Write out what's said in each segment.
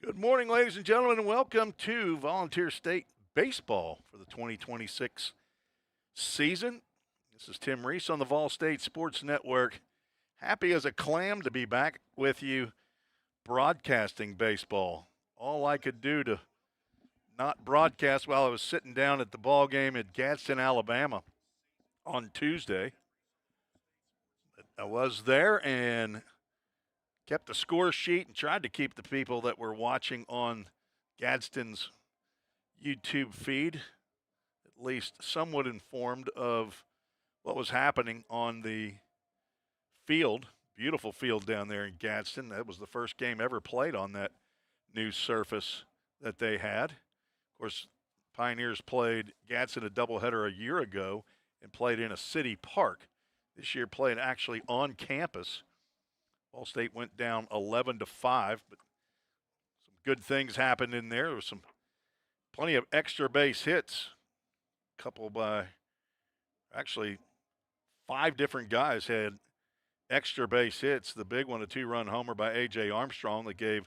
Good morning, ladies and gentlemen, and welcome to Volunteer State Baseball for the 2026 season. This is Tim Reese on the Vol State Sports Network. Happy as a clam to be back with you broadcasting baseball. All I could do to not broadcast while I was sitting down at the ball game at Gadsden, Alabama on Tuesday. I was there and kept a score sheet and tried to keep the people that were watching on Gadsden's YouTube feed at least somewhat informed of what was happening on the field. Beautiful field down there in Gadsden. That was the first game ever played on that new surface that they had. Of course, Pioneers played Gadsden a doubleheader a year ago and played in a city park. This year played actually on campus. Ball State went down 11-5, but some good things happened in there. There was plenty of extra base hits. A couple by actually 5 different guys had extra base hits. The big one, a 2-run homer by A.J. Armstrong that gave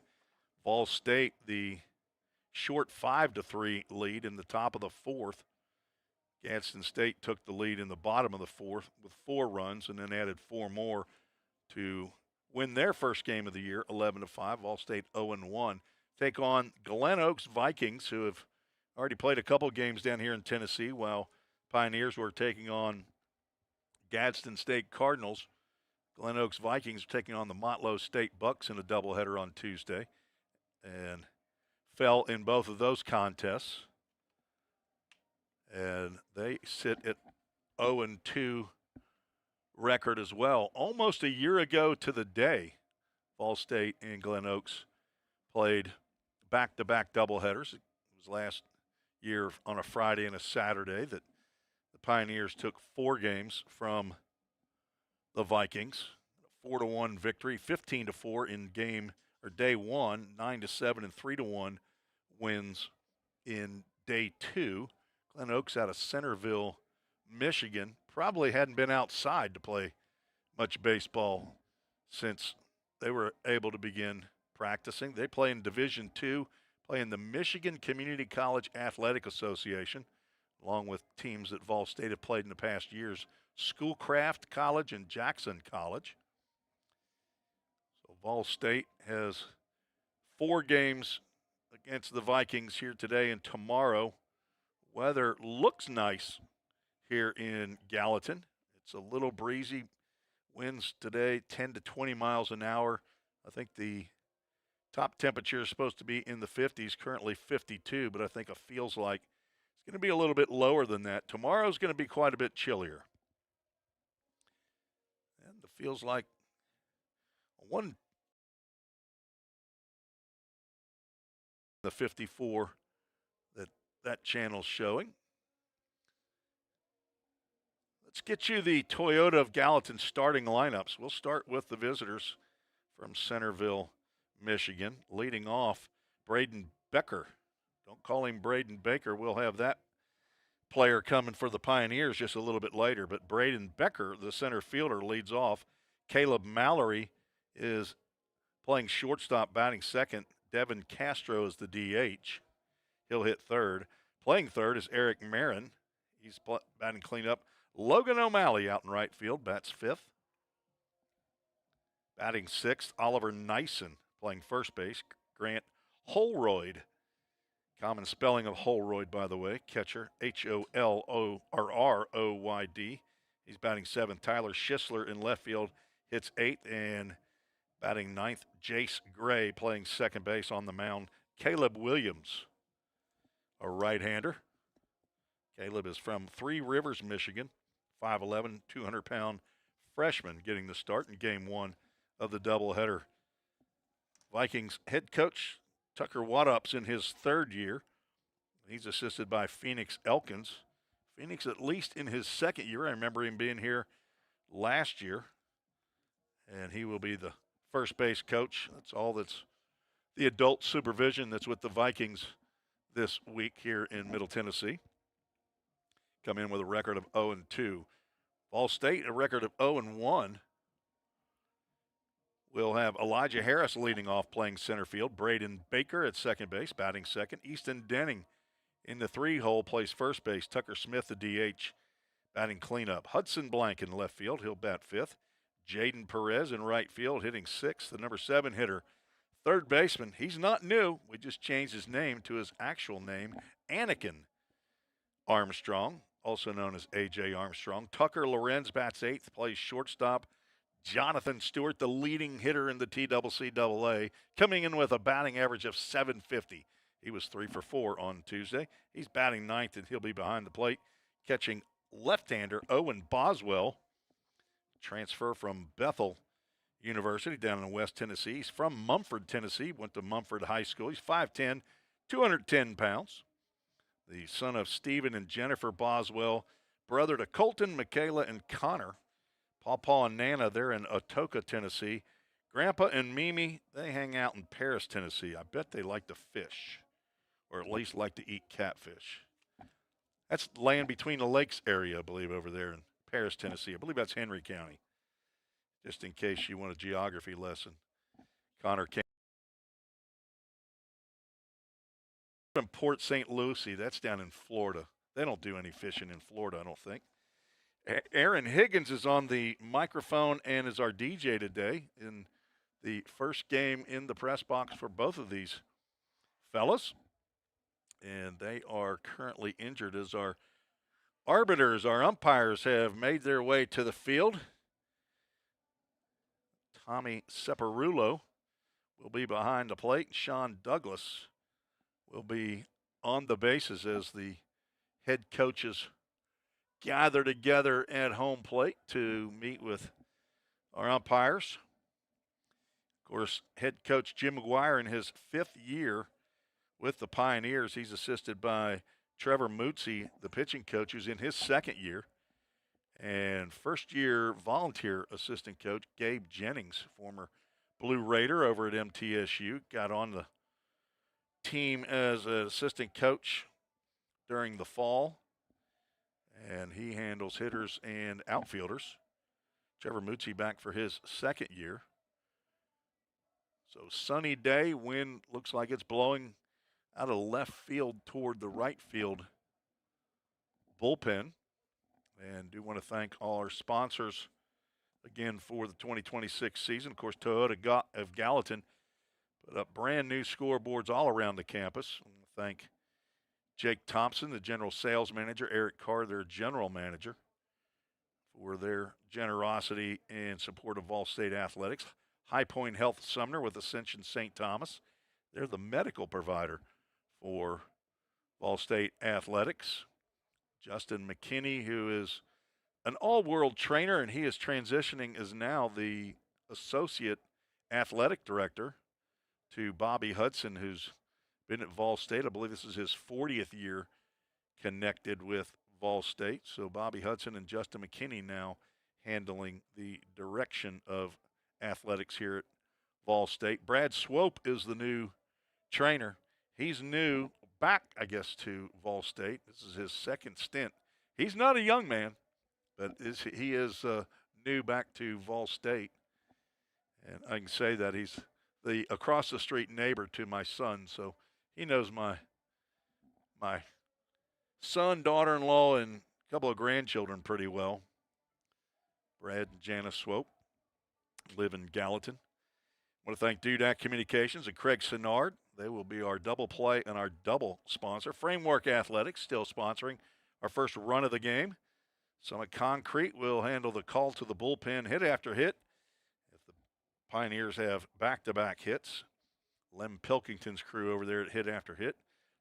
Ball State the short 5-3 lead in the top of the fourth. Gadsden State took the lead in the bottom of the fourth with 4 runs and then added 4 more to win their first game of the year, 11-5. Ball State 0-1. Take on Glen Oaks Vikings, who have already played a couple games down here in Tennessee, while Pioneers were taking on Gadsden State Cardinals. Glen Oaks Vikings are taking on the Motlow State Bucks in a doubleheader on Tuesday and fell in both of those contests. And they sit at 0-2 record as well. Almost a year ago to the day, Ball State and Glen Oaks played back-to-back doubleheaders. It was last year on a Friday and a Saturday that the Pioneers took 4 games from the Vikings. A 4-1 victory, 15-4 in day 1, 9-7 and 3-1 wins in day 2. Glen Oaks out of Centerville, Michigan, probably hadn't been outside to play much baseball since they were able to begin practicing. They play in Division II, play in the Michigan Community College Athletic Association, along with teams that Vol State have played in the past years, Schoolcraft College and Jackson College. So Vol State has 4 games against the Vikings here today and tomorrow. Weather looks nice here in Gallatin. It's a little breezy. Winds today 10 to 20 miles an hour. I think the top temperature is supposed to be in the 50s, currently 52, but I think it feels like it's going to be a little bit lower than that. Tomorrow's going to be quite a bit chillier. And it feels like the 54 that channel's showing. Let's get you the Toyota of Gallatin starting lineups. We'll start with the visitors from Centerville, Michigan. Leading off, Braden Becker. Don't call him Braden Baker. We'll have that player coming for the Pioneers just a little bit later. But Braden Becker, the center fielder, leads off. Caleb Mallory is playing shortstop, batting second. Devin Castro is the DH. He'll hit third. Playing third is Eric Marin. He's batting cleanup. Logan O'Malley out in right field, bats fifth. Batting sixth, Oliver Nyson playing first base. Grant Holroyd, common spelling of Holroyd, by the way, catcher, Holrroyd. He's batting seventh. Tyler Schisler in left field hits eighth, and batting ninth, Jace Gray playing second base on the mound. Caleb Williams, a right-hander. Caleb is from Three Rivers, Michigan. 5'11", 200-pound freshman getting the start in game 1 of the doubleheader. Vikings head coach Tucker Waddup's in his 3rd year. He's assisted by Phoenix Elkins. Phoenix, at least in his 2nd year, I remember him being here last year. And he will be the first base coach. That's the adult supervision that's with the Vikings this week here in Middle Tennessee. Come in with a record of 0-2. Ball State, a record of 0-1. We'll have Elijah Harris leading off, playing center field. Braden Baker at second base, batting second. Easton Denning in the 3-hole, plays first base. Tucker Smith, the DH, batting cleanup. Hudson Blank in left field, he'll bat fifth. Jaden Perez in right field, hitting sixth. The number 7 hitter, third baseman. He's not new. We just changed his name to his actual name, Anakin Armstrong, also known as A.J. Armstrong. Tucker Lorenz bats eighth, plays shortstop. Jonathan Stewart, the leading hitter in the TCCAA, coming in with a batting average of .750. He was 3 for 4 on Tuesday. He's batting ninth, and he'll be behind the plate, catching left-hander Owen Boswell, transfer from Bethel University down in West Tennessee. He's from Mumford, Tennessee, went to Mumford High School. He's 5'10", 210 pounds. The son of Stephen and Jennifer Boswell, brother to Colton, Michaela, and Connor. Pawpaw and Nana, they're in Atoka, Tennessee. Grandpa and Mimi, they hang out in Paris, Tennessee. I bet they like to fish, or at least like to eat catfish. That's land between the lakes area, I believe, over there in Paris, Tennessee. I believe that's Henry County, just in case you want a geography lesson. Connor came from Port St. Lucie. That's down in Florida. They don't do any fishing in Florida, I don't think. Aaron Higgins is on the microphone and is our DJ today in the first game in the press box for both of these fellas. And they are currently injured as our arbiters, our umpires, have made their way to the field. Tommy Separulo will be behind the plate. Sean Douglas will be on the bases as the head coaches gather together at home plate to meet with our umpires. Of course, head coach Jim McGuire in his 5th year with the Pioneers. He's assisted by Trevor Mootsie, the pitching coach, who's in his 2nd year. And first-year volunteer assistant coach Gabe Jennings, former Blue Raider over at MTSU, got on the team as an assistant coach during the fall. And he handles hitters and outfielders. Trevor Mootsie back for his 2nd year. So sunny day, wind looks like it's blowing out of left field toward the right field bullpen. And do want to thank all our sponsors again for the 2026 season. Of course, Toyota of Gallatin put up brand new scoreboards all around the campus. I want to thank Jake Thompson, the general sales manager, Eric Carr, their general manager, for their generosity and support of Vol State Athletics. High Point Health Sumner with Ascension St. Thomas. They're the medical provider for Vol State Athletics. Justin McKinney, who is an all-world trainer, and he is transitioning as now the associate athletic director to Bobby Hudson, who's been at Vol State. I believe this is his 40th year connected with Vol State. So Bobby Hudson and Justin McKinney now handling the direction of athletics here at Vol State. Brad Swope is the new trainer. He's new back, I guess, to Vol State. This is his 2nd stint. He's not a young man, but he is new back to Vol State. And I can say that he's the across-the-street neighbor to my son, so he knows my son, daughter-in-law, and a couple of grandchildren pretty well. Brad and Janice Swope live in Gallatin. I want to thank Dudak Communications and Craig Sinnard. They will be our double play and our double sponsor. Framework Athletics still sponsoring our first run of the game. Summit Concrete will handle the call to the bullpen hit after hit. If the Pioneers have back-to-back hits, Lem Pilkington's crew over there at Hit After Hit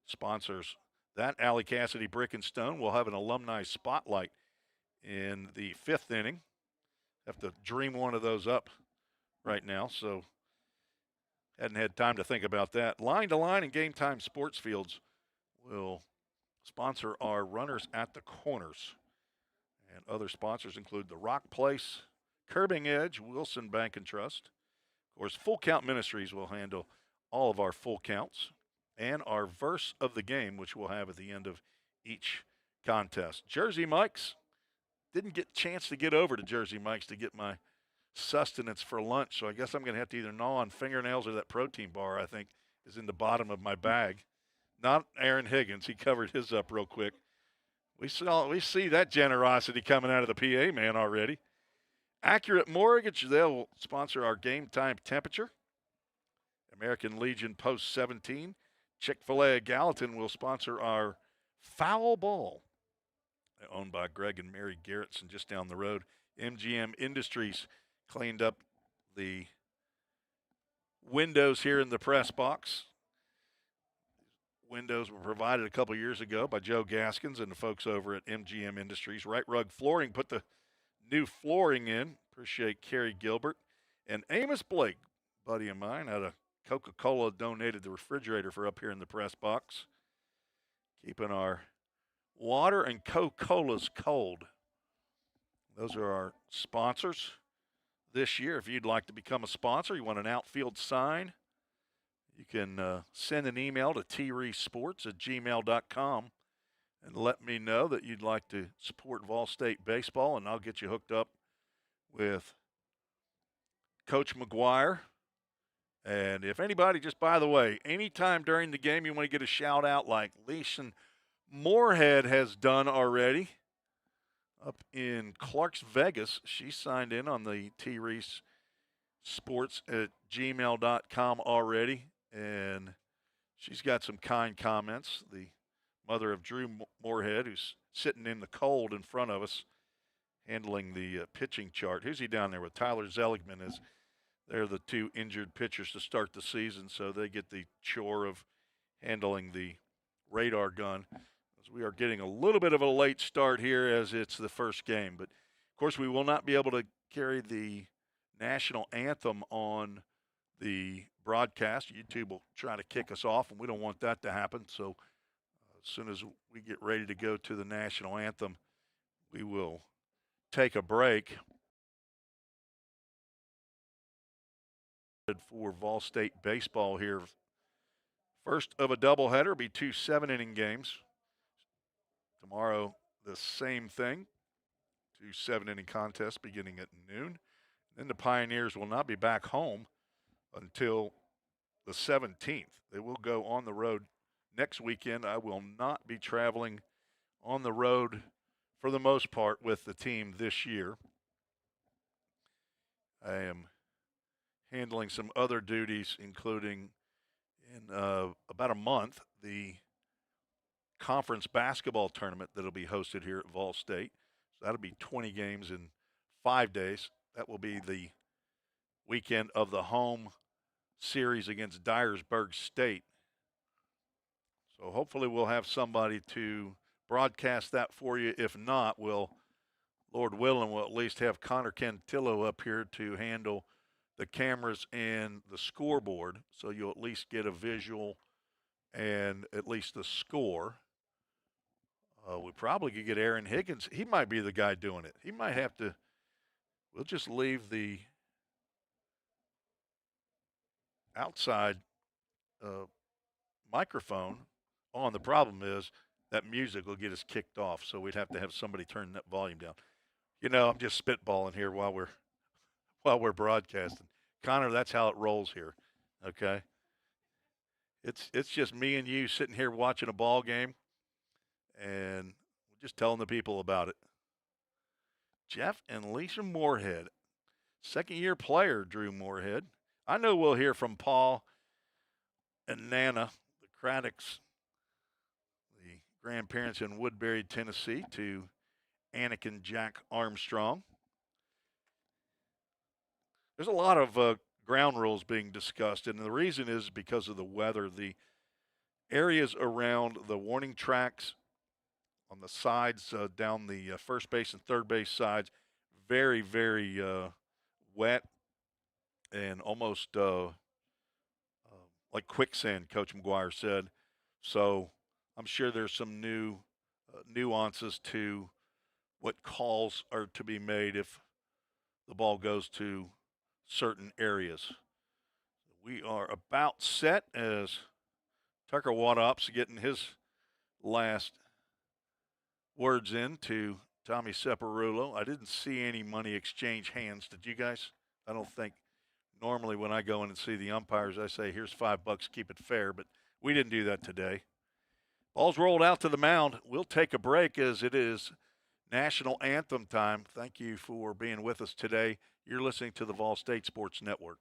sponsors that. Alley Cassidy Brick and Stone will have an alumni spotlight in the 5th inning. Have to dream one of those up right now, so hadn't had time to think about that. Line to Line and Game Time Sports Fields will sponsor our runners at the corners. And other sponsors include the Rock Place, Curbing Edge, Wilson Bank and Trust. Of course, Full Count Ministries will handle all of our full counts, and our verse of the game, which we'll have at the end of each contest. Jersey Mike's, didn't get a chance to get over to Jersey Mike's to get my sustenance for lunch. So I guess I'm going to have to either gnaw on fingernails or that protein bar, I think, is in the bottom of my bag. Not Aaron Higgins. He covered his up real quick. We see that generosity coming out of the PA man already. Accurate Mortgage, they'll sponsor our game time temperature. American Legion Post 17. Chick-fil-A Gallatin will sponsor our foul ball. Owned by Greg and Mary Garrettson just down the road. MGM Industries cleaned up the windows here in the press box. Windows were provided a couple years ago by Joe Gaskins and the folks over at MGM Industries. Right Rug Flooring put the new flooring in. Appreciate Kerry Gilbert. And Amos Blake, buddy of mine, had a Coca-Cola donated the refrigerator for up here in the press box. Keeping our water and Coca-Colas cold. Those are our sponsors this year. If you'd like to become a sponsor, you want an outfield sign, you can send an email to treesports@gmail.com and let me know that you'd like to support Vol State baseball, and I'll get you hooked up with Coach McGuire. And if anybody, just by the way, anytime during the game you want to get a shout out like Leeson Moorhead has done already up in Clarks, Vegas, she signed in on the treesports@gmail.com already. And she's got some kind comments. The mother of Drew Moorhead, who's sitting in the cold in front of us, handling the pitching chart. Who's he down there with? Tyler Zeligman. They're the two injured pitchers to start the season, so they get the chore of handling the radar gun. As we are getting a little bit of a late start here as it's the first game. But, of course, we will not be able to carry the national anthem on the broadcast. YouTube will try to kick us off, and we don't want that to happen. So as soon as we get ready to go to the national anthem, we will take a break. For Vol State baseball here. First of a doubleheader, be 2 7-inning games. Tomorrow, the same thing. 2 7-inning contests beginning at noon. Then the Pioneers will not be back home until the 17th. They will go on the road next weekend. I will not be traveling on the road for the most part with the team this year. I am handling some other duties, including in about a month, the conference basketball tournament that will be hosted here at Vol State. So that'll be 20 games in 5 days. That will be the weekend of the home series against Dyersburg State. So hopefully we'll have somebody to broadcast that for you. If not, Lord willing, we'll at least have Connor Cantillo up here to handle the cameras and the scoreboard, so you'll at least get a visual and at least the score. We probably could get Aaron Higgins. He might be the guy doing it. He might have to. We'll just leave the outside microphone on. The problem is that music will get us kicked off, so we'd have to have somebody turn that volume down. You know, I'm just spitballing here while we're broadcasting. Connor, that's how it rolls here, okay? It's just me and you sitting here watching a ball game, and just telling the people about it. Jeff and Lisa Moorhead, second-year player, Drew Moorhead. I know we'll hear from Paul and Nana, the Craddocks, the grandparents in Woodbury, Tennessee, to Anakin Jack Armstrong. There's a lot of ground rules being discussed, and the reason is because of the weather. The areas around the warning tracks on the sides, down the first base and third base sides, very, very wet and almost like quicksand, Coach McGuire said. So I'm sure there's some new nuances to what calls are to be made if the ball goes to certain areas. We are about set as Tucker Wadop's getting his last words in to Tommy Separulo. I didn't see any money exchange hands. Did you guys? I don't think normally when I go in and see the umpires, I say, here's $5, keep it fair, but we didn't do that today. Ball's rolled out to the mound. We'll take a break as it is national anthem time. Thank you for being with us today. You're listening to the Vol State Sports Network.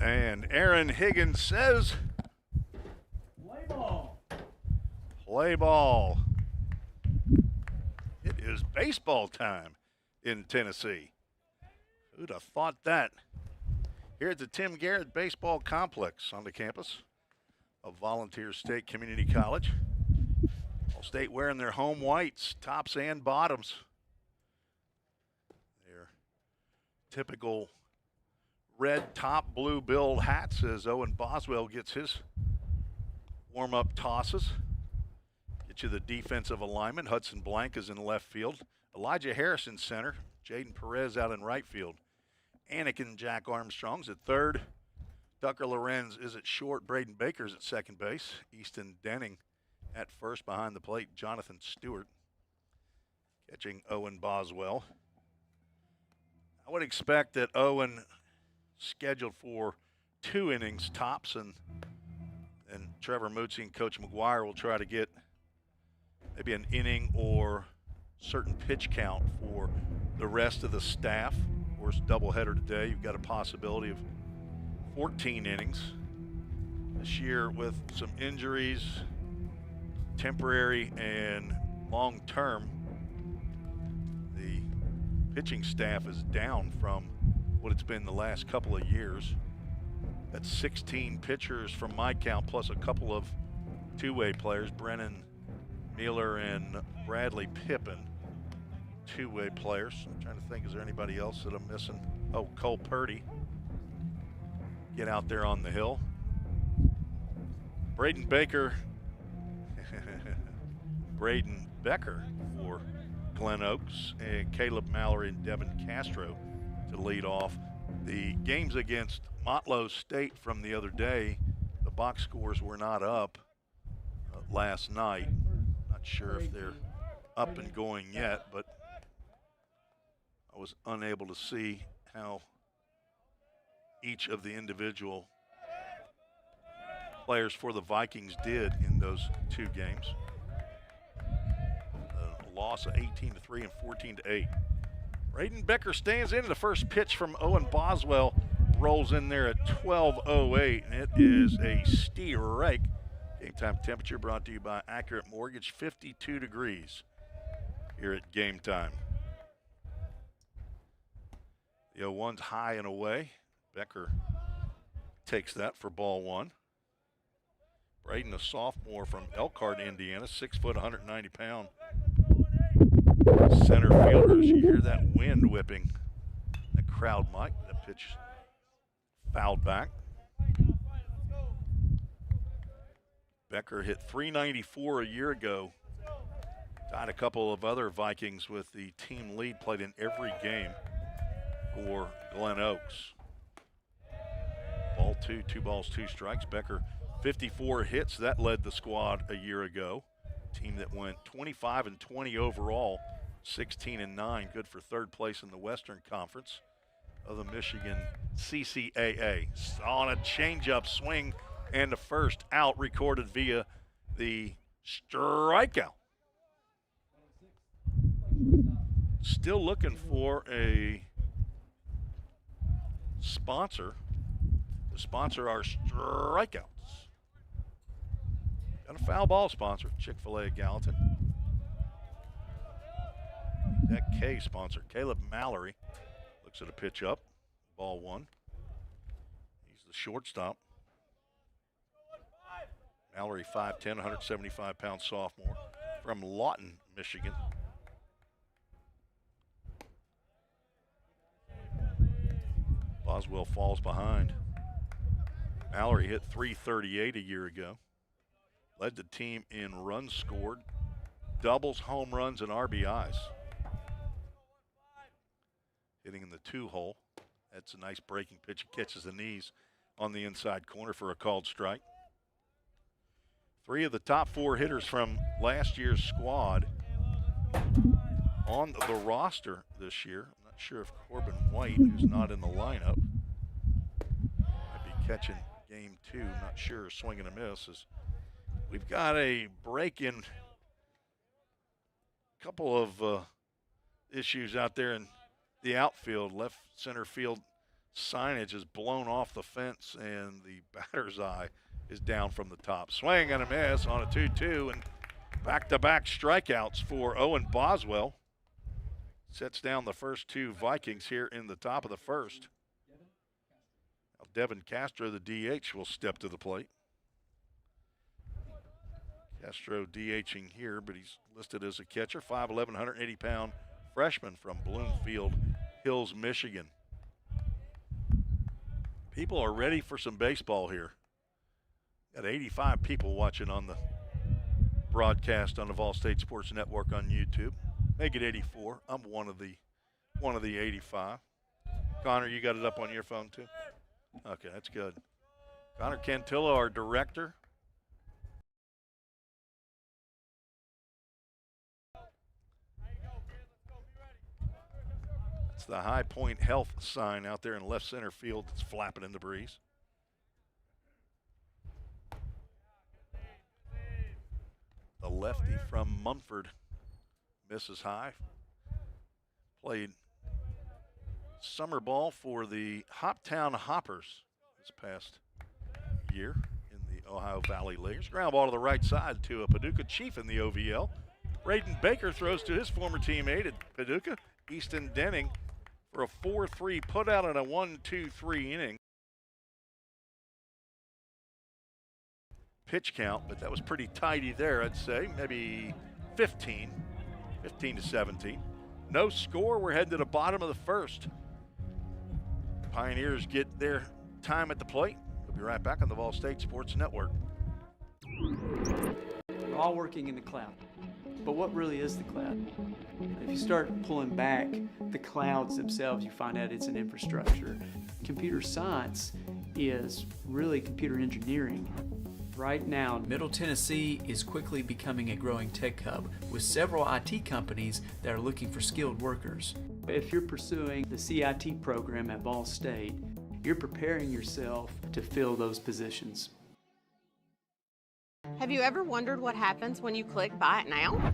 And Aaron Higgins says, Play ball. play ball. It is baseball time in Tennessee. Who'd have thought that? Here at the Tim Garrett Baseball Complex on the campus of Volunteer State Community College. All State wearing their home whites, tops and bottoms. Their typical red top, blue billed hats as Owen Boswell gets his warm-up tosses. Get you the defensive alignment. Hudson Blank is in left field. Elijah Harrison center. Jaden Perez out in right field. Anakin Jack Armstrong's at third. Tucker Lorenz is at short. Braden Baker's at second base. Easton Denning at first behind the plate. Jonathan Stewart catching Owen Boswell. I would expect that Owen scheduled for 2 innings tops, and Trevor Mootsey and Coach McGuire will try to get maybe an inning or certain pitch count for the rest of the staff. Of course, doubleheader today. You've got a possibility of 14 innings. This year with some injuries, temporary and long-term, the pitching staff is down from what it's been the last couple of years. That's 16 pitchers from my count, plus a couple of two-way players, Brennan Mueller and Bradley Pippin, two-way players. I'm trying to think, is there anybody else that I'm missing? Oh, Cole Purdy. Get out there on the hill. Braden Baker, Braden Becker for Glen Oaks, and Caleb Mallory and Devin Castro to lead off. The games against Motlow State from the other day, the box scores were not up last night. Not sure if they're up and going yet, but I was unable to see how each of the individual players for the Vikings did in those 2 games. A loss of 18-3 and 14-8. Braden Becker stands in. The first pitch from Owen Boswell rolls in there at 12:08, and it is a strike. Game time temperature brought to you by Accurate Mortgage, 52 degrees here at game time. The 0-1's high and away. Becker takes that for ball 1. Braden, a sophomore from Elkhart, Indiana, 6 foot, 190 pound center fielder. You hear that wind whipping the crowd, Mike. That pitch fouled back. Becker hit .394 a year ago. Tied a couple of other Vikings with the team lead, played in every game. for Glen Oaks. Ball two, 2 balls, 2 strikes. Becker, 54 hits. That led the squad a year ago. Team that went 25-20 overall, 16-9. Good for third place in the Western Conference of the Michigan CCAA. On a changeup swing and the first out recorded via the strikeout. Still looking for a sponsor to sponsor our strikeouts. Got a foul ball sponsor, Chick-fil-A Gallatin. That K sponsor, Caleb Mallory, looks at a pitch up, ball 1. He's the shortstop. Mallory, 5'10", 175-pound sophomore from Lawton, Michigan. Boswell falls behind. Mallory hit .338 a year ago. Led the team in runs scored, doubles, home runs, and RBIs. Hitting in the 2-hole. That's a nice breaking pitch. He catches the knees on the inside corner for a called strike. 3 of the top 4 hitters from last year's squad on the roster this year. I'm not sure if Corbin White, who's not in the lineup, might be catching game 2. Not sure. Swing and a miss. We've got a break in. Couple of issues out there in the outfield. Left center field signage is blown off the fence, and the batter's eye is down from the top. Swing and a miss on a 2-2, and back-to-back strikeouts for Owen Boswell. Sets down the first 2 Vikings here in the top of the first. Now Devin Castro, the DH, will step to the plate. Castro DHing here, but he's listed as a catcher. 5'11", 180-pound freshman from Bloomfield Hills, Michigan. People are ready for some baseball here. Got 85 people watching on the broadcast on the Vol State Sports Network on YouTube. Make it 84. I'm one of the 85. Connor, you got it up on your phone too? Okay, that's good. Connor Cantillo, our director. It's the High Point Health sign out there in left center field that's flapping in the breeze. The lefty from Munford misses high. Played summer ball for the Hoptown Hoppers this past year in the Ohio Valley Leagues. Ground ball to the right side to a Paducah Chief in the OVL. Braden Baker throws to his former teammate at Paducah, Easton Denning, for a 4-3 putout and a 1-2-3 inning. Pitch count, but that was pretty tidy there, I'd say. Maybe 15 to 17. No score. We're heading to the bottom of the first. Pioneers get their time at the plate. We'll be right back on the Vol State Sports Network. We're all working in the cloud. But what really is the cloud? If you start pulling back the clouds themselves, you find out it's an infrastructure. Computer science is really computer engineering. Right now, Middle Tennessee is quickly becoming a growing tech hub with several IT companies that are looking for skilled workers. if you're pursuing the CIT program at Vol State, you're preparing yourself to fill those positions. Have you ever wondered what happens when you click Buy It Now?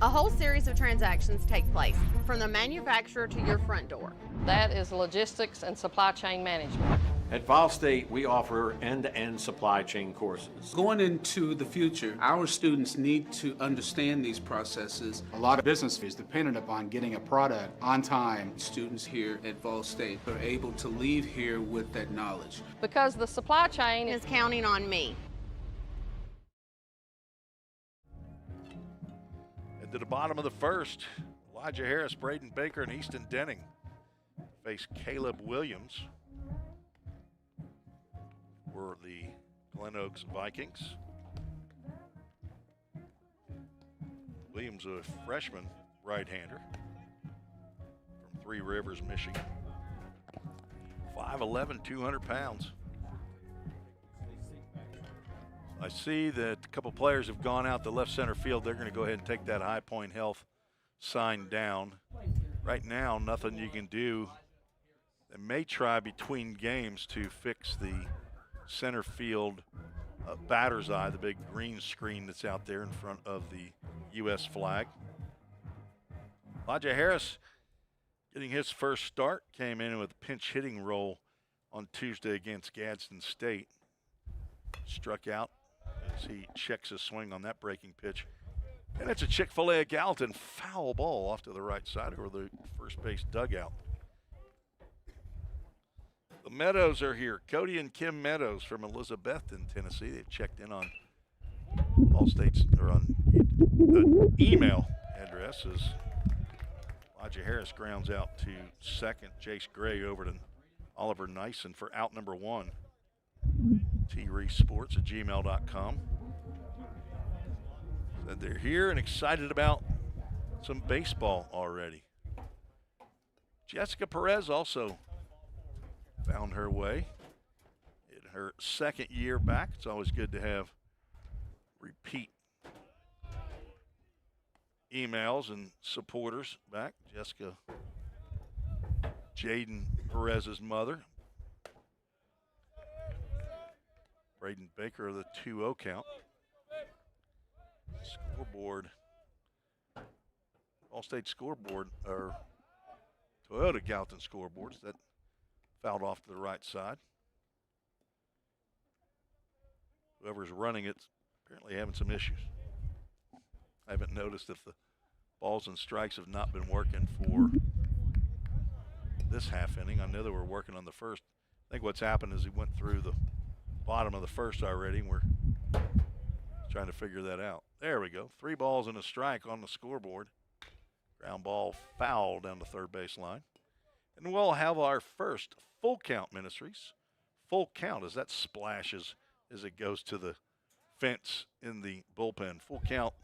A whole series of transactions take place, from the manufacturer to your front door. That is logistics and supply chain management. At Vol State, we offer end-to-end supply chain courses. Going into the future, our students need to understand these processes. A lot of business is dependent upon getting a product on time. Students here at Vol State are able to leave here with that knowledge. Because the supply chain Is counting on me. And to the bottom of the first, Elijah Harris, Braden Baker, and Easton Denning face Caleb Williams for the Glen Oaks Vikings. Williams, a freshman right-hander from Three Rivers, Michigan. 5'11", 200 pounds. I see that a couple players have gone out the left center field. They're going to go ahead and take that High Point Health sign down. Right now, nothing you can do. They may try between games to fix the center field batter's eye, the big green screen that's out there in front of the U.S. flag. Elijah Harris getting his first start, came in with a pinch hitting role on Tuesday against Gadsden State. Struck out as he checks his swing on that breaking pitch. And it's a Chick-fil-A Gallatin foul ball off to the right side over the first base dugout. The Meadows are here. Cody and Kim Meadows from Elizabethton, Tennessee. They've checked in on Ball State's, or on the email address as Elijah Harris grounds out to second. Jace Gray over to Oliver Nyson for out number 1. treesports@gmail.com. Said they're here and excited about some baseball already. Jessica Perez also found her way in her second year back. It's always good to have repeat emails and supporters back. Jessica, Jaden Perez's mother. Braden Baker, the 2-0 count. Scoreboard. All-State scoreboard, or Toyota Gallatin scoreboards, that fouled off to the right side. Whoever's running it's apparently having some issues. I haven't noticed if the balls and strikes have not been working for this half inning. I know they were working on the first. I think what's happened is he went through the bottom of the first already, and we're trying to figure that out. There we go. 3 balls and a strike on the scoreboard. Ground ball foul down the third base line. And we'll have our first full count, Ministries. Full count as that splashes as it goes to the fence in the bullpen. Full count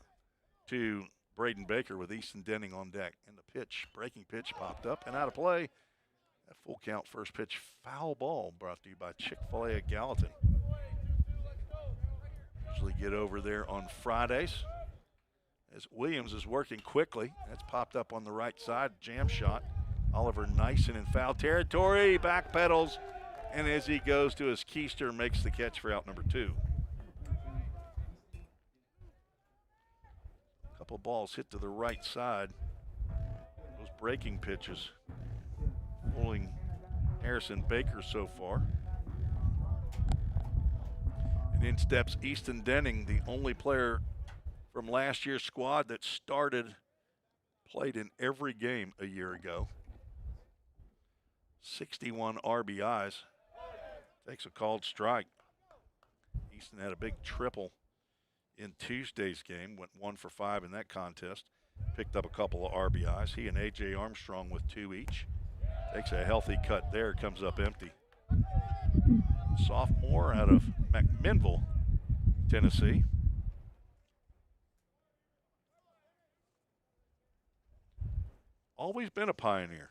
to Braden Baker with Easton Denning on deck. And the pitch, breaking pitch, popped up and out of play. That full count first pitch foul ball brought to you by Chick-fil-A at Gallatin. Usually get over there on Fridays. As Williams is working quickly. That's popped up on the right side. Jam shot. Oliver Nyson in foul territory. Back pedals. And as he goes to his keister, makes the catch for out number 2. A couple balls hit to the right side. Those breaking pitches fooling Harrison Baker so far. And in steps Easton Denning, the only player from last year's squad that played in every game a year ago. 61 RBIs. Takes a called strike. Easton had a big triple in Tuesday's game. Went 1 for 5 in that contest. Picked up a couple of RBIs. He and A.J. Armstrong with 2 each. Takes a healthy cut there. Comes up empty. Sophomore out of McMinnville, Tennessee. Always been a pioneer.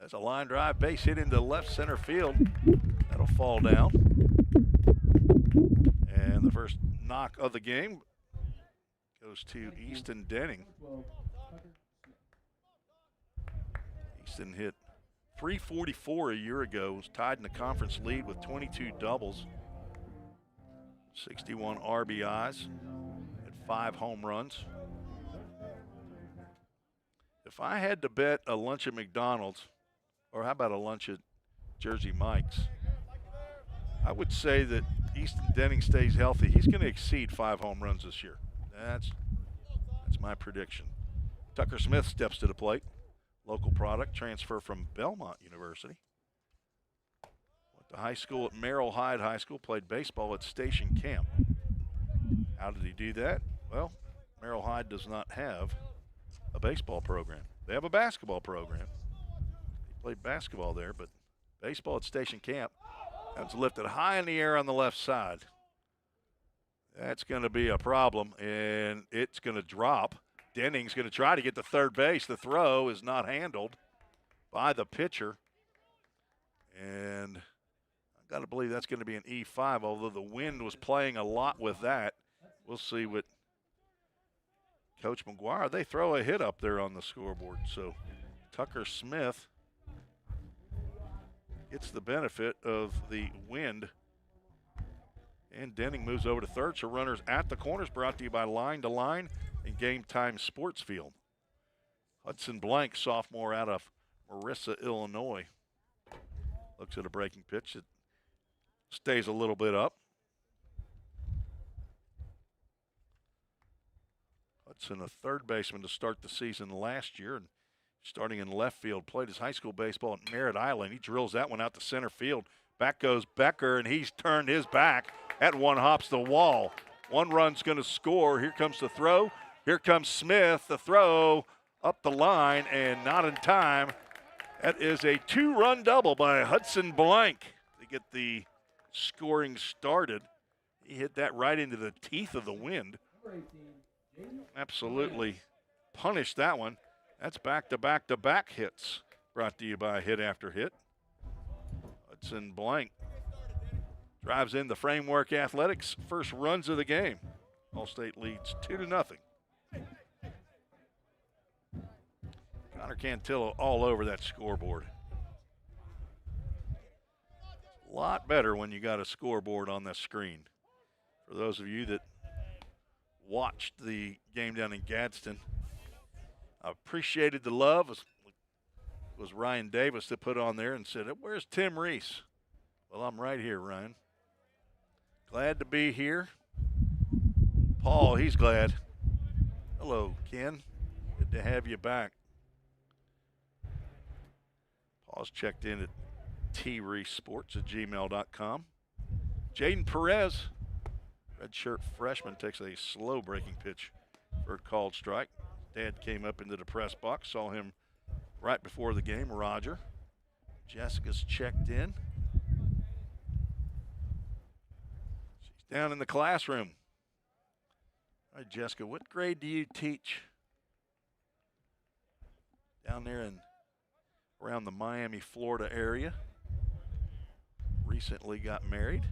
That's a line drive, base hit into left center field. That'll fall down. And the first knock of the game goes to Easton Denning. Easton hit .344 a year ago, was tied in the conference lead with 22 doubles, 61 RBIs, and 5 home runs. If I had to bet a lunch at McDonald's, or how about a lunch at Jersey Mike's, I would say that Easton Denning stays healthy. He's going to exceed 5 home runs this year. That's my prediction. Tucker Smith steps to the plate. Local product, transfer from Belmont University. Went to high school at Merrill Hyde High School, played baseball at Station Camp. How did he do that? Well, Merrill Hyde does not have a baseball program. They have a basketball program. He played basketball there, but baseball at Station Camp. That's lifted high in the air on the left side. That's going to be a problem, and it's going to drop. Denning's going to try to get to third base. The throw is not handled by the pitcher. And I got to believe that's going to be an E5, although the wind was playing a lot with that. We'll see what Coach McGuire, they throw a hit up there on the scoreboard. So Tucker Smith gets the benefit of the wind. And Denning moves over to third. So runners at the corners, brought to you by Line to Line and Game Time Sports Field. Hudson Blank, sophomore out of Marissa, Illinois. Looks at a breaking pitch. It stays a little bit up. Hudson, a third baseman to start the season last year, and starting in left field, played his high school baseball at Merritt Island. He drills that one out to center field. Back goes Becker, and he's turned his back. That one hops the wall. One run's going to score. Here comes the throw. Here comes Smith. The throw up the line, and not in time. That is a two-run double by Hudson Blank to get the scoring started. He hit that right into the teeth of the wind. Absolutely punished that one. That's back-to-back-to-back hits, brought to you by Hit After Hit. Hudson Blank drives in the Framework Athletics first runs of the game. All-State leads 2-0. Connor Cantillo all over that scoreboard. A lot better when you got a scoreboard on the screen. For those of you that watched the game down in Gadsden, I appreciated the love. It was Ryan Davis that put on there and said, "Where's Tim Reese?" Well, I'm right here, Ryan. Glad to be here. Paul, he's glad. Hello, Ken. Good to have you back. Paul's checked in at treesports@gmail.com. Jaden Perez, redshirt freshman, takes a slow breaking pitch for a called strike. Dad came up into the press box, saw him right before the game. Roger. Jessica's checked in. She's down in the classroom. All right, Jessica, what grade do you teach? Down there in around the Miami, Florida area. Recently got married.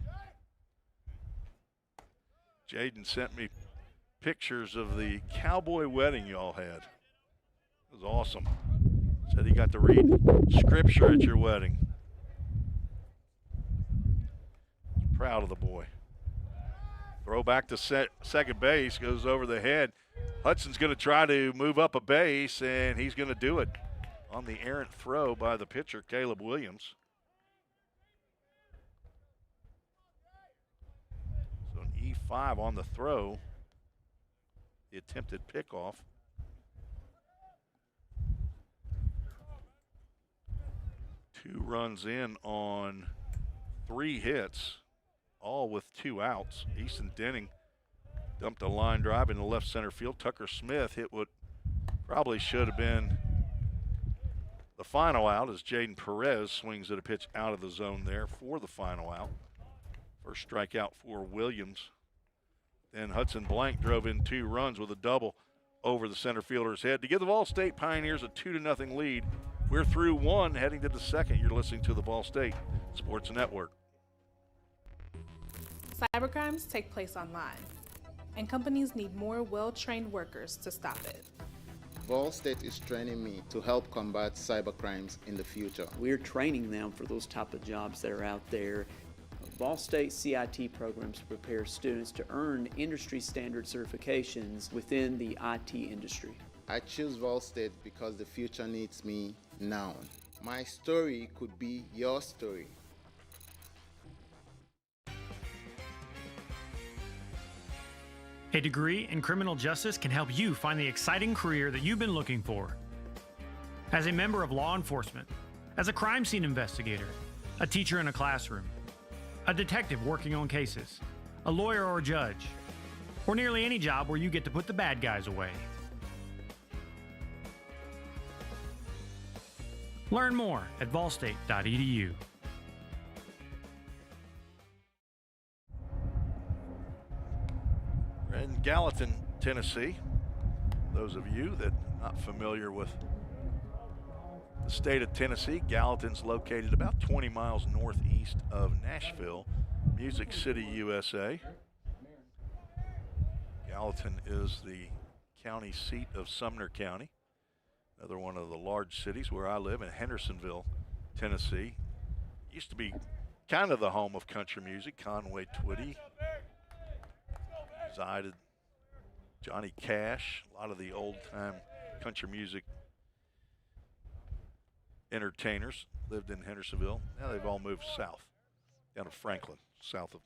Jaden sent me pictures of the cowboy wedding y'all had. It was awesome. Said he got to read scripture at your wedding. Proud of the boy. Throw back to second base, goes over the head. Hudson's going to try to move up a base, and he's going to do it on the errant throw by the pitcher, Caleb Williams. So an E5 on the throw. The attempted pickoff. Two runs in on 3 hits, all with 2 outs. Easton Denning dumped a line drive into left center field. Tucker Smith hit what probably should have been the final out as Jaden Perez swings at a pitch out of the zone there for the final out. First strikeout for Williams. Then Hudson Blank drove in 2 runs with a double over the center fielder's head to give the Ball State Pioneers a 2-0 lead. We're through 1, heading to the second. You're listening to the Ball State Sports Network. Cybercrimes take place online, and companies need more well-trained workers to stop it. Ball State is training me to help combat cybercrimes in the future. We're training them for those type of jobs that are out there. Ball State CIT programs prepare students to earn industry standard certifications within the IT industry. I choose Ball State because the future needs me now. My story could be your story. A degree in criminal justice can help you find the exciting career that you've been looking for. As a member of law enforcement, as a crime scene investigator, a teacher in a classroom, a detective working on cases, a lawyer or judge, or nearly any job where you get to put the bad guys away. Learn more at ballstate.edu. We're in Gallatin, Tennessee. Those of you that are not familiar with the state of Tennessee. Gallatin's located about 20 miles northeast of Nashville, Music City, USA. Gallatin is the county seat of Sumner County, another one of the large cities where I live in Hendersonville, Tennessee. Used to be kind of the home of country music. Conway Twitty resided, Johnny Cash, a lot of the old-time country music entertainers lived in Hendersonville. Now they've all moved south, down to Franklin, south of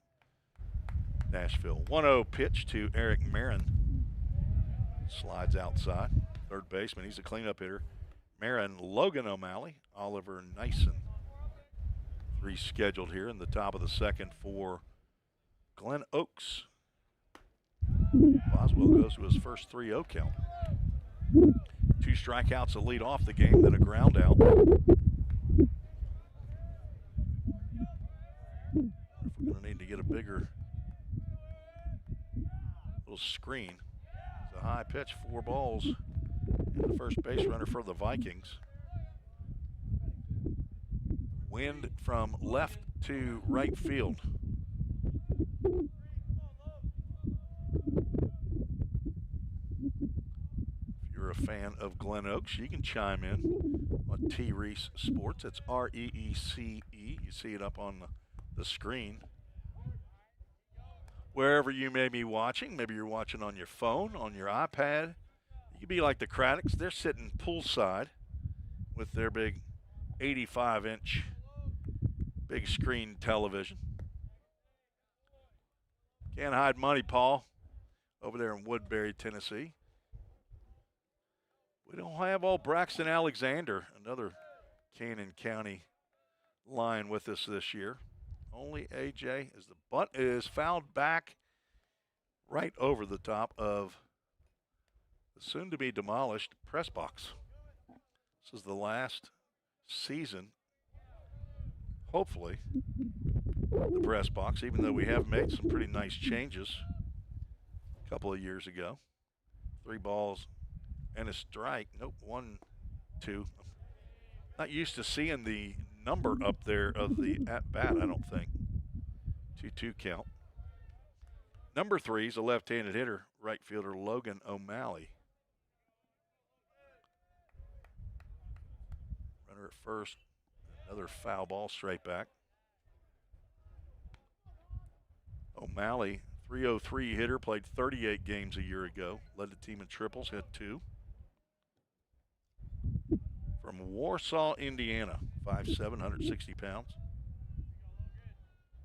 Nashville. 1-0 pitch to Eric Marin. Slides outside. Third baseman, he's a cleanup hitter. Marin, Logan O'Malley, Oliver Nyson. Rescheduled here in the top of the second for Glen Oaks. Boswell goes to his first 3-0 count. 2 strikeouts to lead off the game, then a ground out. We're going to need to get a bigger little screen. It's a high pitch, 4 balls. And the first base runner for the Vikings. Wind from left to right field. If you're a fan of Glen Oaks, you can chime in on T. Reese Sports. It's REECE. You see it up on the screen. Wherever you may be watching, maybe you're watching on your phone, on your iPad. You could be like the Craddocks. They're sitting poolside with their big 85-inch big screen television. Can't hide money, Paul, over there in Woodbury, Tennessee. We don't have all Braxton Alexander, another Cannon County line with us this year. Only AJ, as the bunt is fouled back right over the top of the soon-to-be demolished press box. This is the last season, hopefully, the press box, even though we have made some pretty nice changes a couple of years ago. 3 balls and a strike. Nope, 1, 2. Not used to seeing the number up there of the at-bat, I don't think. 2-2 count. Number 3 is a left-handed hitter, right fielder Logan O'Malley. Runner at first, another foul ball straight back. O'Malley, 303 hitter, played 38 games a year ago, led the team in triples, hit 2. From Warsaw, Indiana, 5'7", 160 pounds.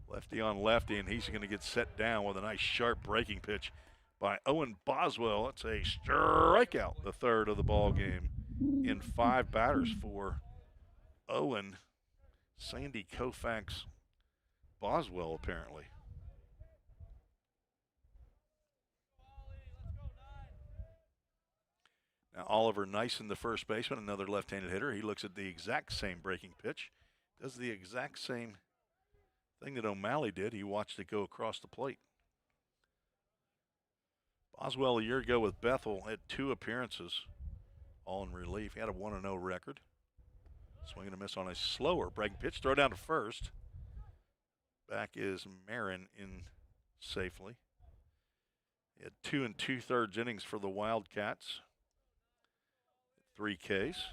Lefty on lefty, and he's going to get set down with a nice sharp breaking pitch by Owen Boswell. It's a strikeout, the third of the ball game in 5 batters for Owen. Sandy Koufax Boswell, apparently. Now Oliver Nyson, the first baseman, another left-handed hitter. He looks at the exact same breaking pitch, does the exact same thing that O'Malley did. He watched it go across the plate. Boswell a year ago with Bethel had 2 appearances, all in relief. He had a 1-0 record. Swing and a miss on a slower breaking pitch. Throw down to first. Back is Marin in safely. He had 2 2/3 innings for the Wildcats. 3 Ks.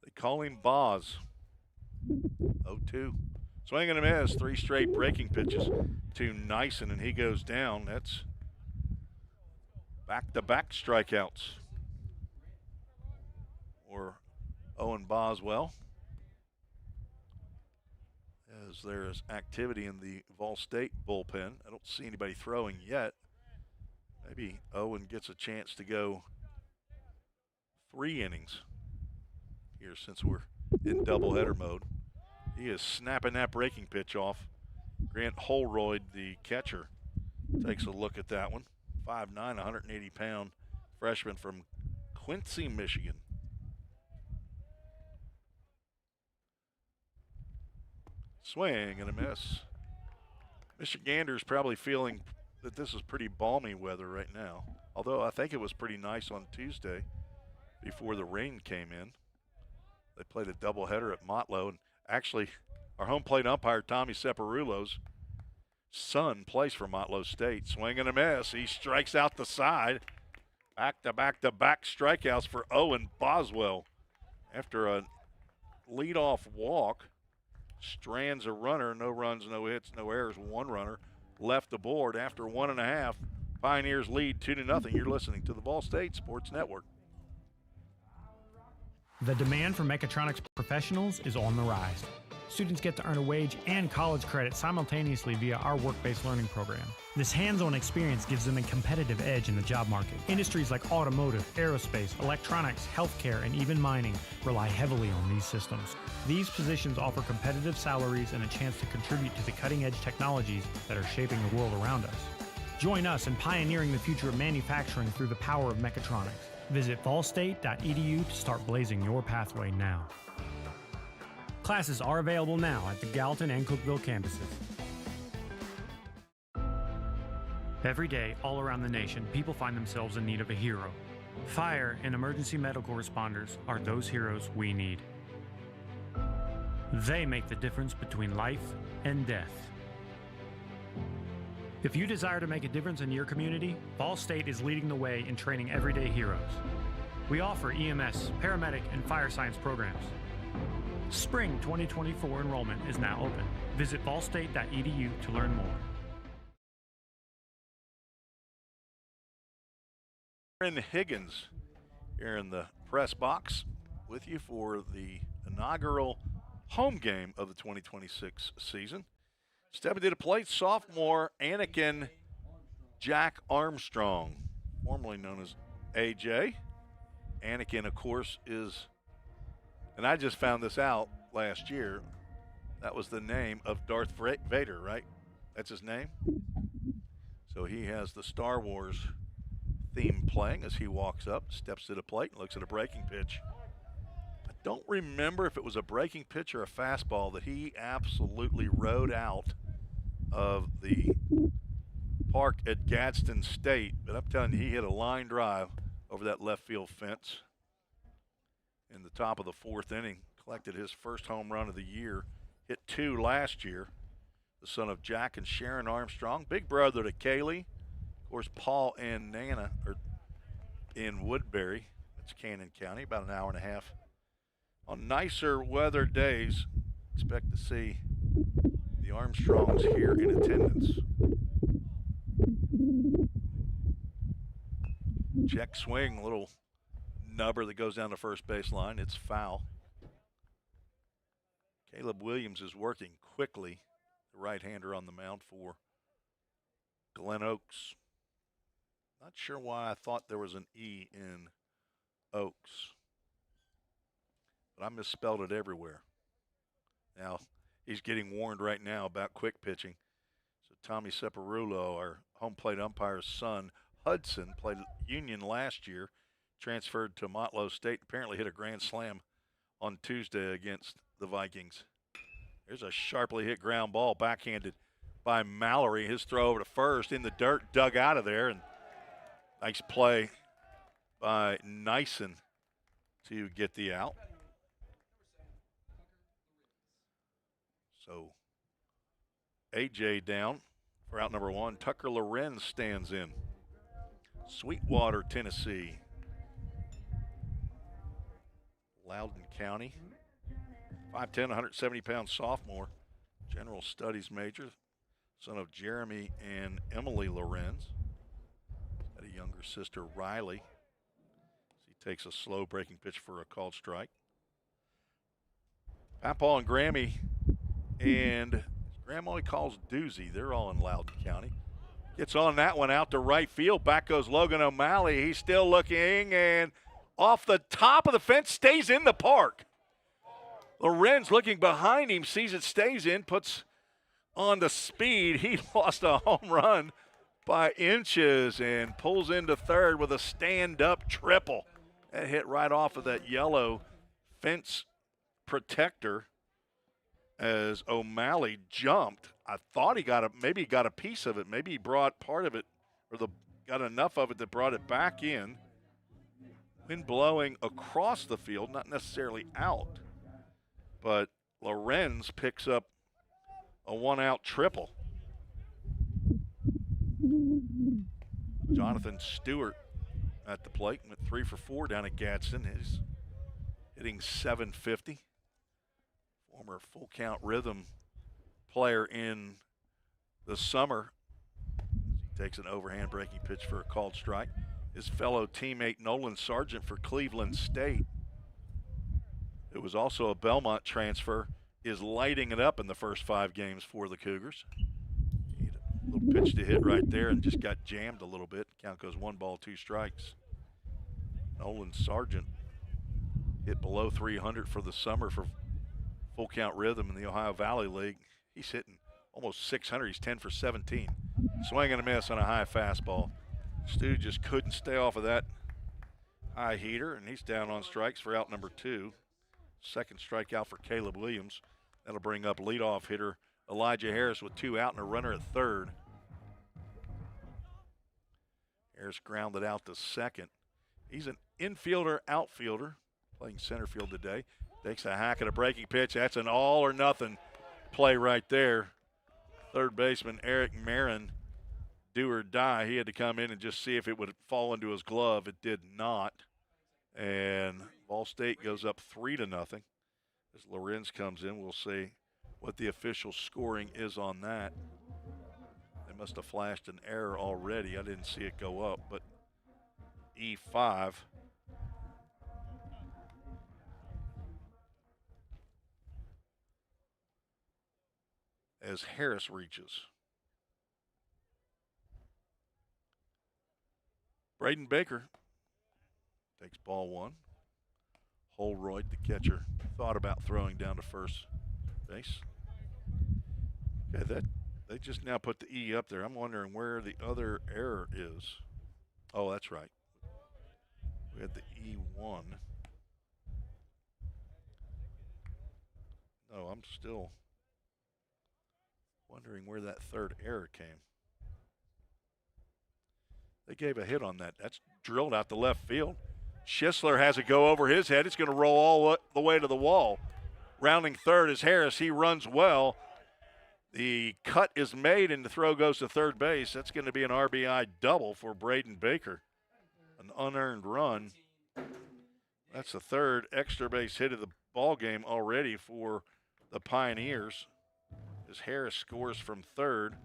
They call him Boz. 0-2. Swing and a miss. 3 straight breaking pitches to Nyson, and he goes down. That's back-to-back strikeouts or Owen Boswell. As there is activity in the Vol State bullpen. I don't see anybody throwing yet. Maybe Owen gets a chance to go 3 innings here since we're in doubleheader mode. He is snapping that breaking pitch off. Grant Holroyd, the catcher, takes a look at that one. 5'9", 180-pound freshman from Quincy, Michigan. Swing and a miss. Michigander's probably feeling that this is pretty balmy weather right now. Although I think it was pretty nice on Tuesday before the rain came in. They played a doubleheader at Motlow. And actually, our home plate umpire, Tommy Separulo's son, plays for Motlow State. Swing and a miss. He strikes out the side. Back-to-back-to-back strikeouts for Owen Boswell. After a leadoff walk, strands a runner, no runs, no hits, no errors, one runner left the board. After 1.5, Pioneers lead 2-0. You're listening to the Ball State Sports Network. The demand for mechatronics professionals is on the rise. Students get to earn a wage and college credit simultaneously via our work-based learning program. This hands-on experience gives them a competitive edge in the job market. Industries like automotive, aerospace, electronics, healthcare, and even mining rely heavily on these systems. These positions offer competitive salaries and a chance to contribute to the cutting-edge technologies that are shaping the world around us. Join us in pioneering the future of manufacturing through the power of mechatronics. Visit ballstate.edu to start blazing your pathway now. Classes are available now at the Gallatin and Cookeville campuses. Every day, all around the nation, people find themselves in need of a hero. Fire and emergency medical responders are those heroes we need. They make the difference between life and death. If you desire to make a difference in your community, Ball State is leading the way in training everyday heroes. We offer EMS, paramedic, and fire science programs. Spring 2024 enrollment is now open. Visit ballstate.edu to learn more. Aaron Higgins here in the press box with you for the inaugural home game of the 2026 season. Stepping to the plate, sophomore Anakin Jack Armstrong, formerly known as AJ. Anakin, of course, is, and I just found this out last year, that was the name of Darth Vader, right? That's his name? So he has the Star Wars theme playing as he walks up, steps to the plate, and looks at a breaking pitch. I don't remember if it was a breaking pitch or a fastball that he absolutely rode out of the park at Gadsden State, but I'm telling you, he hit a line drive over that left field fence in the top of the fourth inning, collected his first home run of the year, hit 2 last year. The son of Jack and Sharon Armstrong, big brother to Kaylee. Of course, Paul and Nana are in Woodbury. That's Cannon County, about an hour and a half. On nicer weather days, expect to see the Armstrongs here in attendance. Check swing, little nubber that goes down the first base line. It's foul. Caleb Williams is working quickly, the right-hander on the mound for Glen Oaks. Not sure why I thought there was an E in Oaks, but I misspelled it everywhere. Now, he's getting warned right now about quick pitching. So Tommy Separulo, our home plate umpire's son, Hudson, played Union last year, transferred to Motlow State, apparently hit a grand slam on Tuesday against the Vikings. There's a sharply hit ground ball, backhanded by Mallory. His throw over to first, in the dirt, dug out of there, and nice play by Nyson to get the out. So AJ down for out number 1. Tucker Lorenz stands in. Sweetwater, Tennessee. Loudoun County. 5'10", 170-pound sophomore. General studies major. Son of Jeremy and Emily Lorenz. Got a younger sister, Riley. He takes a slow breaking pitch for a called strike. Papaw and Grammy and Grandma he calls Doozy. They're all in Loudoun County. Gets on that one out to right field. Back goes Logan O'Malley. He's still looking, and off the top of the fence, stays in the park. Lorenz looking behind him, sees it stays in, puts on the speed. He lost a home run by inches and pulls into third with a stand-up triple. That hit right off of that yellow fence protector as O'Malley jumped. I thought maybe he got a piece of it. Maybe he brought part of it, or got enough of it that brought it back in. Wind blowing across the field, not necessarily out. But Lorenz picks up a one-out triple. Jonathan Stewart at the plate, went 3 for 4 down at Gadsden. He's hitting .750. Former full count rhythm player in the summer. He takes an overhand breaking pitch for a called strike. His fellow teammate Nolan Sargent for Cleveland State, who was also a Belmont transfer, is lighting it up in the first 5 games for the Cougars. He had a little pitch to hit right there and just got jammed a little bit. Count goes 1 ball, 2 strikes. Nolan Sargent hit below 300 for the summer for full count rhythm in the Ohio Valley League. He's hitting almost 600. He's 10 for 17. Swing and a miss on a high fastball. Stu just couldn't stay off of that high heater, and he's down on strikes for out number 2. Second strikeout for Caleb Williams. That'll bring up leadoff hitter Elijah Harris with 2 out and a runner at third. Harris grounded out to second. He's an infielder, outfielder, playing center field today. Takes a hack at a breaking pitch. That's an all or nothing play right there. Third baseman Eric Marin, do or die. He had to come in and just see if it would fall into his glove. It did not. And Ball State goes up 3-0. As Lorenz comes in, we'll see what the official scoring is on that. They must have flashed an error already. I didn't see it go up, but E5. As Harris reaches. Braden Baker takes ball 1. Holroyd, the catcher, thought about throwing down to first base. Okay, they just now put the E up there. I'm wondering where the other error is. Oh, that's right. We had the E1. No, I'm still wondering where that third error came. They gave a hit on that. That's drilled out to left field. Schisler has it go over his head. It's going to roll all the way to the wall. Rounding third is Harris. He runs well. The cut is made and the throw goes to third base. That's going to be an RBI double for Braden Baker. An unearned run. That's the third extra base hit of the ball game already for the Pioneers, as Harris scores from third.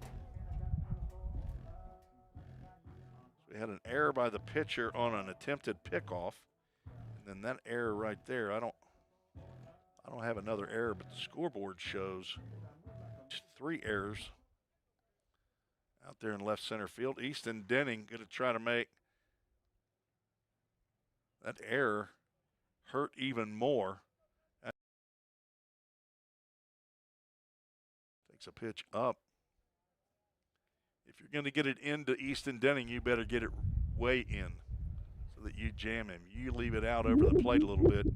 We had an error by the pitcher on an attempted pickoff, and then that error right there. I don't have another error, but the scoreboard shows 3 errors out there in left center field. Easton Denning going to try to make that error hurt even more. Takes a pitch up. If you're going to get it into Easton Denning, you better get it way in so that you jam him. You leave it out over the plate a little bit.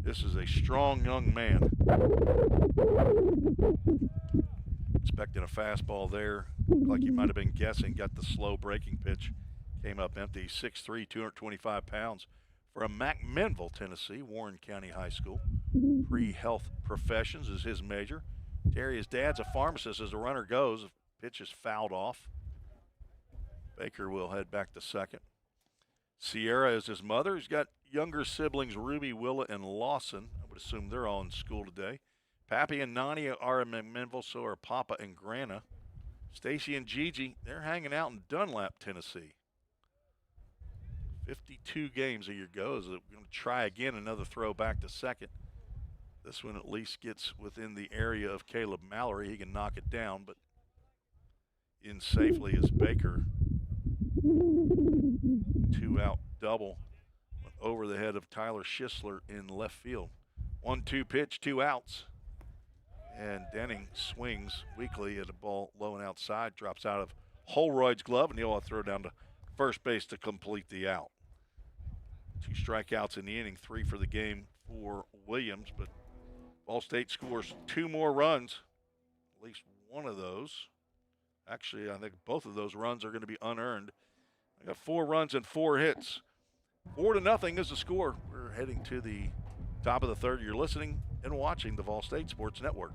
This is a strong young man. Expecting a fastball there. Looked like he might have been guessing. Got the slow breaking pitch. Came up empty. 6'3", 225 pounds. From McMinnville, Tennessee, Warren County High School. Pre-health professions is his major. Terry, his dad's a pharmacist. As the runner goes, pitch is fouled off. Baker will head back to second. Sierra is his mother. He's got younger siblings Ruby, Willa, and Lawson. I would assume they're all in school today. Pappy and Nani are in McMinnville, so are Papa and Grana. Stacy and Gigi, they're hanging out in Dunlap, Tennessee. 52 games a year ago. Is going to try again another throw back to second. This one at least gets within the area of Caleb Mallory. He can knock it down, but in safely is Baker. 2-out double went over the head of Tyler Schisler in left field. 1-2 pitch, 2 outs. And Denning swings weakly at a ball low and outside, drops out of Holroyd's glove, and he'll throw down to first base to complete the out. 2 strikeouts in the inning, 3 for the game for Williams, but Ball State scores 2 more runs, at least one of those. Actually, I think both of those runs are going to be unearned. I got 4 runs and 4 hits. 4-0 is the score. We're heading to the top of the third. You're listening and watching the Vol State Sports Network.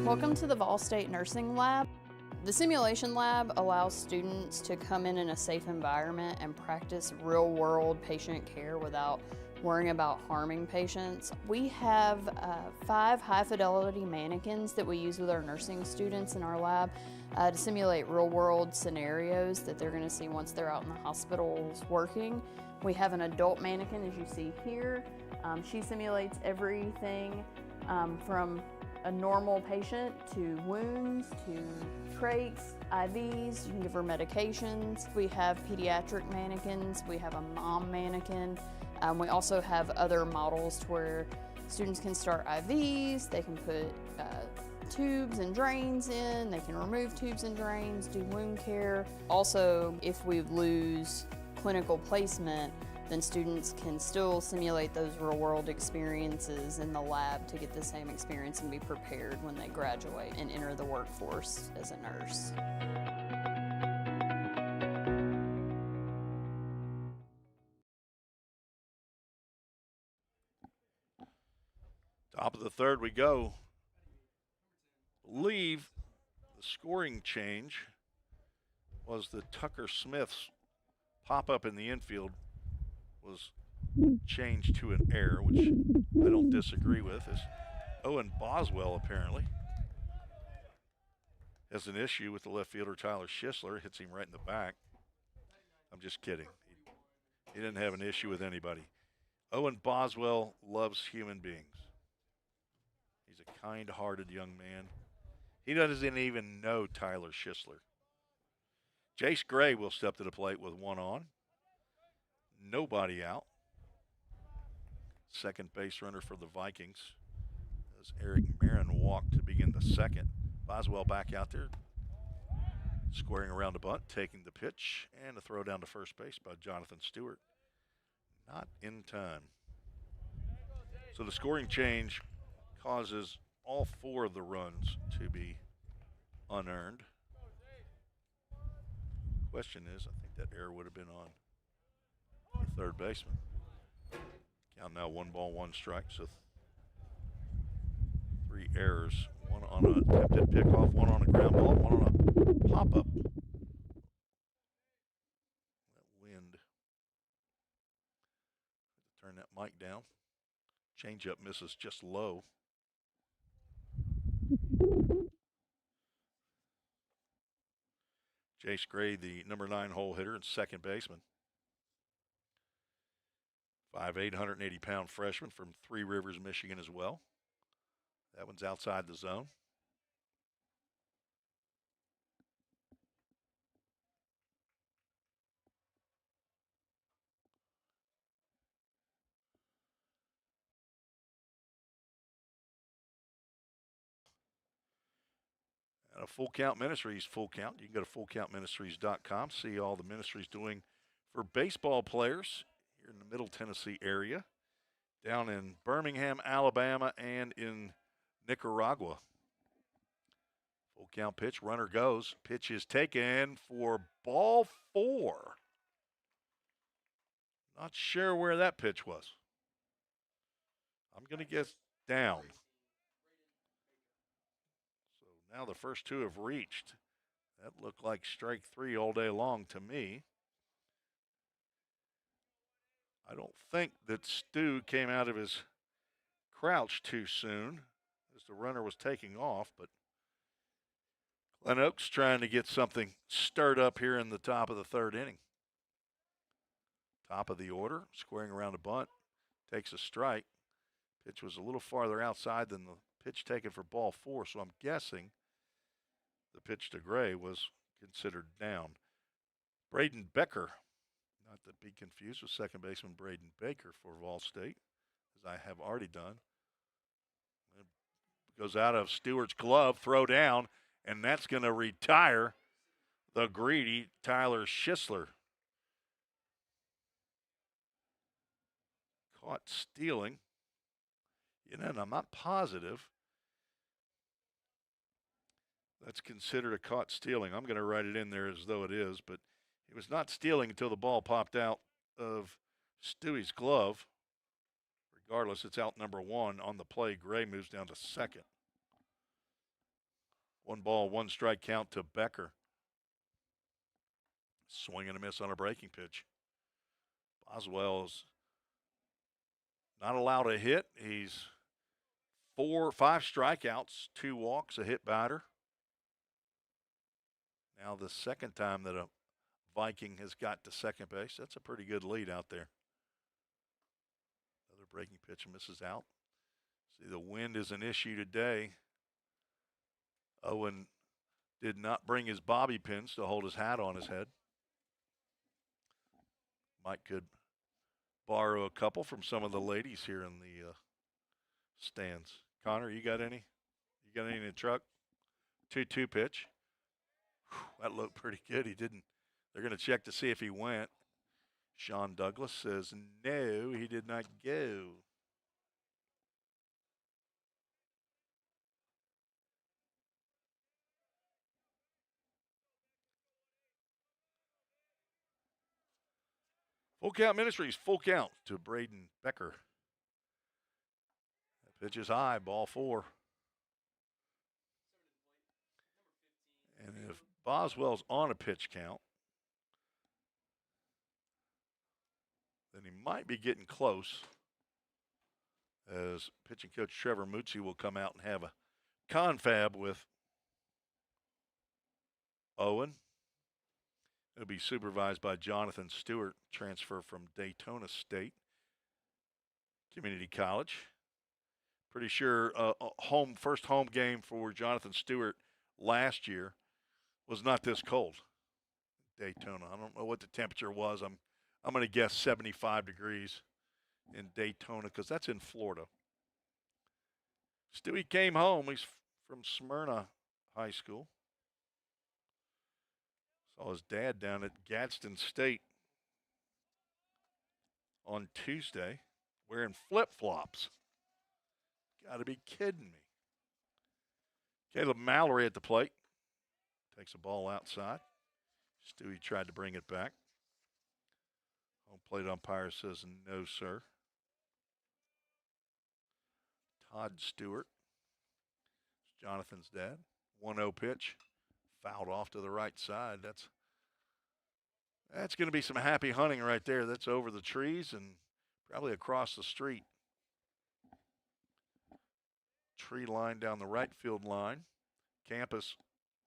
Welcome to the Vol State Nursing Lab. The simulation lab allows students to come in a safe environment and practice real-world patient care without worrying about harming patients. We have 5 high-fidelity mannequins that we use with our nursing students in our lab to simulate real-world scenarios that they're going to see once they're out in the hospitals working. We have an adult mannequin, as you see here. She simulates everything from a normal patient to wounds to trachs, IVs. You can give her medications. We have pediatric mannequins. We have a mom mannequin. We also have other models to where students can start IVs. They can put tubes and drains in. They can remove tubes and drains, do wound care. Also, if we lose clinical placement, then students can still simulate those real-world experiences in the lab to get the same experience and be prepared when they graduate and enter the workforce as a nurse. Top of the third we go. Believe the scoring change was that Tucker Smith's pop-up in the infield was changed to an error, which I don't disagree with. Is Owen Boswell apparently has an issue with the left fielder Tyler Schisler, hits him right in the back. I'm just kidding. He didn't have an issue with anybody. Owen Boswell loves human beings. He's a kind-hearted young man. He doesn't even know Tyler Schisler. Jace Gray will step to the plate with 1 on. Nobody out. Second base runner for the Vikings as Eric Marin walked to begin the second. Boswell back out there, squaring around the bunt, taking the pitch, and a throw down to first base by Jonathan Stewart. Not in time. So the scoring change causes all 4 of the runs to be unearned. Question is, I think that error would have been on the third baseman. Count now 1 ball, 1 strike. So 3 errors. 1 on an attempted pickoff, 1 on a ground ball, 1 on a pop-up. That wind. Turn that mic down. Changeup misses just low. Jace Gray, the number 9 hole hitter and second baseman. 5'8", 180-pound freshman from Three Rivers, Michigan as well. That one's outside the zone. And a Full Count Ministries Full Count. You can go to fullcountministries.com, see all the ministries doing for baseball players here in the Middle Tennessee area, down in Birmingham, Alabama, and in Nicaragua. Full count pitch, runner goes. Pitch is taken for ball 4. Not sure where that pitch was. I'm going to guess down. So now the first 2 have reached. That looked like strike 3 all day long to me. I don't think that Stu came out of his crouch too soon as the runner was taking off, but Glen Oaks trying to get something stirred up here in the top of the third inning. Top of the order, squaring around a bunt, takes a strike. Pitch was a little farther outside than the pitch taken for ball 4, so I'm guessing the pitch to Gray was considered down. Braden Becker, not to be confused with second baseman Braden Baker for Vol State, as I have already done. It goes out of Stewart's glove, throw down, and that's going to retire the greedy Tyler Schisler. Caught stealing. And I'm not positive That's considered a caught stealing. I'm going to write it in there as though it is, but he was not stealing until the ball popped out of Stewie's glove. Regardless, it's out number 1 on the play. Gray moves down to second. 1 ball, 1 strike count to Becker. Swing and a miss on a breaking pitch. Boswell's not allowed a hit. He's 5 strikeouts, 2 walks, a hit batter. Now the second time that a Viking has got to second base. That's a pretty good lead out there. Another breaking pitch misses out. See, the wind is an issue today. Owen did not bring his bobby pins to hold his hat on his head. Mike could borrow a couple from some of the ladies here in the stands. Connor, you got any? You got any in the truck? 2-2 pitch. Whew, that looked pretty good. He didn't. They're going to check to see if he went. Sean Douglas says no, he did not go. Full Count Ministries, full count to Braden Becker. That pitch is high, ball 4. And if Boswell's on a pitch count, then he might be getting close, as pitching coach Trevor Muzzi will come out and have a confab with Owen. It'll be supervised by Jonathan Stewart, transfer from Daytona State Community College. Pretty sure first home game for Jonathan Stewart last year was not this cold. Daytona. I don't know what the temperature was. I'm going to guess 75 degrees in Daytona because that's in Florida. Stewie came home. He's from Smyrna High School. Saw his dad down at Gadsden State on Tuesday wearing flip-flops. Got to be kidding me. Caleb Mallory at the plate. Takes a ball outside. Stewie tried to bring it back. Home plate umpire says no, sir. Todd Stewart, Jonathan's dad. 1-0 pitch. Fouled off to the right side. That's going to be some happy hunting right there. That's over the trees and probably across the street. Tree line down the right field line. Campus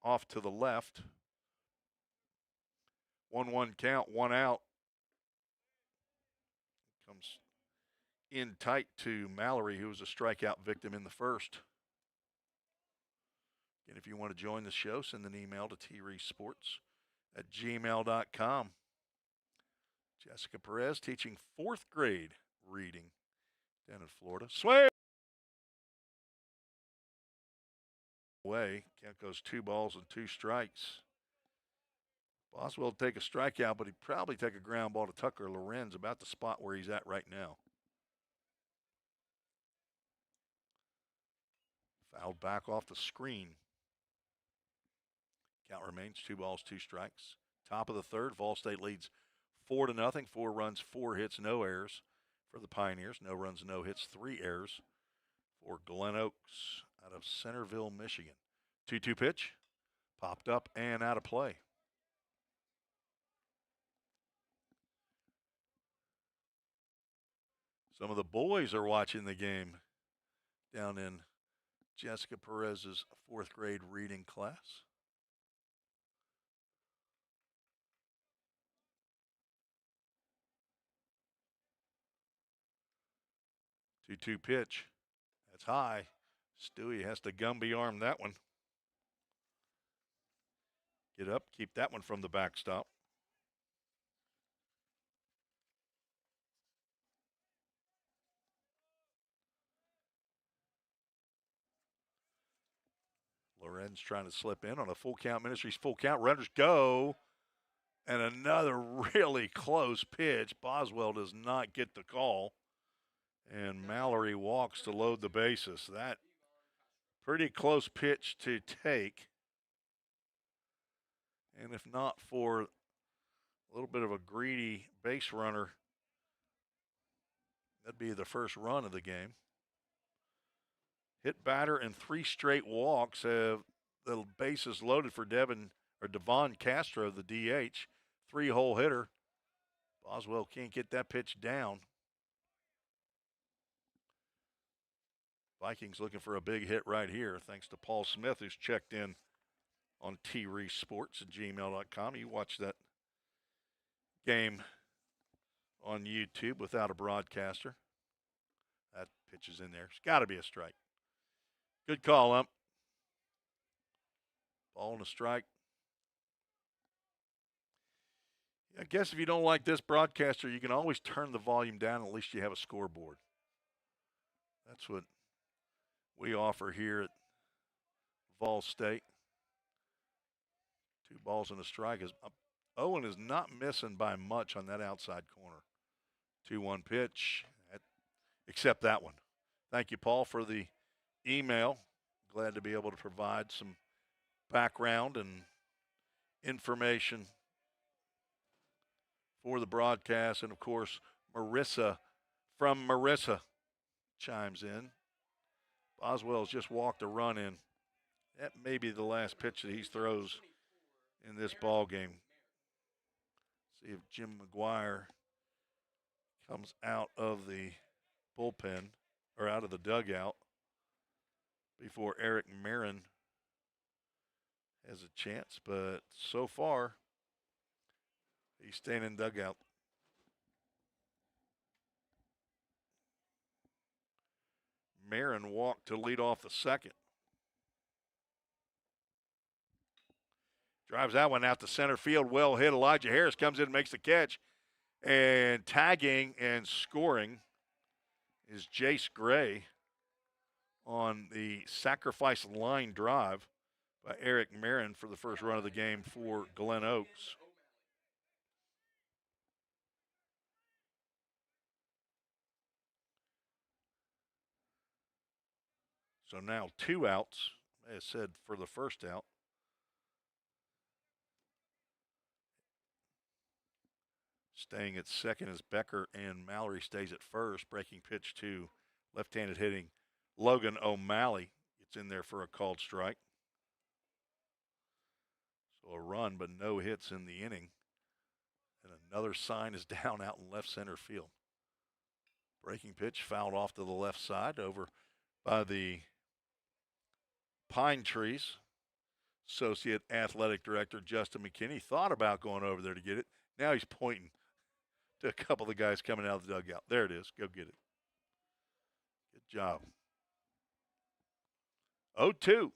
off to the left. 1-1 count, 1 out. Comes in tight to Mallory, who was a strikeout victim in the first. And if you want to join the show, send an email to treesports@gmail.com. Jessica Perez teaching 4th grade reading down in Florida. Swing! Away. Count goes 2 balls and 2 strikes. Boswell will take a strikeout, but he'd probably take a ground ball to Tucker Lorenz, about the spot where he's at right now. Fouled back off the screen. Count remains 2 balls, 2 strikes. Top of the 3rd, Vol State leads 4-0. 4 runs, 4 hits, no errors for the Pioneers. No runs, no hits, 3 errors for Glen Oaks out of Centerville, Michigan. 2-2 pitch, popped up and out of play. Some of the boys are watching the game down in Jessica Perez's 4th grade reading class. Two-two pitch. That's high. Stewie has to Gumby arm that one. Get up, keep that one from the backstop. Lorenz trying to slip in on a Full Count Ministries full count. Runners go. And another really close pitch. Boswell does not get the call. And Mallory walks to load the bases. That pretty close pitch to take. And if not for a little bit of a greedy base runner, that'd be the first run of the game. Hit batter and 3 straight walks have the bases loaded for Devon Castro, the DH, 3-hole hitter. Boswell can't get that pitch down. Vikings looking for a big hit right here, thanks to Paul Smith, who's checked in on treesports@gmail.com. You watch that game on YouTube without a broadcaster. That pitch is in there. It's got to be a strike. Good call, ump. Ball and a strike. I guess if you don't like this broadcaster, you can always turn the volume down. At least you have a scoreboard. That's what we offer here at Vol State. 2 balls and a strike. Owen is not missing by much on that outside corner. 2-1 pitch, except that one. Thank you, Paul, for the email. Glad to be able to provide some background and information for the broadcast. And, of course, Marissa from Marissa chimes in. Boswell's just walked a run in. That may be the last pitch that he throws in this ball game. See if Jim McGuire comes out of the bullpen or out of the dugout before Eric Marin has a chance. But so far, he's staying in dugout. Marin walked to lead off the second. Drives that one out to center field. Well hit. Elijah Harris comes in and makes the catch. And tagging and scoring is Jace Gray on the sacrifice line drive by Eric Marin for the first run of the game for Glen Oaks. So now 2 outs, as said, for the first out. Staying at second is Becker, and Mallory stays at first. Breaking pitch to left-handed hitting Logan O'Malley. Gets in there for a called strike. So a run, but no hits in the inning. And another sign is down out in left center field. Breaking pitch fouled off to the left side over by the Pine Trees. Associate Athletic Director Justin McKinney thought about going over there to get it. Now he's pointing to a couple of the guys coming out of the dugout. There it is. Go get it. Good job. 0-2.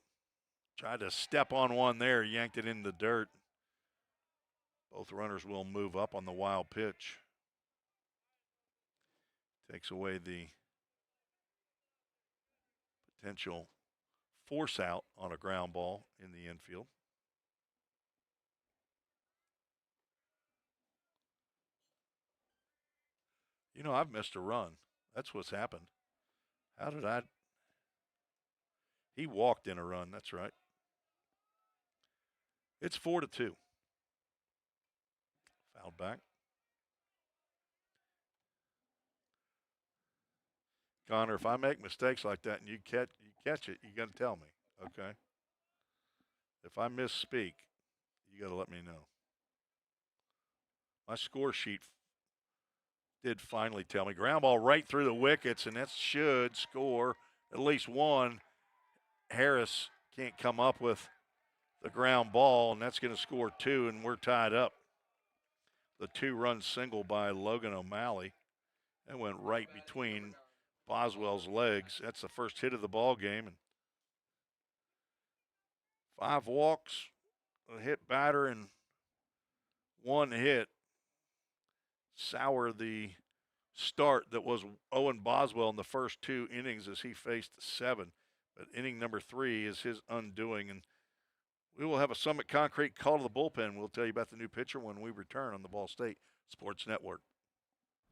Tried to step on one there. Yanked it in the dirt. Both runners will move up on the wild pitch. Takes away the potential force out on a ground ball in the infield. You know, I've missed a run. That's what's happened. How did I? He walked in a run. That's right. It's 4-2. Fouled back. Connor, if I make mistakes like that and you catch it, you got to tell me, okay? If I misspeak, you got to let me know. My score sheet did finally tell me. Ground ball right through the wickets, and that should score at least one. Harris can't come up with the ground ball, and that's going to score 2, and we're tied up. The 2-run single by Logan O'Malley. That went right between Boswell's legs. That's the first hit of the ball game. And 5 walks, a hit batter, and 1 hit. Sour the start that was Owen Boswell in the first 2 innings as he faced 7. But inning number 3 is his undoing. And we will have a Summit Concrete call to the bullpen. We'll tell you about the new pitcher when we return on the Ball State Sports Network.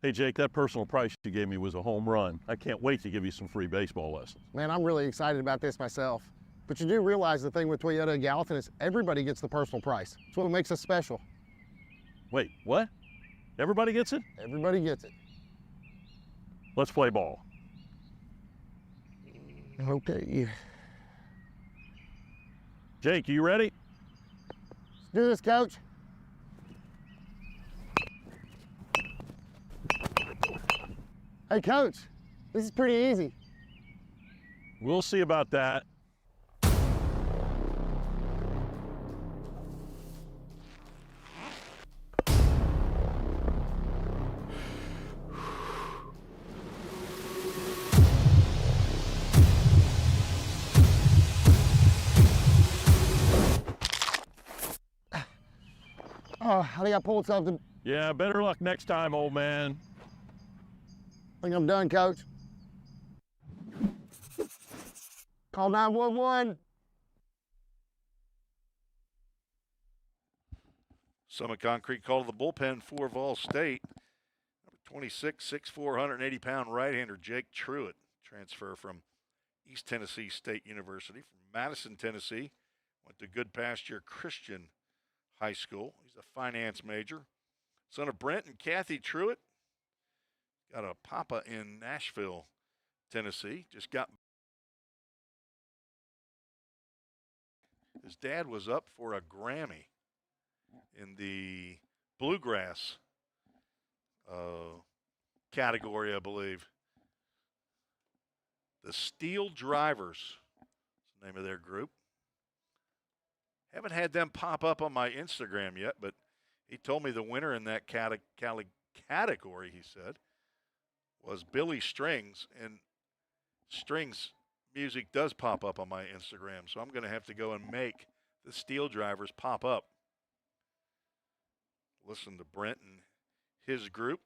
Hey, Jake, that personal price you gave me was a home run. I can't wait to give you some free baseball lessons. Man, I'm really excited about this myself. But you do realize the thing with Toyota and Gallatin is everybody gets the personal price. That's what makes us special. Wait, what? Everybody gets it? Everybody gets it. Let's play ball. Okay. Jake, you ready? Let's do this, Coach. Hey, Coach, this is pretty easy. We'll see about that. Oh, I think I pulled something. Yeah, better luck next time, old man. I think I'm done, Coach. Call 911. Summit Concrete called to the bullpen for Vol State. Number 26, 6'4", 180-pound right-hander Jake Truitt, transfer from East Tennessee State University. From Madison, Tennessee, went to Good Pasture Christian High School. He's a finance major. Son of Brent and Kathy Truitt. Got a papa in Nashville, Tennessee. Just got. His dad was up for a Grammy in the bluegrass category, I believe. The Steel Drivers is the name of their group. Haven't had them pop up on my Instagram yet, but he told me the winner in that category, he said, was Billy Strings, and Strings music does pop up on my Instagram, so I'm going to have to go and make the Steel Drivers pop up. Listen to Brent and his group.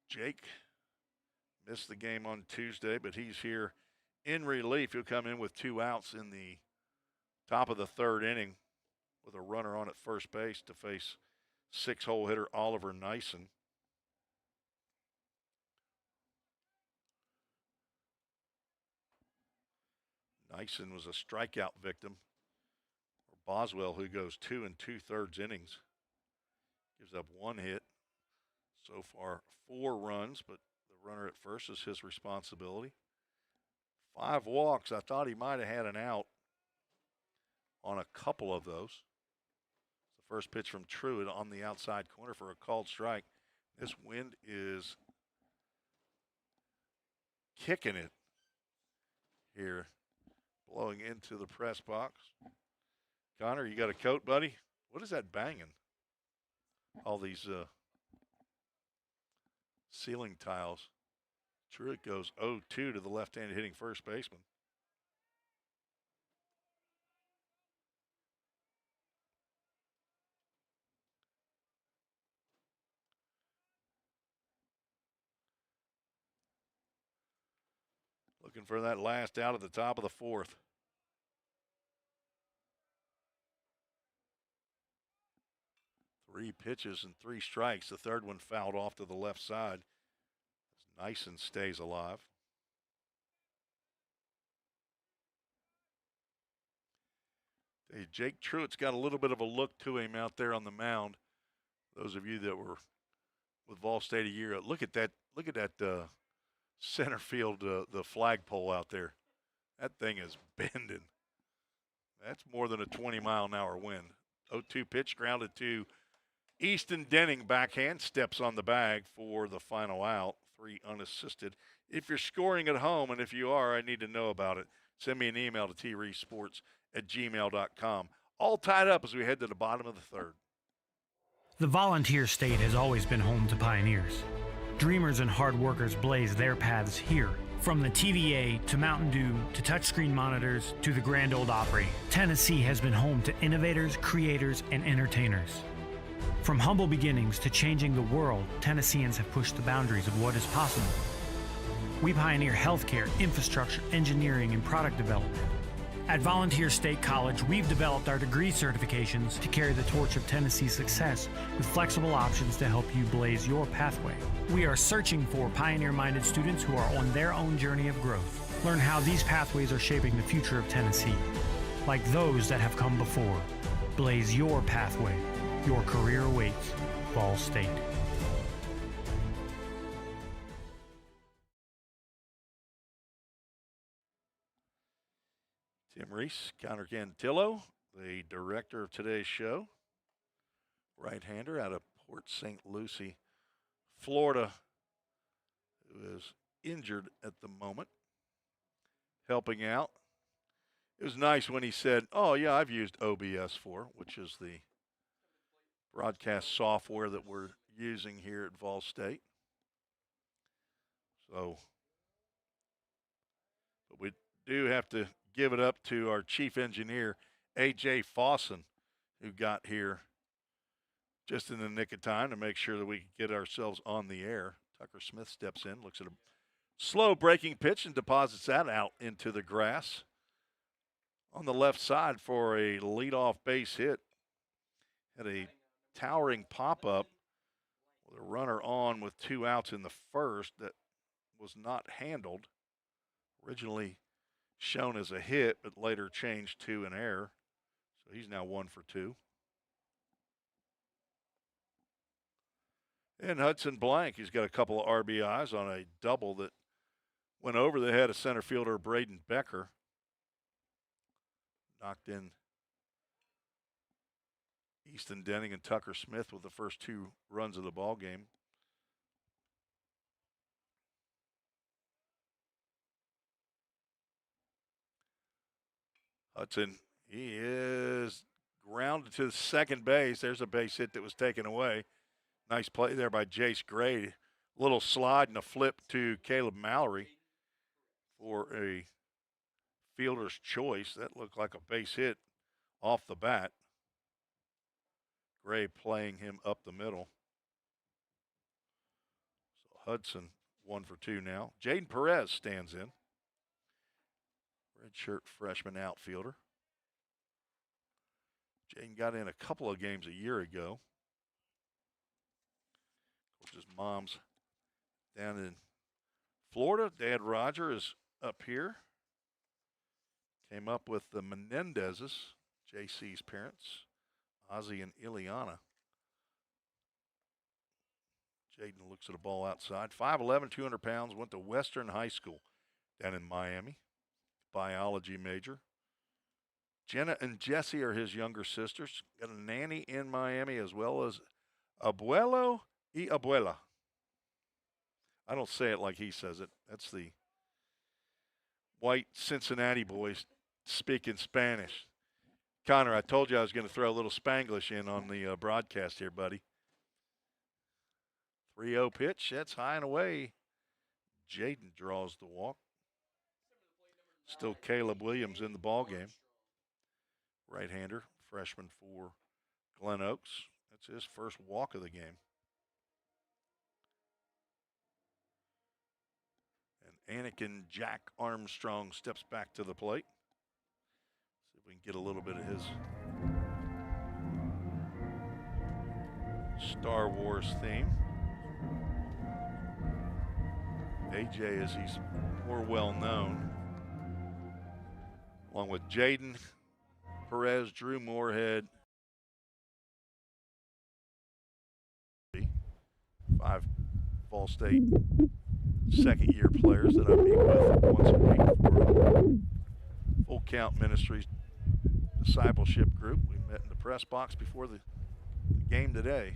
Jake missed the game on Tuesday, but he's here in relief. He'll come in with 2 outs in the top of the 3rd inning with a runner on at first base to face 6-hole hitter Oliver Nyson. Nyson was a strikeout victim for Boswell, who goes 2 2/3 innings. Gives up 1 hit. So far, 4 runs, but the runner at first is his responsibility. 5 walks. I thought he might have had an out on a couple of those. The first pitch from Truitt on the outside corner for a called strike. This wind is kicking it here, blowing into the press box. Connor, you got a coat, buddy? What is that banging? All these ceiling tiles. Truitt goes 0-2 to the left-handed hitting first baseman. Looking for that last out at the top of the 4th. Three pitches and 3 strikes. The 3rd one fouled off to the left side. Nyson stays alive. Hey, Jake Truitt's got a little bit of a look to him out there on the mound. Those of you that were with Vol State a year, look at that center field, the flagpole out there. That thing is bending. That's more than a 20-mile-an-hour wind. 0-2 pitch grounded to Easton Denning, backhand, steps on the bag for the final out. 3 unassisted. If you're scoring at home, and if you are, I need to know about it. Send me an email to treesports@gmail.com. All tied up as we head to the bottom of the 3rd. The Volunteer State has always been home to pioneers. Dreamers and hard workers blaze their paths here. From the TVA to Mountain Dew to touchscreen monitors to the Grand Ole Opry, Tennessee has been home to innovators, creators, and entertainers. From humble beginnings to changing the world, Tennesseans have pushed the boundaries of what is possible. We pioneer healthcare, infrastructure, engineering, and product development. At Volunteer State College, we've developed our degree certifications to carry the torch of Tennessee's success with flexible options to help you blaze your pathway. We are searching for pioneer-minded students who are on their own journey of growth. Learn how these pathways are shaping the future of Tennessee. Like those that have come before, blaze your pathway. Your career awaits. Ball State. Tim Reese, Connor Cantillo, the director of today's show, right-hander out of Port St. Lucie, Florida, who is injured at the moment, helping out. It was nice when he said, oh, yeah, I've used OBS for, which is the broadcast software that we're using here at Vol State. So, but we do have to give it up to our chief engineer, A.J. Fawson, who got here just in the nick of time to make sure that we can get ourselves on the air. Tucker Smith steps in, looks at a slow breaking pitch and deposits that out into the grass on the left side for a leadoff base hit. Had a towering pop-up with a runner on with 2 outs in the first that was not handled. Originally shown as a hit, but later changed to an error. So he's now 1 for 2. And Hudson Blank, he's got a couple of RBIs on a double that went over the head of center fielder Braden Becker. Knocked in Easton Denning and Tucker Smith with the first 2 runs of the ball game. Hudson, he is grounded to second base. There's a base hit that was taken away. Nice play there by Jace Gray. Little slide and a flip to Caleb Mallory for a fielder's choice. That looked like a base hit off the bat. Gray playing him up the middle. So Hudson 1 for 2 now. Jaden Perez stands in. Redshirt freshman outfielder. Jaden got in a couple of games a year ago. Of course, his mom's down in Florida. Dad Roger is up here. Came up with the Menendezes, JC's parents, Ozzie and Ileana. Jaden looks at a ball outside. 5'11", 200 pounds, went to Western High School down in Miami. Biology major. Jenna and Jessie are his younger sisters. Got a nanny in Miami as well as abuelo y abuela. I don't say it like he says it. That's the white Cincinnati boys speaking Spanish. Connor, I told you I was going to throw a little Spanglish in on the broadcast here, buddy. 3-0 pitch. That's high and away. Jaden draws the walk. Still Caleb Williams in the ballgame. Right-hander, freshman for Glen Oaks. That's his first walk of the game. And Anakin Jack Armstrong steps back to the plate. See if we can get a little bit of his Star Wars theme. AJ, as he's more well known, along with Jaden Perez, Drew Moorhead, 5 Ball State second-year players that I meet with once a week for Full Count Ministries discipleship group. We met in the press box before the game today.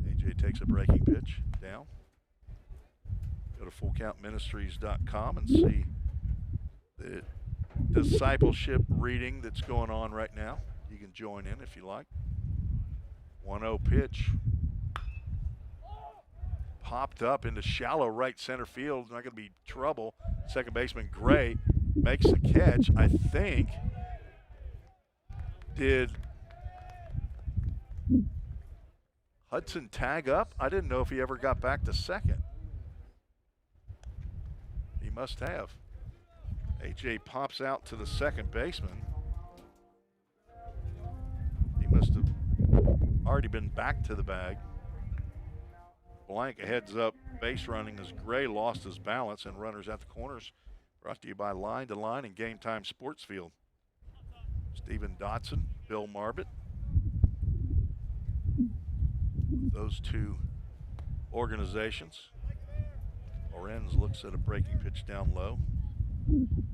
AJ takes a breaking pitch down. Go to fullcountministries.com and see the discipleship reading that's going on right now. You can join in if you like. 1-0 pitch. Popped up into shallow right center field. Not going to be trouble. Second baseman Gray makes the catch. I think. Did Hudson tag up? I didn't know if he ever got back to second. He must have. AJ pops out to the second baseman. He must have already been back to the bag. Blank heads up base running as Gray lost his balance, and runners at the corners. Brought to you by Line to Line and Game Time Sports Field. Stephen Dotson, Bill Marbett. Those two organizations. Lorenz looks at a breaking pitch down low.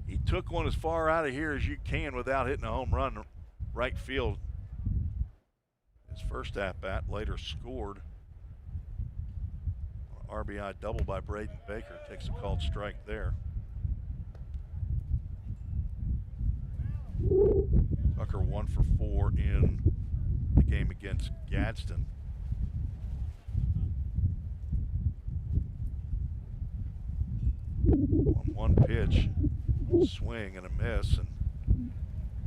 He took one as far out of here as you can without hitting a home run right field. His first at-bat, later scored. RBI double by Braden Baker. Takes a called strike there. Tucker 1 for 4 in the game against Gadsden. On one pitch, swing and a miss, and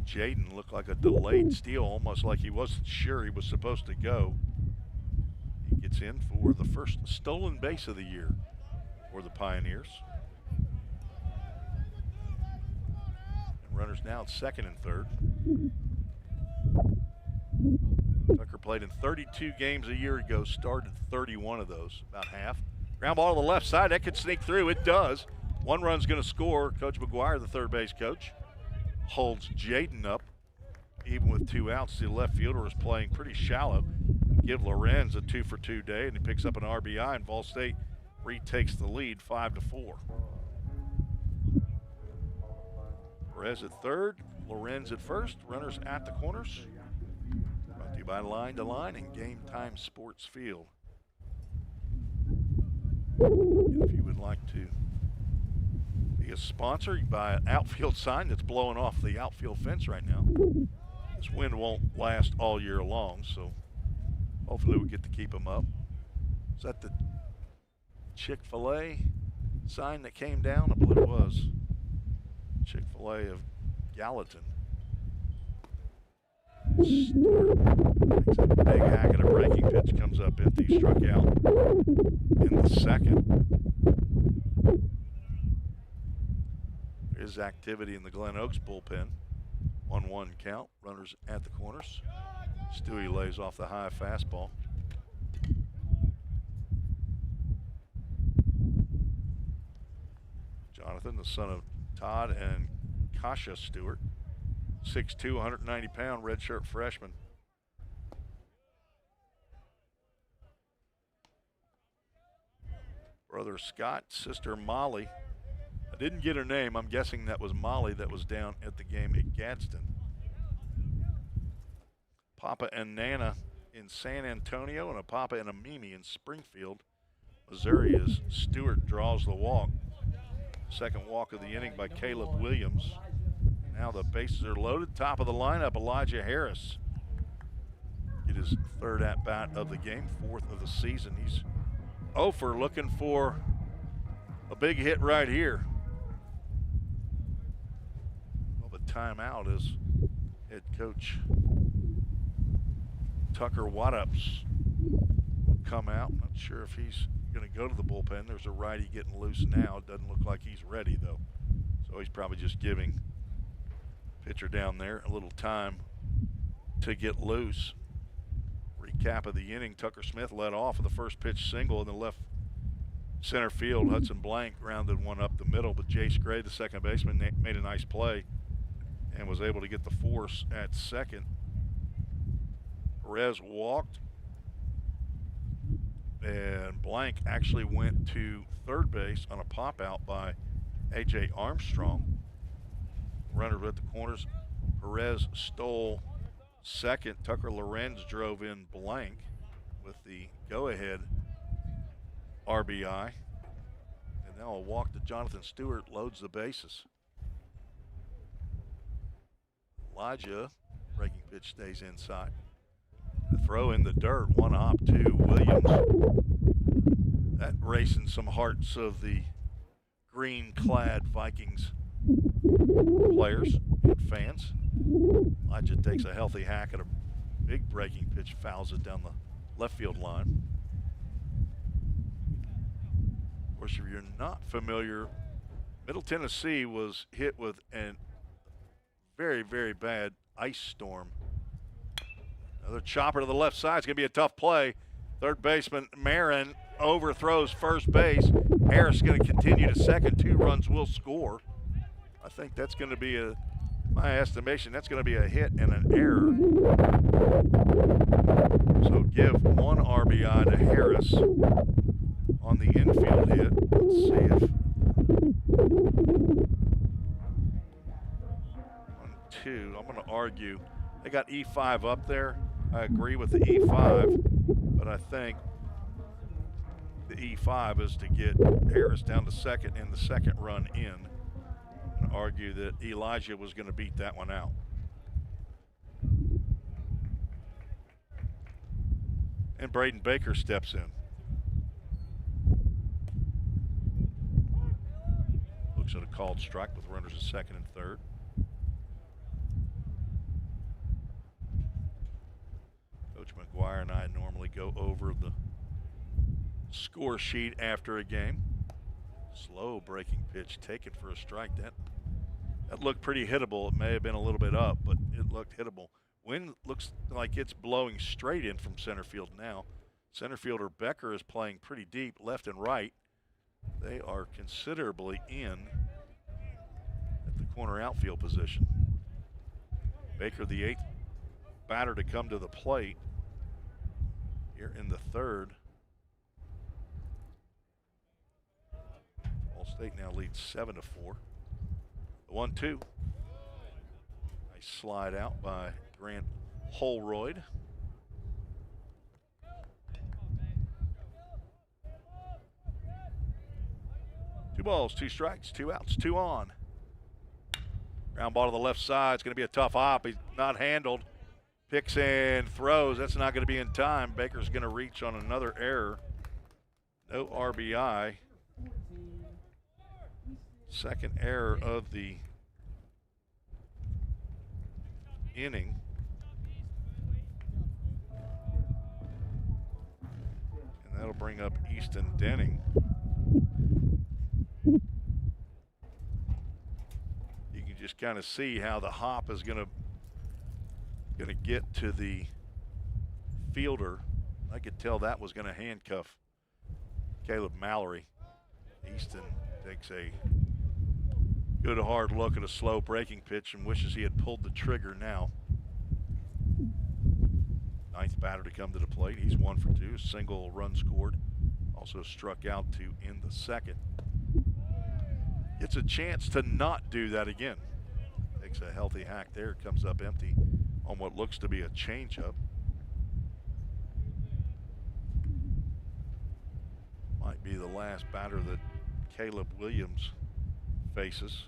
Jaden looked like a delayed steal, almost like he wasn't sure he was supposed to go. He gets in for the first stolen base of the year for the Pioneers. And runners now at second and third. Tucker played in 32 games a year ago, started 31 of those, about half. Ground ball to the left side, that could sneak through. It does. One run's going to score. Coach McGuire, the third base coach, holds Jaden up. Even with 2 outs, the left fielder is playing pretty shallow. Give Lorenz a 2-for-2 day, and he picks up an RBI, and Vol State retakes the lead 5-4. Perez at third, Lorenz at first, runners at the corners. Brought to you by Line to Line and Game Time Sports Field. If you would like to be a sponsor, you buy an outfield sign that's blowing off the outfield fence right now. This wind won't last all year long, so hopefully we get to keep them up. Is that the Chick-fil-A sign that came down? I believe it was. Chick-fil-A of Gallatin. Stewart makes a big hack at a breaking pitch, comes up empty, struck out in the second. There is activity in the Glen Oaks bullpen. 1-1 count, runners at the corners. Stewie lays off the high fastball. Jonathan, the son of Todd and Kasha Stewart, 6'2", 190-pound redshirt freshman. Brother Scott, sister Molly. I didn't get her name. I'm guessing that was Molly that was down at the game at Gadsden. Papa and Nana in San Antonio and a Papa and a Mimi in Springfield, Missouri, as Stewart draws the walk. Second walk of the inning by Caleb Williams. Now the bases are loaded. Top of the lineup, Elijah Harris. It is third at-bat of the game, fourth of the season. He's 0 for, looking for a big hit right here. Well, the timeout is head coach Tucker Wattups will come out. Not sure if he's going to go to the bullpen. There's a righty getting loose now. It doesn't look like he's ready, though. So he's probably just giving pitcher down there a little time to get loose. Recap of the inning, Tucker Smith led off with the first pitch single in the left center field. Hudson Blank rounded one up the middle, but Jace Gray, the second baseman, made a nice play and was able to get the force at second. Perez walked, and Blank actually went to third base on a pop out by A.J. Armstrong. Runner at the corners. Perez stole second. Tucker Lorenz drove in Blank with the go-ahead RBI. And now a walk to Jonathan Stewart loads the bases. Elijah, breaking pitch, stays inside. The throw in the dirt, one hop to Williams. That racing some hearts of the green-clad Vikings players and fans. Elijah takes a healthy hack at a big breaking pitch, fouls it down the left field line. Of course, if you're not familiar, Middle Tennessee was hit with a very, very bad ice storm. Another chopper to the left side. It's going to be a tough play. Third baseman Marin overthrows first base. Harris is going to continue to second. 2 runs will score. I think that's going to be my estimation, that's going to be a hit and an error. So give 1 RBI to Harris on the infield hit. Let's see if 1, 2. I'm going to argue. They got E5 up there. I agree with the E5, but I think the E5 is to get Harris down to second and the second run in. And argue that Elijah was going to beat that one out. And Braden Baker steps in. Looks at a called strike with runners at second and third. Coach McGuire and I normally go over the score sheet after a game. Slow breaking pitch taken for a strike. That looked pretty hittable. It may have been a little bit up, but it looked hittable. Wind looks like it's blowing straight in from center field now. Center fielder Becker is playing pretty deep, left and right. They are considerably in at the corner outfield position. Baker, the 8th batter to come to the plate here in the third. Ball State now leads 7-4. The 1-2. Nice slide out by Grant Holroyd. Two balls, 2 strikes, 2 outs, 2 on. Ground ball to the left side. It's going to be a tough hop. He's not handled. Picks and throws. That's not going to be in time. Baker's going to reach on another error. No RBI. Second error of the inning. And that'll bring up Easton Denning. You can just kind of see how the hop is going to get to the fielder. I could tell that was going to handcuff Caleb Mallory. Easton takes a good hard look at a slow breaking pitch and wishes he had pulled the trigger now. 9th batter to come to the plate. He's 1 for 2, single run scored. Also struck out to end the second. It's a chance to not do that again. Takes a healthy hack there, comes up empty on what looks to be a changeup. Might be the last batter that Caleb Williams faces,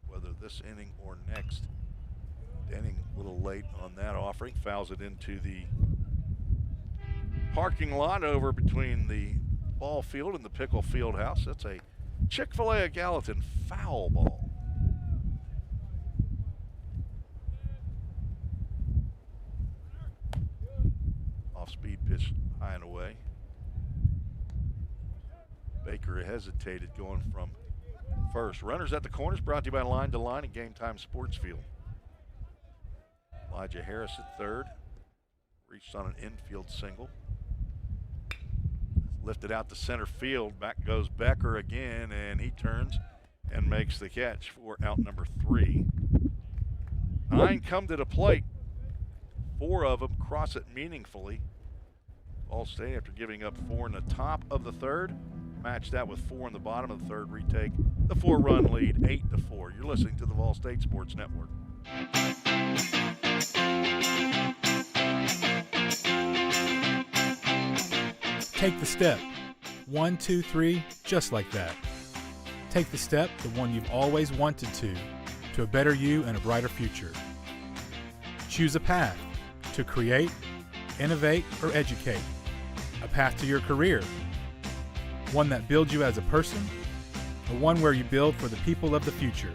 whether this inning or next. Denning a little late on that offering, fouls it into the parking lot over between the ball field and the Pickle Field House. That's a Chick-fil-A of Gallatin foul ball. Off-speed pitch high and away. Baker hesitated going from first. Runners at the corners, brought to you by Line to Line and Game Time Sports Field. Elijah Harris at third. Reached on an infield single. Lifted out to center field. Back goes Becker again, and he turns and makes the catch for out number 3. 9 come to the plate. 4 of them cross it meaningfully. Ball State, after giving up 4 in the top of the third, match that with 4 in the bottom of the third, retake the 4-run lead, 8-4. You're listening to the Vol State Sports Network. Take the step. 1, 2, 3, just like that. Take the step, the one you've always wanted to a better you and a brighter future. Choose a path to create, innovate, or educate. A path to your career. One that builds you as a person, or one where you build for the people of the future.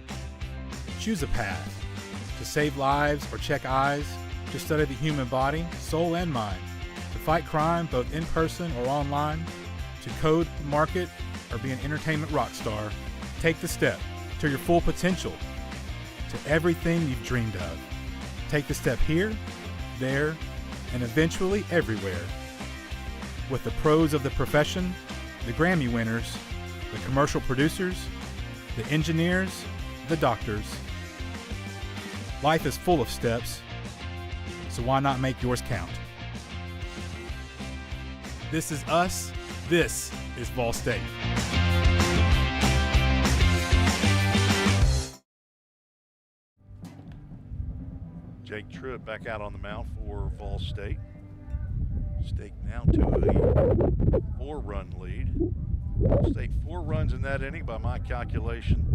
Choose a path to save lives or check eyes, to study the human body, soul, and mind, to fight crime both in person or online, to code, market, or be an entertainment rock star. Take the step to your full potential, to everything you've dreamed of. Take the step here, there, and eventually everywhere. With the pros of the profession, the Grammy winners, the commercial producers, the engineers, the doctors. Life is full of steps, so why not make yours count? This is us. This is Vol State. Jake Truitt back out on the mound for Vol State. State now to a 4-run lead. Vol State 4 runs in that inning by my calculation.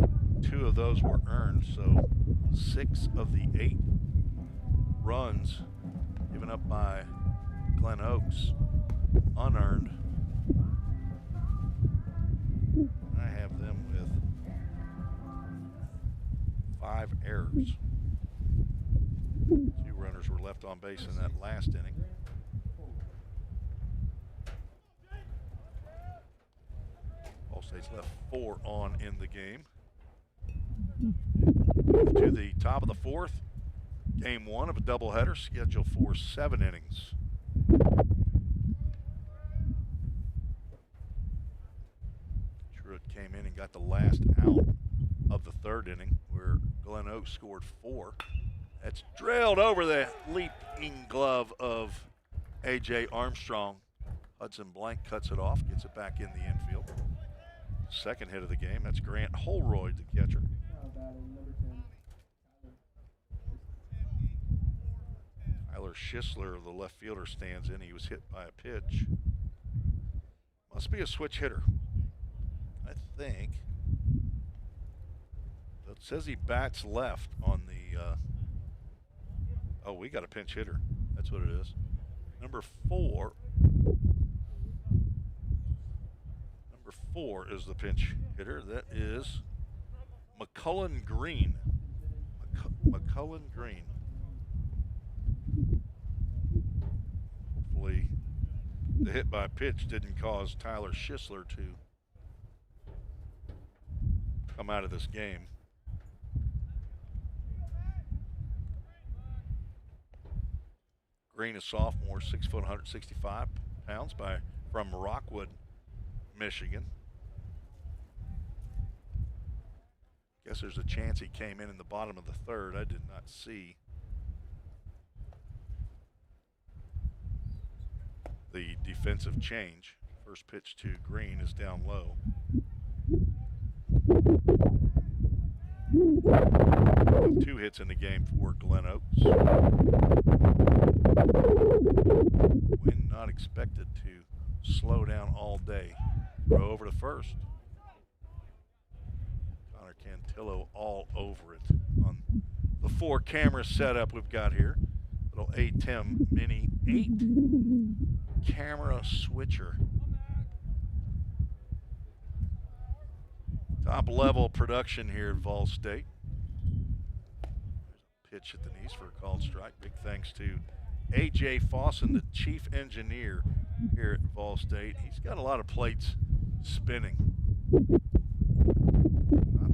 2 of those were earned, so 6 of the 8 runs given up by Glen Oaks unearned. I have them with 5 errors. 2 runners were left on base in that last inning. Ball State's left 4 on in the game. To the top of the 4th, game 1 of a doubleheader scheduled for 7 innings. Truitt came in and got the last out of the 3rd inning, where Glen Oaks scored 4. That's drilled over the leaping glove of A.J. Armstrong. Hudson Blank cuts it off, gets it back in the infield. Second hit of the game, that's Grant Holroyd, the catcher. Tyler Schisler, the left fielder, stands in. He was hit by a pitch. Must be a switch hitter, I think. It says he bats left on the oh, we got a pinch hitter. That's what it is. Number 4 is the pinch hitter. That is McCullen Green. McCullen Green. Hopefully the hit by pitch didn't cause Tyler Schisler to come out of this game. Green, a sophomore, 6 foot, 165 pounds, from Rockwood, Michigan. Guess there's a chance he came in the bottom of the 3rd. I did not see the defensive change. First pitch to Green is down low. 2 hits in the game for Glen Oaks. Wind not expected to slow down all day. Throw over to first. Connor Cantillo all over it on the 4 camera setup we've got here. Little ATEM Mini 8 camera switcher. Top level production here at Vol State. Pitch at the knees for a called strike. Big thanks to A.J. Fawson, the chief engineer here at Vol State. He's got a lot of plates spinning. Not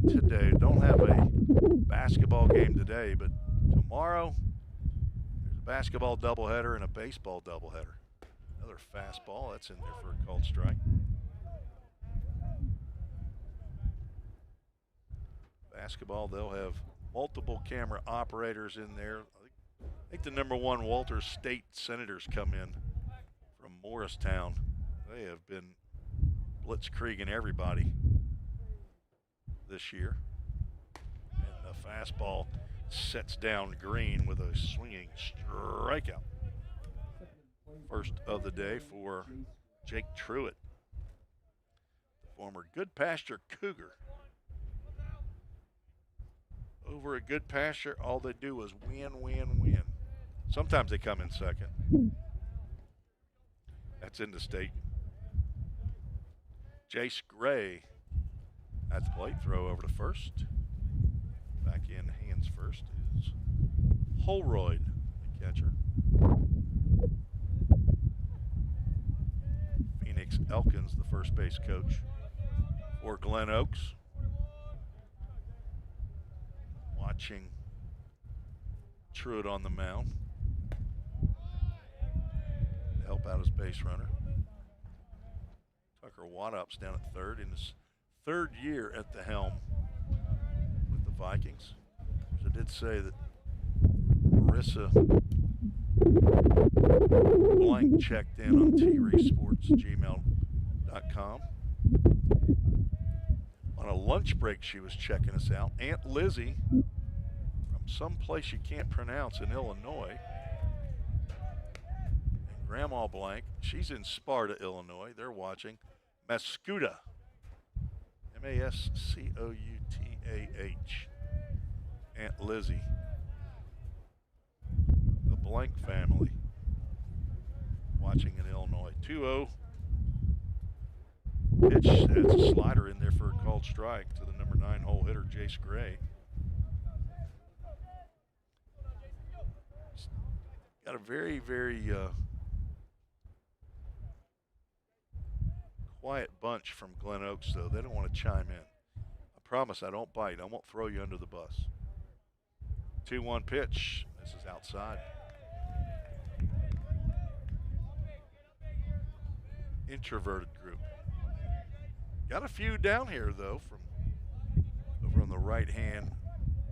today. Don't have a basketball game today, but tomorrow there's a basketball doubleheader and a baseball doubleheader. Another fastball. That's in there for a called strike. Basketball, they'll have multiple camera operators in there. I think the number 1 Walters State Senators come in from Morristown. They have been blitzkrieging everybody this year. And the fastball sets down Green with a swinging strikeout. First of the day for Jake Truitt, the former Good Pasture Cougar. Over at Good Pasture, all they do is win, win, win. Sometimes they come in second. That's into state. Jace Gray at the plate, throw over to first. Back in hands first is Holroyd, the catcher. Phoenix Elkins, the first base coach for Glen Oaks. Watching Truitt on the mound. help out as base runner. Tucker Wadop's down at third in his third year at the helm with the Vikings. I did say that Marissa Blank checked in on tresports@gmail.com. On a lunch break, she was checking us out. Aunt Lizzie from someplace you can't pronounce in Illinois. And Grandma Blank, she's in Sparta, Illinois. They're watching. Mascoutah, Mascoutah. Aunt Lizzie. The Blank family watching in Illinois. 2-0. Pitch adds a slider in there for a called strike to the number 9 hole hitter, Jace Gray. Got a very, very quiet bunch from Glen Oaks, though. They don't want to chime in. I promise I don't bite. I won't throw you under the bus. 2-1 pitch. This is outside. Introverted group. Got a few down here, though, from over on the right-hand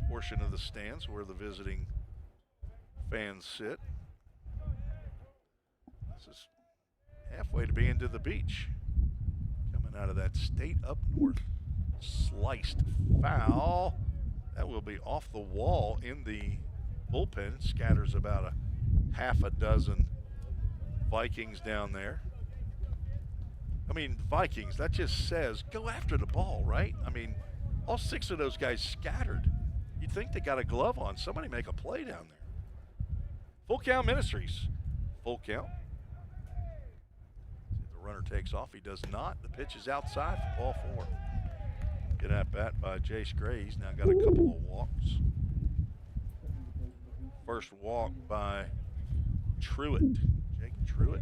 portion of the stands where the visiting fans sit. This is halfway to being to the beach. Coming out of that state up north. Sliced foul. That will be off the wall in the bullpen. Scatters about a half a dozen Vikings down there. I mean, Vikings, that just says go after the ball, right? I mean, all 6 of those guys scattered. You'd think they got a glove on. Somebody make a play down there. Full count Ministries. Full count. See if the runner takes off. He does not. The pitch is outside for ball 4. Good at bat by Jace Gray. He's now got a couple of walks. First walk by Truitt. Jake Truitt.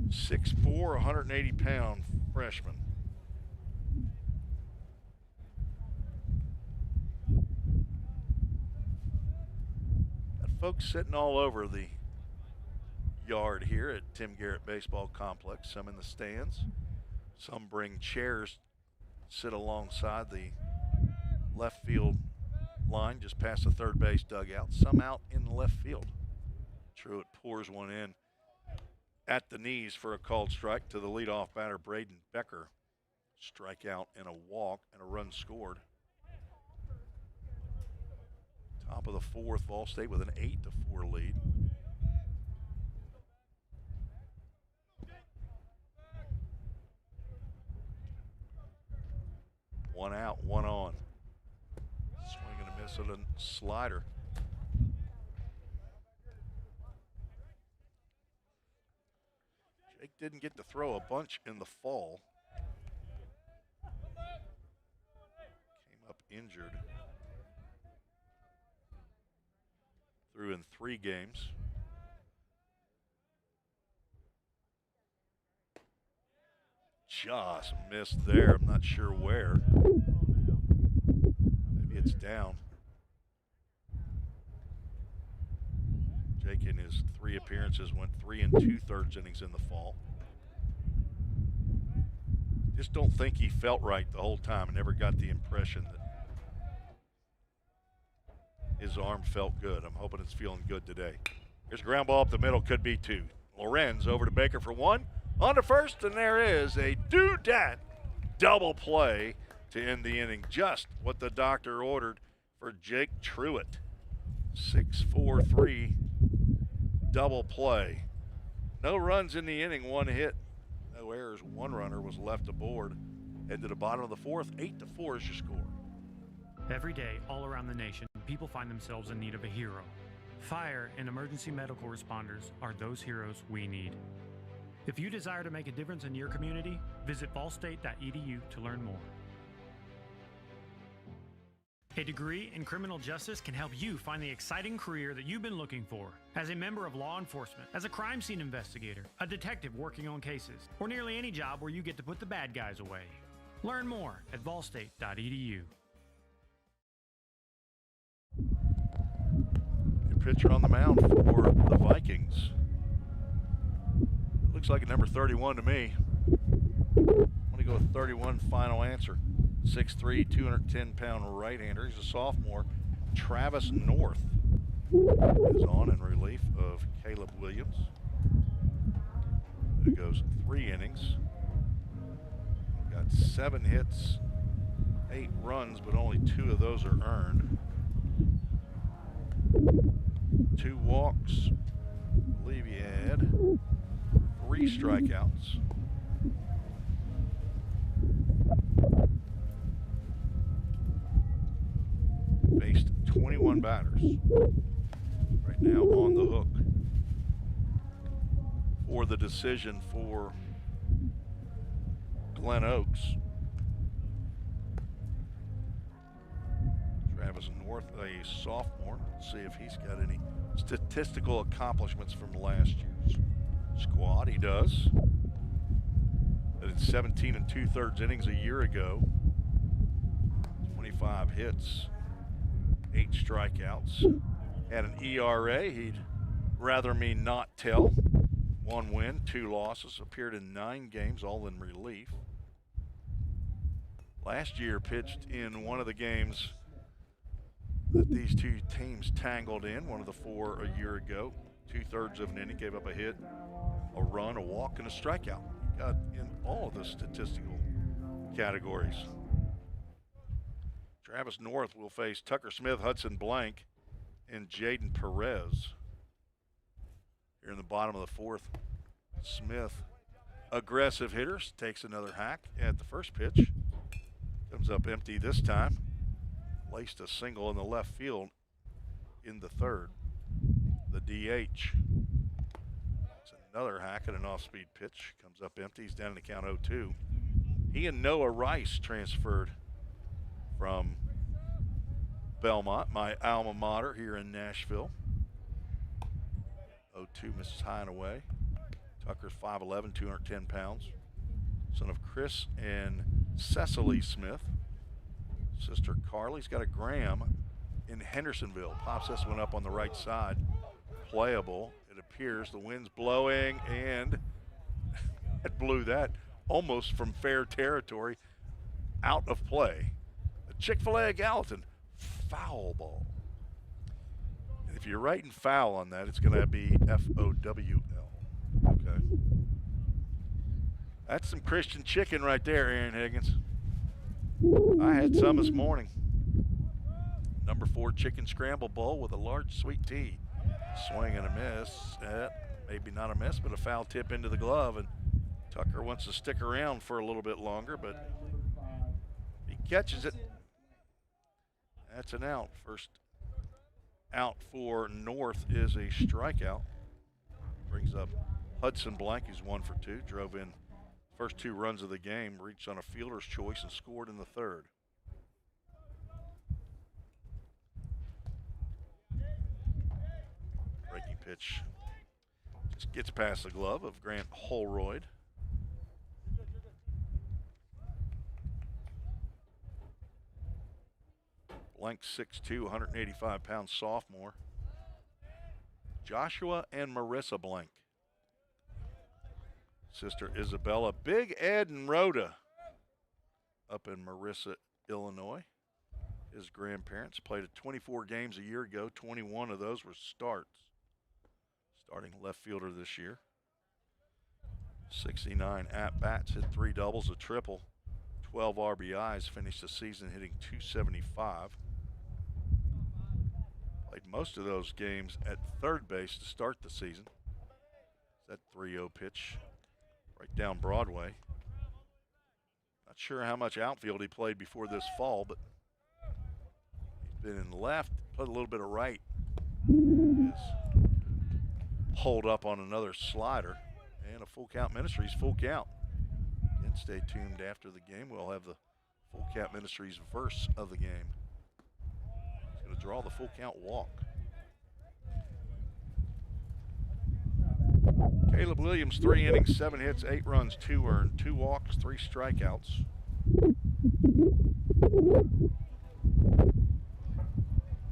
6'4", 180-pound freshman. Got folks sitting all over the yard here at Tim Garrett Baseball Complex. Some in the stands. Some bring chairs, sit alongside the left field line just past the third base dugout. Some out in the left field. Truitt pours one in at the knees for a called strike to the leadoff batter, Braden Becker. Strikeout and a walk and a run scored. Top of the 4th, Vol State with an 8-4 lead. One out, one on. Swing and a miss on a slider. Jake didn't get to throw a bunch in the fall. Came up injured. Threw in 3 games. Just missed there. I'm not sure where. Maybe it's down. Jake in his 3 appearances went 3 2/3 innings in the fall. Just don't think he felt right the whole time. I never got the impression that his arm felt good. I'm hoping it's feeling good today. Here's a ground ball up the middle, could be 2. Lorenz over to Baker for 1. On to first, and there is a do-dat double play to end the inning. Just what the doctor ordered for Jake Truitt. 6-4-3 double play. No runs in the inning, 1 hit. No errors, 1 runner was left aboard. Head to the bottom of the 4th, 8-4 is your score. Every day, all around the nation, people find themselves in need of a hero. Fire and emergency medical responders are those heroes we need. If you desire to make a difference in your community, visit ballstate.edu to learn more. A degree in criminal justice can help you find the exciting career that you've been looking for. As a member of law enforcement, as a crime scene investigator, a detective working on cases, or nearly any job where you get to put the bad guys away. Learn more at ballstate.edu. Your pitcher on the mound for the Vikings. Looks like a number 31 to me. I'm going to go with 31 final answer. 6'3", 210-pound right-hander. He's a sophomore. Travis North is on in relief of Caleb Williams. It goes 3 innings. Got 7 hits, 8 runs, but only 2 of those are earned. 2 walks. I believe he had 3 strikeouts. Faced 21 batters. Right now on the hook for the decision for Glen Oaks. Travis North, a sophomore. Let's see if he's got any statistical accomplishments from last year's squad. He does. Did 17 2/3 innings a year ago. 25 hits, 8 strikeouts. Had an ERA he'd rather me not tell. 1 win, 2 losses. Appeared in 9 games, all in relief. Last year pitched in one of the games that these 2 teams tangled in, one of the 4 a year ago. 2/3 of an inning, gave up a hit, a run, a walk, and a strikeout. He got in all of the statistical categories. Travis North will face Tucker Smith, Hudson Blank, and Jaden Perez. Here in the bottom of the 4th, Smith, aggressive hitter, takes another hack at the first pitch. Comes up empty this time. Laced a single in the left field in the 3rd. The DH. It's another hack at an off-speed pitch. Comes up empty. He's down in the count 0-2. He and Noah Rice transferred from Belmont, my alma mater here in Nashville. 0-2 misses high and away. Tucker's 5'11", 210 pounds. Son of Chris and Cecily Smith. Sister Carly's got a Graham in Hendersonville. Pops this one up on the right side. Playable, it appears. The wind's blowing, and it blew that almost from fair territory out of play. A Chick-fil-A Gallatin foul ball. And if you're writing foul on that, it's going to be F-O-W-L. Okay. That's some Christian chicken right there, Aaron Higgins. I had some this morning. Number 4 chicken scramble bowl with a large sweet tea. Swing and a miss. Maybe not a miss, but a foul tip into the glove. And Tucker wants to stick around for a little bit longer, but he catches it. That's an out. First out for North is a strikeout. Brings up Hudson Blank, who's 1 for 2. Drove in first 2 runs of the game, reached on a fielder's choice and scored in the 3rd. Breaking pitch just gets past the glove of Grant Holroyd. Blank 6'2", 185-pound sophomore. Joshua and Marissa Blank. Sister Isabella, Big Ed and Rhoda up in Marissa, Illinois. His grandparents played at 24 games a year ago. 21 of those were starts. Starting left fielder this year. 69 at-bats, hit 3 doubles, a triple, 12 RBIs, finished the season hitting .275. Played most of those games at third base to start the season. That 3-0 pitch right down Broadway. Not sure how much outfield he played before this fall, but he's been in left, played a little bit of right. Is hold up on another slider, and a full count Ministries full count. Again, stay tuned after the game. We'll have the full count Ministries verse of the game. He's going to draw the full count walk. Caleb Williams, 3 innings, 7 hits, 8 runs, 2 earned, 2 walks, 3 strikeouts.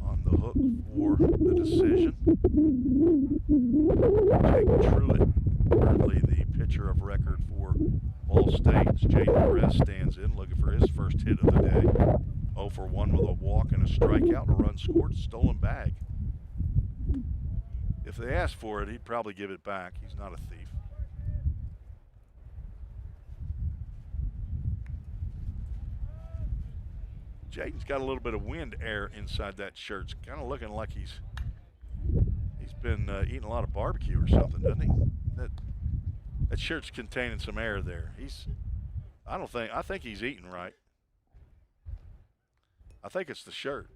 On the hook look for the decision. Jake Truitt, currently the pitcher of record for Ball State. Jaden Perez stands in, looking for his first hit of the day. 0 for 1 with a walk and a strikeout, a run scored, stolen bag. If they asked for it, he'd probably give it back. He's not a thief. Jaden's got a little bit of wind air inside that shirt. It's kind of looking like he's been eating a lot of barbecue or something, doesn't he? That shirt's containing some air there. I think he's eating right. I think it's the shirt.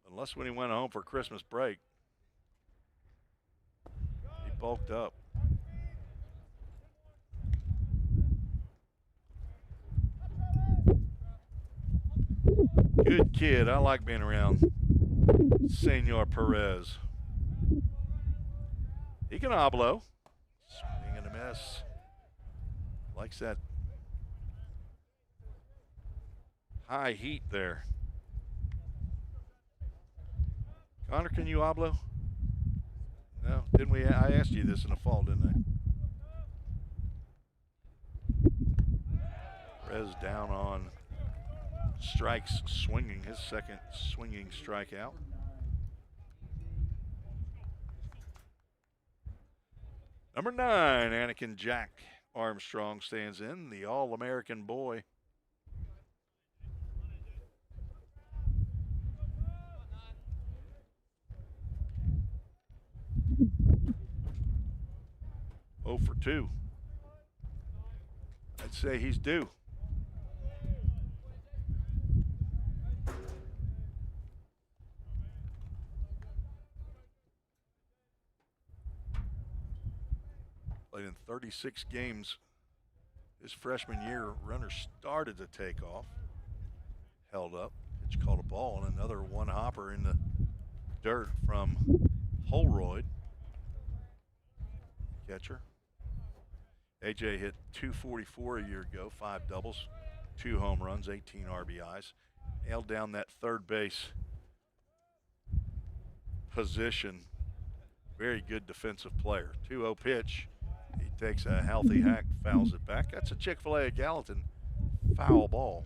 Unless when he went home for Christmas break, he bulked up. Good kid. I like being around Senor Perez. He can oblo. Swing and a miss. Likes that high heat there. Connor, can you oblo? No, didn't we? I asked you this in the fall, didn't I? Perez down on strikes, swinging, his second swinging strikeout. Number 9, Anakin Jack Armstrong stands in, the All-American boy. Oh for 2. I'd say he's due. Played in 36 games his freshman year. Runner started to take off. Held up. Pitch called a ball, and another one hopper in the dirt from Holroyd. Catcher. AJ hit .244 a year ago, 5 doubles, 2 home runs, 18 RBIs. Nailed down that third base position. Very good defensive player. 2-0 pitch. He takes a healthy hack, fouls it back. That's a Chick-fil-A at Gallatin foul ball.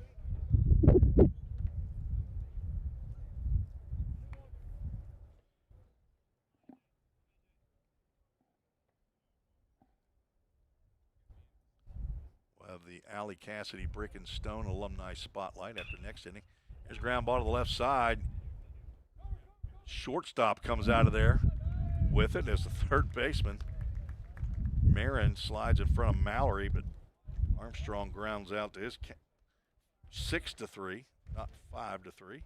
We'll have the Allie Cassidy Brick and Stone Alumni Spotlight after next inning. Here's ground ball to the left side. Shortstop comes out of there with it as the third baseman. Marin slides in front of Mallory, but Armstrong grounds out to his 6-3, not 5-3.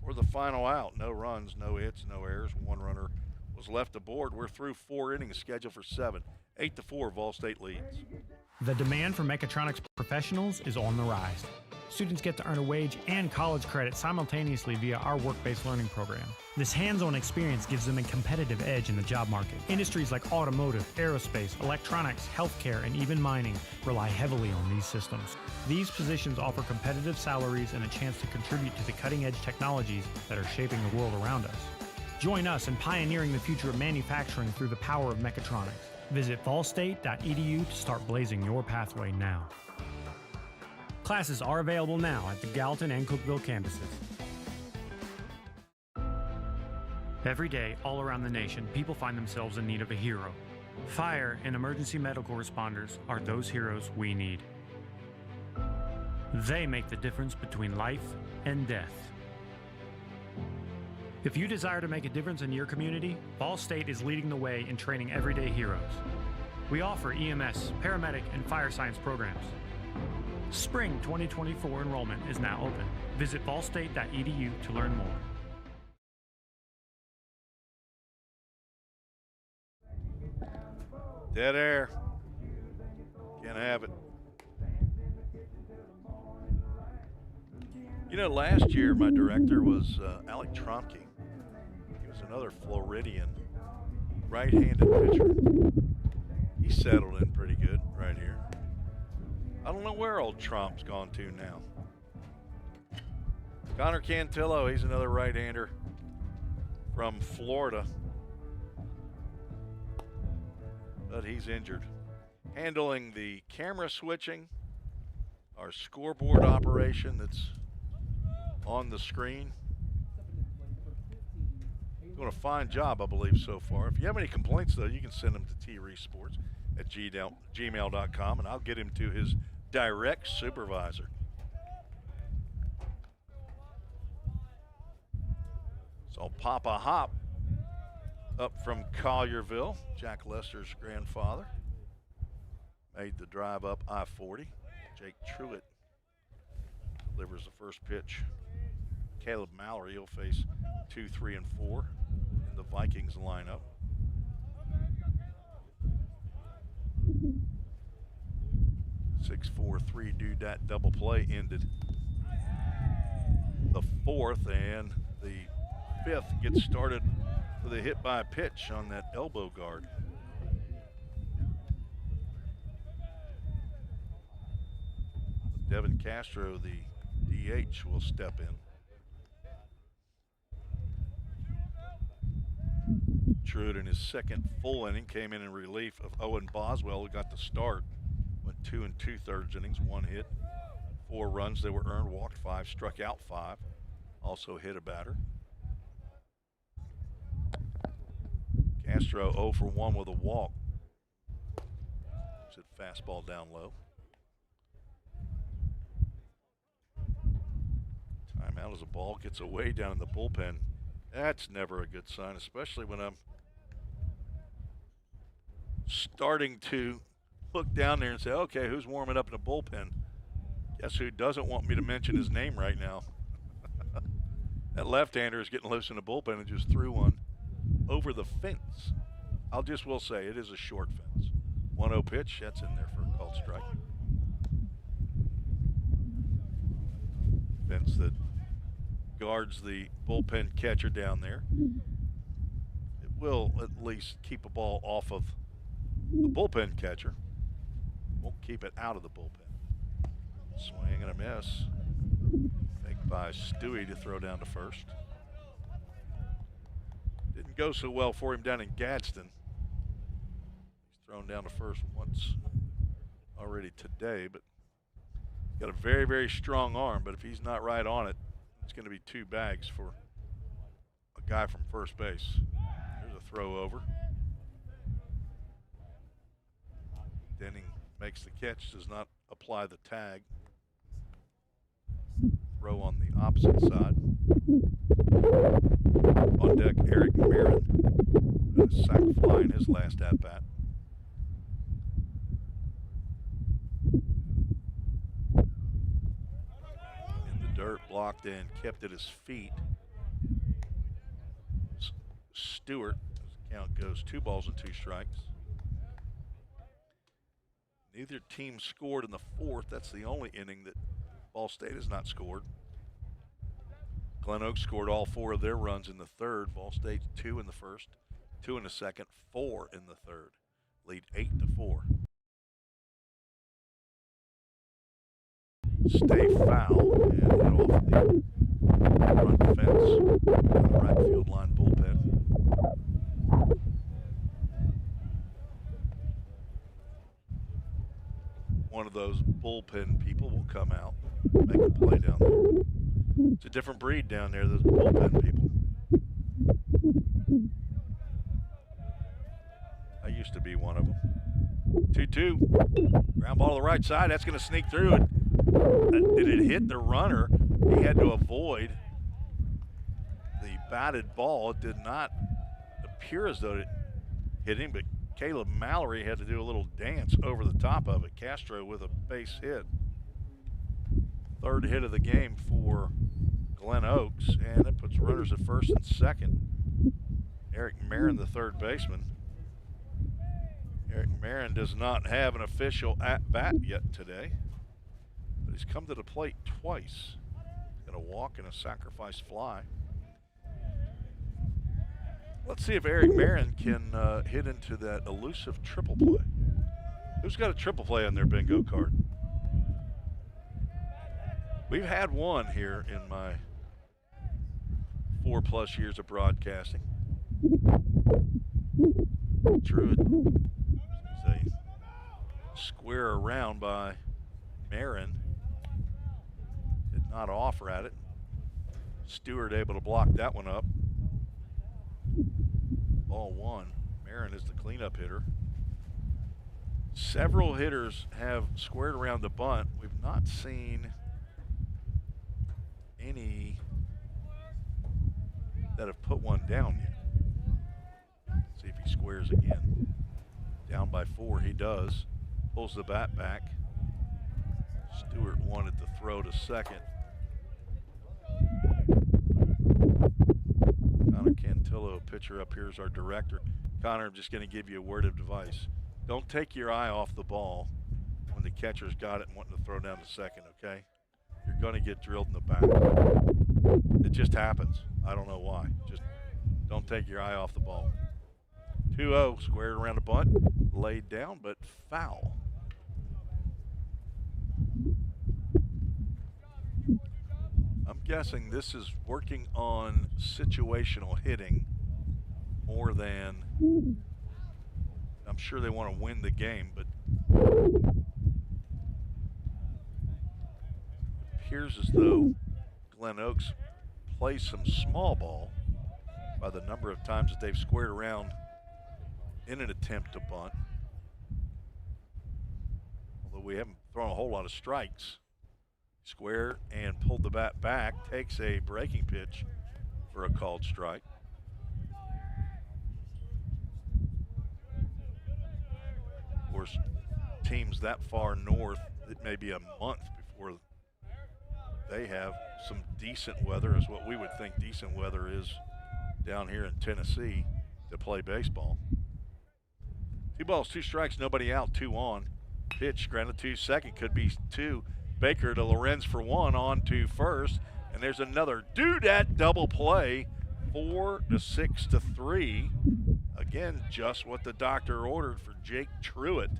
For the final out, no runs, no hits, no errors. 1 runner was left aboard. We're through 4 innings, scheduled for 7. 8-4, Vol State leads. The demand for mechatronics professionals is on the rise. Students get to earn a wage and college credit simultaneously via our work-based learning program. This hands-on experience gives them a competitive edge in the job market. Industries like automotive, aerospace, electronics, healthcare, and even mining rely heavily on these systems. These positions offer competitive salaries and a chance to contribute to the cutting-edge technologies that are shaping the world around us. Join us in pioneering the future of manufacturing through the power of mechatronics. Visit fallstate.edu to start blazing your pathway now. Classes are available now at the Gallatin and Cookeville campuses. Every day, all around the nation, people find themselves in need of a hero. Fire and emergency medical responders are those heroes we need. They make the difference between life and death. If you desire to make a difference in your community, Ball State is leading the way in training everyday heroes. We offer EMS, paramedic, and fire science programs. Spring 2024 enrollment is now open. Visit fallstate.edu to learn more. Dead air. Can't have it. You know, last year my director was Alec Tromke. He was another Floridian right-handed pitcher. He settled in pretty good right here. I don't know where old Trump's gone to now. Connor Cantillo, he's another right-hander from Florida, but he's injured. Handling the camera switching, our scoreboard operation that's on the screen. Doing a fine job, I believe, so far. If you have any complaints, though, you can send them to treesports@gmail.com, and I'll get him to his direct supervisor. So Papa Hop up from Collierville, Jack Lester's grandfather, made the drive up I-40. Jake Truitt delivers the first pitch. Caleb Mallory, he'll face 2, 3, and 4 in the Vikings lineup. Six-4-3 doodat double play ended the fourth, and the fifth gets started with a hit by a pitch on that elbow guard. Devin Castro, the DH, will step in. Truitt in his second full inning came in relief of Owen Boswell, who got the start. Went 2 2/3 innings, 1 hit, 4 runs. They were earned, walked 5, struck out 5. Also hit a batter. Castro 0 for 1 with a walk. Hit fastball down low. Timeout as the ball gets away down in the bullpen. That's never a good sign, especially when I'm starting to look down there and say, okay, who's warming up in the bullpen? Guess who doesn't want me to mention his name right now? That left-hander is getting loose in the bullpen and just threw one over the fence. Will say it is a short fence. 1-0 pitch, that's in there for a called strike. Fence that guards the bullpen catcher down there. It will at least keep a ball off of the bullpen catcher. Won't keep it out of the bullpen. Swing and a miss. Fake by Stewie to throw down to first. Didn't go so well for him down in Gadsden. He's thrown down to first once already today, but got a very, very strong arm, but if he's not right on it, it's going to be 2 bags for a guy from first base. There's a throw over. Denning makes the catch, does not apply the tag. Throw on the opposite side. On deck, Eric Marin. A sac fly in his last at-bat. In the dirt, blocked and kept at his feet. Stewart, as the count goes, 2 balls and 2 strikes. Neither team scored in the fourth. That's the only inning that Ball State has not scored. Glen Oaks scored all 4 of their runs in the third. Ball State 2 in the first, 2 in the second, 4 in the third. Lead 8-4. Stay foul and hit off the front fence in the right field line bullpen. One of those bullpen people will come out, make a play down there. It's a different breed down there, those bullpen people. I used to be one of them. 2-2, ground ball to the right side, that's going to sneak through it. Did it hit the runner? He had to avoid the batted ball. It did not appear as though it hit him, but Caleb Mallory had to do a little dance over the top of it. Castro with a base hit. 3rd hit of the game for Glen Oaks, and it puts runners at first and second. Eric Marin, the 3rd baseman. Eric Marin does not have an official at-bat yet today, but he's come to the plate twice. Got a walk and a sacrifice fly. Let's see if Eric Marin can hit into that elusive triple play. Who's got a triple play on their bingo card? We've had one here in my 4+ years of broadcasting. Truitt is a square around by Marin. Did not offer at it. Stewart able to block that one up. Ball one. Marin is the cleanup hitter. Several hitters have squared around the bunt. We've not seen any that have put one down yet. See if he squares again. Down by 4, he does. Pulls the bat back. Stewart wanted to throw to second. Connor Cantillo, pitcher up here, is our director. Connor, I'm just going to give you a word of advice. Don't take your eye off the ball when the catcher's got it and wanting to throw down to second, okay? You're going to get drilled in the back. It just happens. I don't know why. Just don't take your eye off the ball. 2-0, squared around the bunt, laid down, but foul. I'm guessing this is working on situational hitting more than, I'm sure they want to win the game, but it appears as though Glen Oaks plays some small ball by the number of times that they've squared around in an attempt to bunt. Although we haven't thrown a whole lot of strikes. Square and pulled the bat back, takes a breaking pitch for a called strike. Of course, teams that far north, it may be a month before they have some decent weather, is what we would think decent weather is down here in Tennessee to play baseball. 2 balls, 2 strikes, nobody out, 2 on. Pitch, grounded to second, could be 2. Baker to Lorenz for 1, on to first, and there's another Dudette double play, 4-6-3. Again, just what the doctor ordered for Jake Truitt.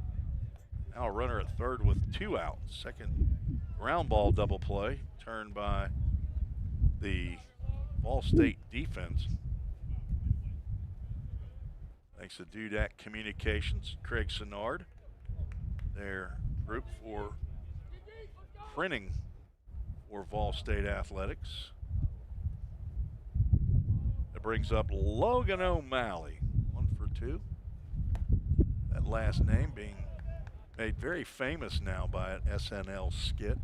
Now a runner at third with 2 outs. Second ground ball double play, turned by the Ball State defense. Thanks to Dudat Communications, Craig Sinnard, their group for printing for Vol State Athletics. That brings up Logan O'Malley, 1 for 2. That last name being made very famous now by an SNL skit.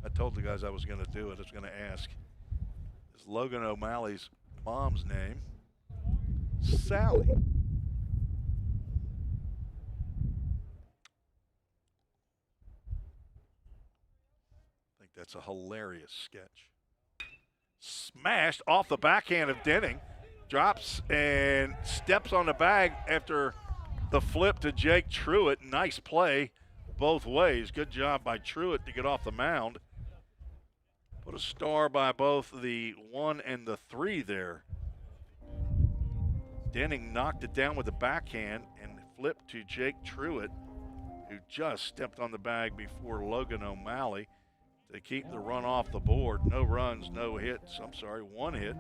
I told the guys I was going to do it. I was going to ask, is Logan O'Malley's mom's name Sally? That's a hilarious sketch. Smashed off the backhand of Denning. Drops and steps on the bag after the flip to Jake Truitt. Nice play both ways. Good job by Truitt to get off the mound. Put a star by both the 1 and the 3 there. Denning knocked it down with the backhand and flipped to Jake Truitt, who just stepped on the bag before Logan O'Malley to keep the run off the board. No runs, no hits. I'm sorry, 1 hit.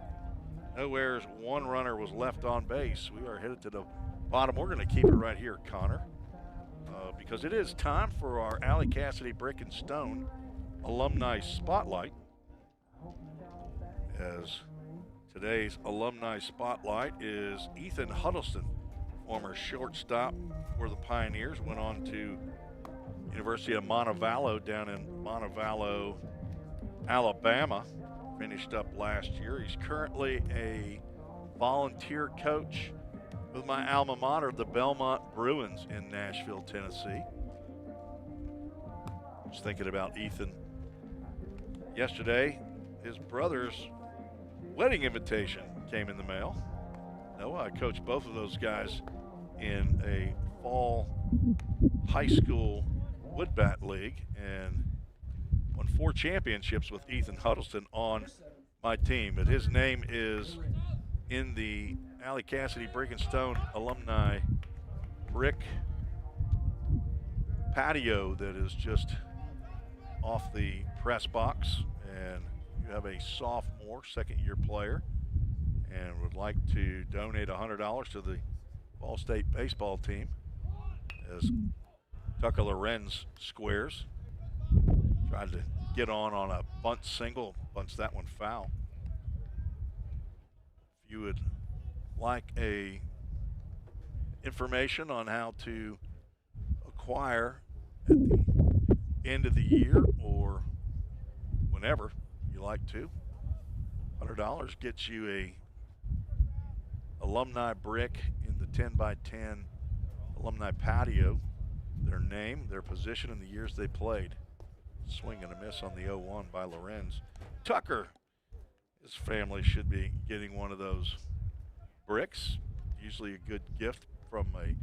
No errors, 1 runner was left on base. We are headed to the bottom. We're going to keep it right here, Connor, because it is time for our Alley Cassidy Brick and Stone Alumni Spotlight. As today's Alumni Spotlight is Ethan Huddleston, former shortstop for the Pioneers, went on to University of Montevallo down in Montevallo, Alabama. Finished up last year. He's currently a volunteer coach with my alma mater, the Belmont Bruins in Nashville, Tennessee. I was thinking about Ethan yesterday. His brother's wedding invitation came in the mail. Noah, I coached both of those guys in a fall high school wood bat league and won 4 championships with Ethan Huddleston on my team. But his name is in the Alley Cassidy Brick and Stone Alumni Brick patio that is just off the press box. And you have a sophomore, second-year player and would like to donate $100 to the Ball State baseball team as Tucker Lorenz squares. Tried to get on a bunt single, bunts that one foul. If you would like a information on how to acquire at the end of the year or whenever you like to, $100 gets you a alumni brick in the 10x10 alumni patio, their name, their position, and the years they played. Swing and a miss on the 0-1 by Lorenz. Tucker, his family should be getting one of those bricks. Usually a good gift from a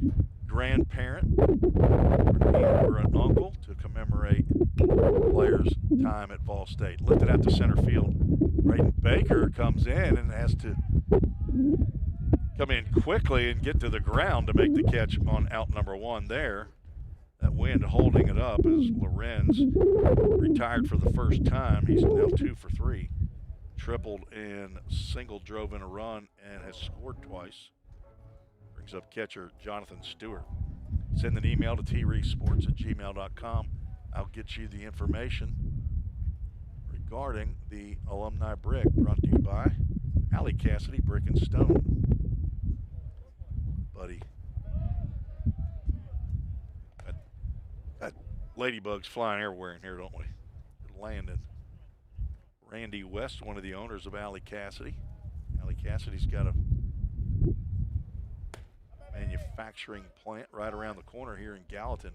grandparent or an aunt or an uncle to commemorate the player's time at Ball State. Lifted out to center field. Braden Baker comes in and has to come in quickly and get to the ground to make the catch on out number 1 there. That wind holding it up as Lorenz retired for the first time. He's now 2 for 3. Tripled and single, drove in a run, and has scored twice. Brings up catcher Jonathan Stewart. Send an email to treesports@gmail.com. I'll get you the information regarding the alumni brick, brought to you by Allie Cassidy Brick and Stone. Buddy. Got ladybugs flying everywhere in here, don't we? They're landing. Randy West, one of the owners of Allie Cassidy. Allie Cassidy's got a manufacturing plant right around the corner here in Gallatin,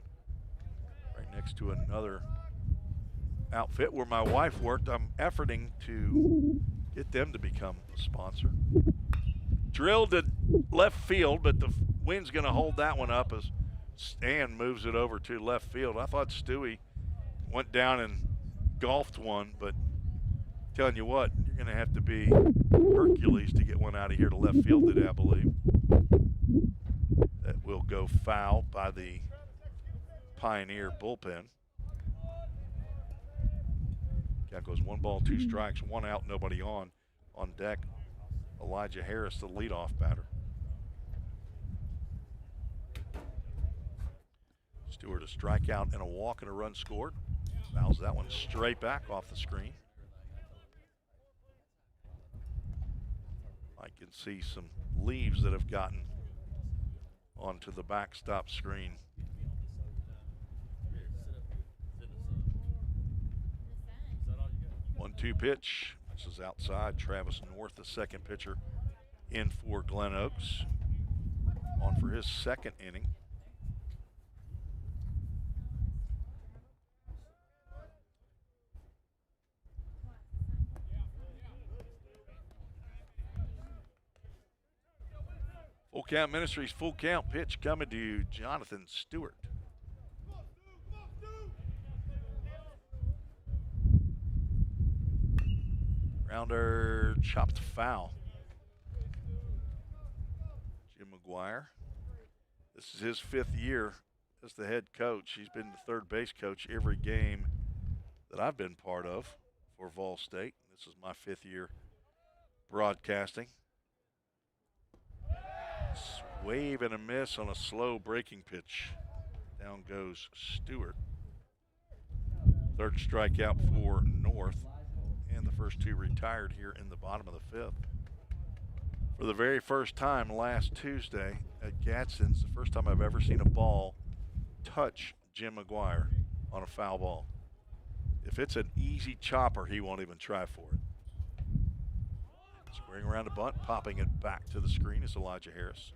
right next to another outfit where my wife worked. I'm efforting to get them to become a sponsor. Drilled to left field, but the wind's going to hold that one up as Stan moves it over to left field. I thought Stewie went down and golfed one, but telling you what, you're going to have to be Hercules to get one out of here to left field today, I believe. That will go foul by the Pioneer bullpen. Count goes 1 ball, 2 strikes, 1 out, nobody on deck. Elijah Harris, the leadoff batter. Stewart, a strikeout and a walk and a run scored. Fouls that one straight back off the screen. I can see some leaves that have gotten onto the backstop screen. One-two pitch. This is outside. Travis North, the second pitcher, in for Glen Oaks. On for his second inning. Full Count Ministries, full count pitch coming to Jonathan Stewart. Rounder chopped foul. Jim McGuire. This is his 5th year as the head coach. He's been the third base coach every game that I've been part of for Vol State. This is my 5th year broadcasting. Wave and a miss on a slow breaking pitch. Down goes Stewart. Third strikeout for North. And the first 2 retired here in the bottom of the 5th. For the very first time last Tuesday at Gadsden's, the first time I've ever seen a ball touch Jim McGuire on a foul ball. If it's an easy chopper, he won't even try for it. Squaring around a bunt, popping it back to the screen is Elijah Harris.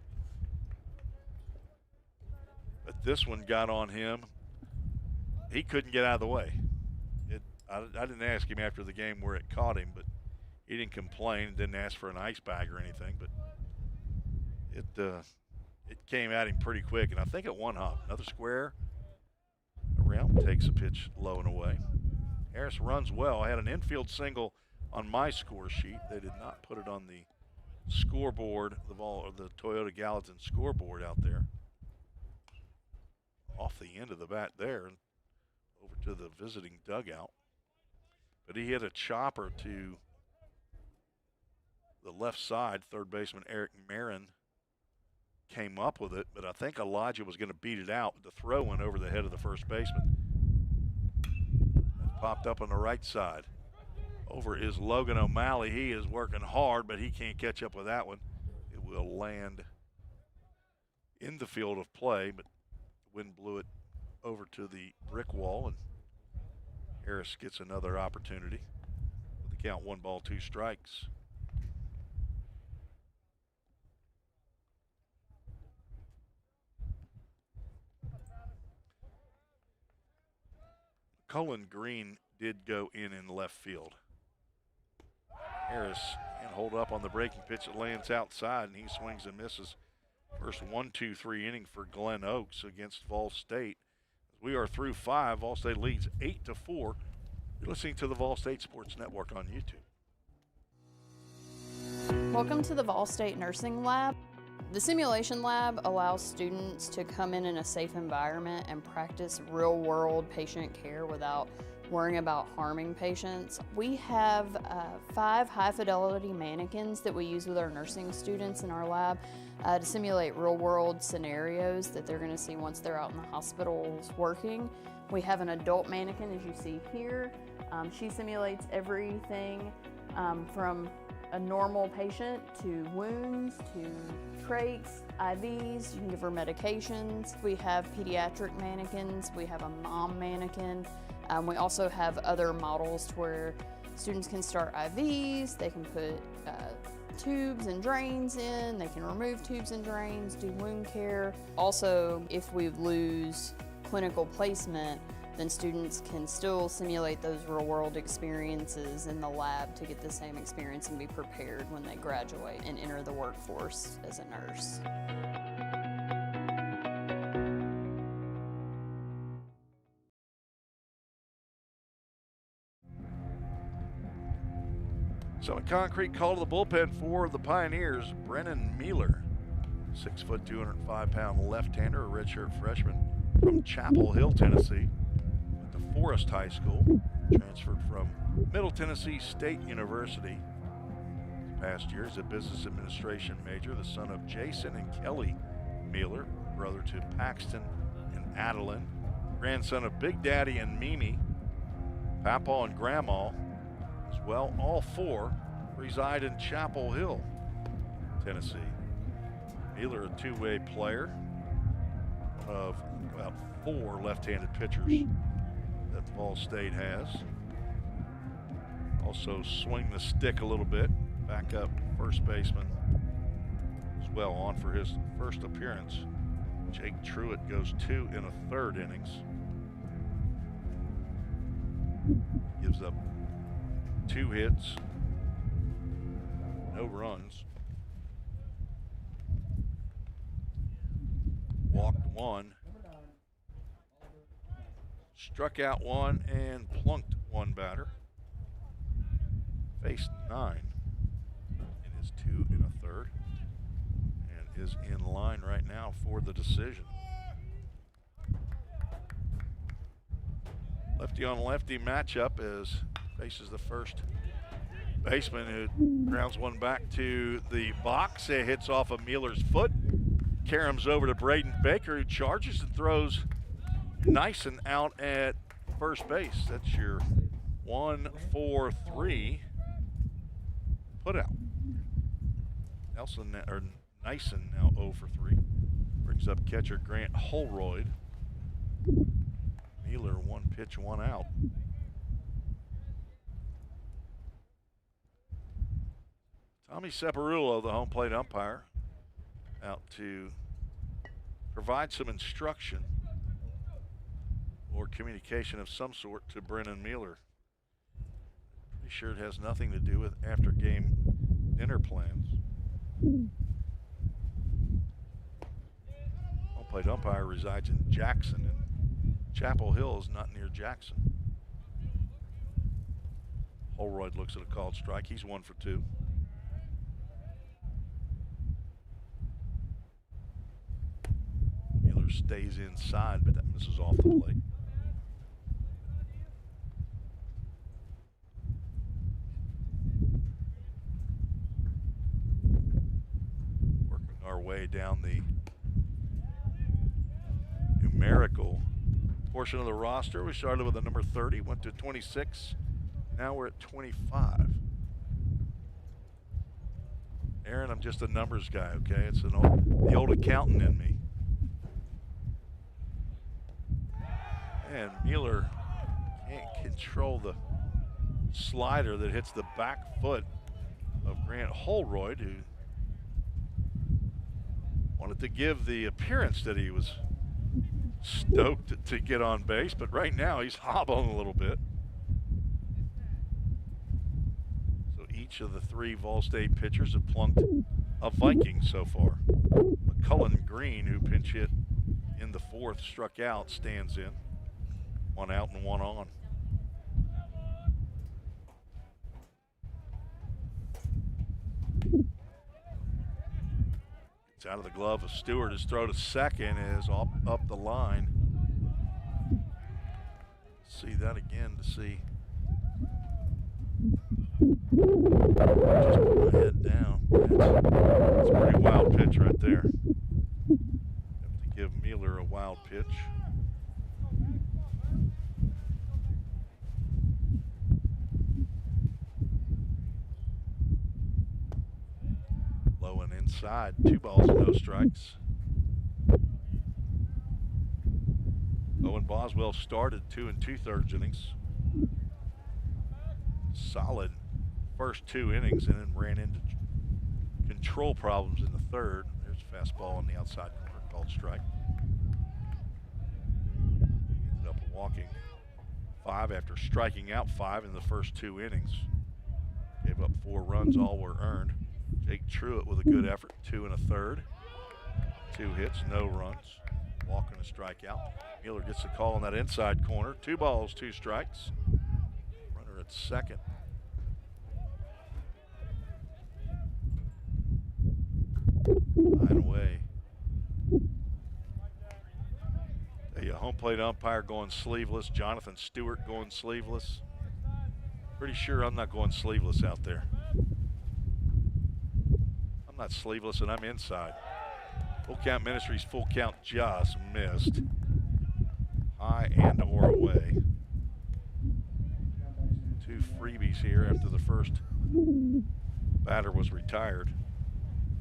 But this one got on him. He couldn't get out of the way. I didn't ask him after the game where it caught him, but he didn't complain, didn't ask for an ice bag or anything, but it came at him pretty quick, and I think it one hop. Another square around, takes a pitch low and away. Harris runs well. I had an infield single on my score sheet. They did not put it on the scoreboard, the Toyota Gallatin scoreboard out there. Off the end of the bat there and over to the visiting dugout. But he hit a chopper to the left side. Third baseman Eric Marin came up with it, but I think Elijah was going to beat it out. The throw went over the head of the first baseman. It popped up on the right side. Over is Logan O'Malley. He is working hard, but he can't catch up with that one. It will land in the field of play, but the wind blew it over to the brick wall, and Harris gets another opportunity. With the count 1 ball, 2 strikes. Cullen Green did go in left field. Harris can hold up on the breaking pitch. It lands outside, and he swings and misses. First 1-2-3 inning for Glen Oaks against Vol State. We are through 5. Vol State leads 8-4. You're listening to the Vol State Sports Network on YouTube. Welcome to the Vol State Nursing Lab. The simulation lab allows students to come in a safe environment and practice real-world patient care without worrying about harming patients. We have 5 high-fidelity mannequins that we use with our nursing students in our lab to simulate real-world scenarios that they're going to see once they're out in the hospitals working. We have an adult mannequin, as you see here. She simulates everything from a normal patient to wounds to trachs, IVs. You can give her medications. We have pediatric mannequins. We have a mom mannequin. We also have other models to where students can start IVs. They can put tubes and drains in. They can remove tubes and drains, do wound care. Also, if we lose clinical placement, then students can still simulate those real-world experiences in the lab to get the same experience and be prepared when they graduate and enter the workforce as a nurse. So a concrete call to the bullpen for the Pioneers, Brennan Mueller, 6 foot, 205-pound left-hander, a redshirt freshman from Chapel Hill, Tennessee. Forest High School, transferred from Middle Tennessee State University. Past year as a business administration major, the son of Jason and Kelly Mueller, brother to Paxton and Adeline, grandson of Big Daddy and Mimi, Papa and Grandma, as well. All 4 reside in Chapel Hill, Tennessee. Mueller, a two-way player, one of about 4 left-handed pitchers that Vol State has. Also swing the stick a little bit. Backup first baseman as well on for his first appearance. Jake Truitt goes 2 1/3 innings. Gives up 2 hits, no runs. Walked 1. Struck out 1 and plunked 1 batter. Faced 9 in his 2 1/3 and is in line right now for the decision. Lefty on lefty matchup as faces the first baseman who grounds 1 back to the box. It hits off of Mueller's foot. Caroms over to Braden Baker, who charges and throws Nyson out at first base. That's your 1-4-3 put out. Nyson now 0 for 3. Brings up catcher Grant Holroyd. Mueller 1 pitch, 1 out. Tommy Separullo, the home plate umpire, out to provide some instruction or communication of some sort to Brennan Mueller. Pretty sure it has nothing to do with after game dinner plans. Home plate umpire resides in Jackson, and Chapel Hill is not near Jackson. Holroyd looks at a called strike. He's 1 for 2. Mueller stays inside, but that misses off the plate. down the numerical portion of the roster. We started with a number 30, went to 26. Now we're at 25. Aaron, I'm just a numbers guy, okay? It's the old accountant in me. And Mueller can't control the slider that hits the back foot of Grant Holroyd, who wanted to give the appearance that he was stoked to get on base, but right now he's hobbling a little bit. So each of the three Vol State pitchers have plunked a Viking so far. McCullen Green, who pinch hit in the fourth, struck out, stands in. One out and one on. It's out of the glove of Stewart. His throw to second is up the line. See that again to see. Just put my head down. That's a pretty wild pitch right there. Have to give Mueller a wild pitch. Low and inside, 2 balls and no strikes. Owen Boswell started 2 2/3 innings. Solid first 2 innings and then ran into control problems in the third. There's a fastball on the outside corner called strike. Ended up walking 5 after striking out 5 in the first 2 innings. Gave up 4 runs, all were earned. Jake Truitt with a good effort, 2 1/3. 2 hits, no runs. Walk and a strikeout. Mueller gets the call on that inside corner. 2 balls, 2 strikes. Runner at second. Line away. A home plate umpire going sleeveless. Jonathan Stewart going sleeveless. Pretty sure I'm not going sleeveless out there. I'm not sleeveless and I'm inside. Full Count Ministries full count just missed. High and or away. 2 freebies here after the first batter was retired.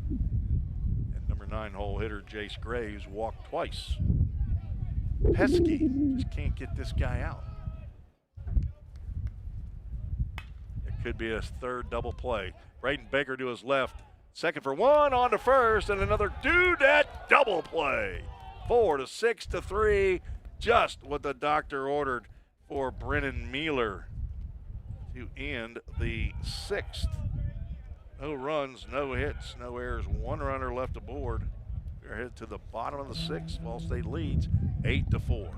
And number 9 hole hitter Jace Graves walked twice. Pesky, just can't get this guy out. It could be a third double play. Braden Baker to his left. Second for 1, on to first, and another dudette double play. 4 to 6 to 3, just what the doctor ordered for Brennan Mueller to end the 6th. No runs, no hits, no errors, 1 runner left aboard. We're headed to the bottom of the 6th. Vol State leads 8 to 4.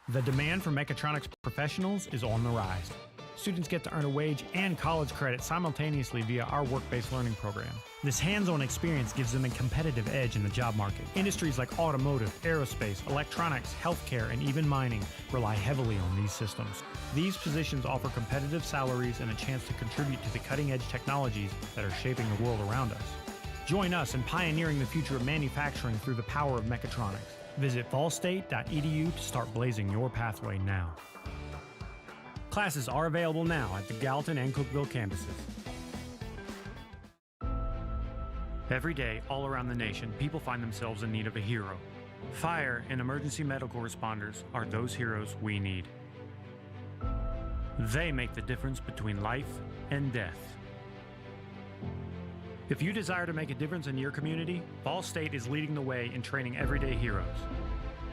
The demand for mechatronics professionals is on the rise. Students get to earn a wage and college credit simultaneously via our work-based learning program. This hands-on experience gives them a competitive edge in the job market. Industries like automotive, aerospace, electronics, healthcare, and even mining rely heavily on these systems. These positions offer competitive salaries and a chance to contribute to the cutting-edge technologies that are shaping the world around us. Join us in pioneering the future of manufacturing through the power of mechatronics. Visit volstate.edu to start blazing your pathway now. Classes are available now at the Gallatin and Cookeville campuses. Every day, all around the nation, people find themselves in need of a hero. Fire and emergency medical responders are those heroes we need. They make the difference between life and death. If you desire to make a difference in your community, Vol State is leading the way in training everyday heroes.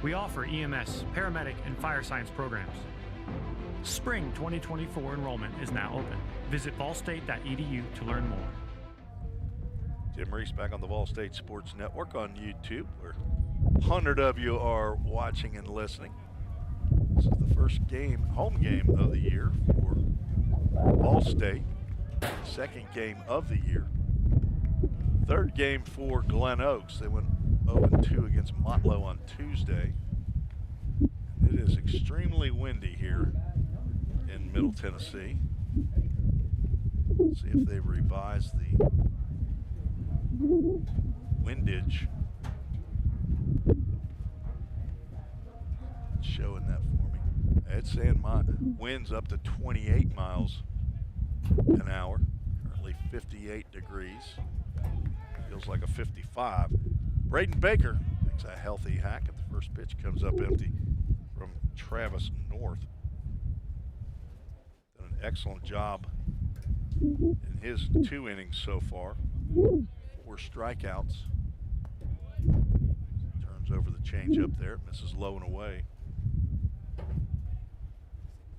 We offer EMS, paramedic, and fire science programs. Spring 2024 enrollment is now open. Visit volstate.edu to learn more. Tim Reese back on the Vol State Sports Network on YouTube, where 100 of you are watching and listening. This is the first game, home game of the year for Vol State. Second game of the year. Third game for Glen Oaks. They went 0-2 against Motlow on Tuesday. It is extremely windy here in Middle Tennessee. See if they've revised the windage. It's showing that for me. It's saying my winds up to 28 miles an hour. Currently 58 degrees. Feels like a 55. Braden Baker takes a healthy hack at the first pitch. Comes up empty from Travis North. Done an excellent job in his 2 innings so far. 4 strikeouts. Turns over the changeup there. Misses low and away.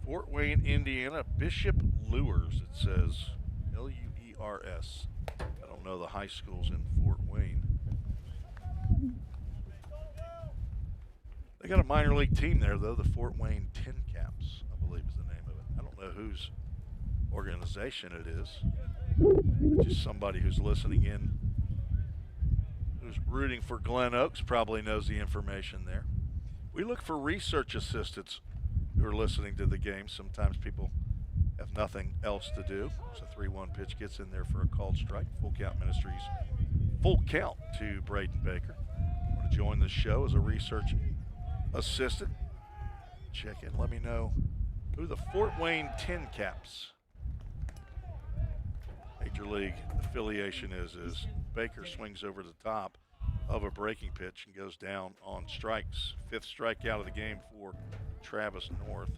Fort Wayne, Indiana, Bishop Luers, it says. Luers. I don't know the high schools in Fort Wayne. They got a minor league team there, though, the Fort Wayne Tin Caps, I believe is the name of it. I don't know whose organization it is. Just somebody who's listening in, who's rooting for Glen Oaks, probably knows the information there. We look for research assistants who are listening to the game. Sometimes people have nothing else to do. So 3-1 pitch gets in there for a called strike. Full Count Ministries, full count to Braden Baker. Want to join the show as a research assistant? Check in. Let me know who the Fort Wayne Tin Caps Major League affiliation is. Baker swings over the top of a breaking pitch and goes down on strikes. 5th strikeout of the game for Travis North.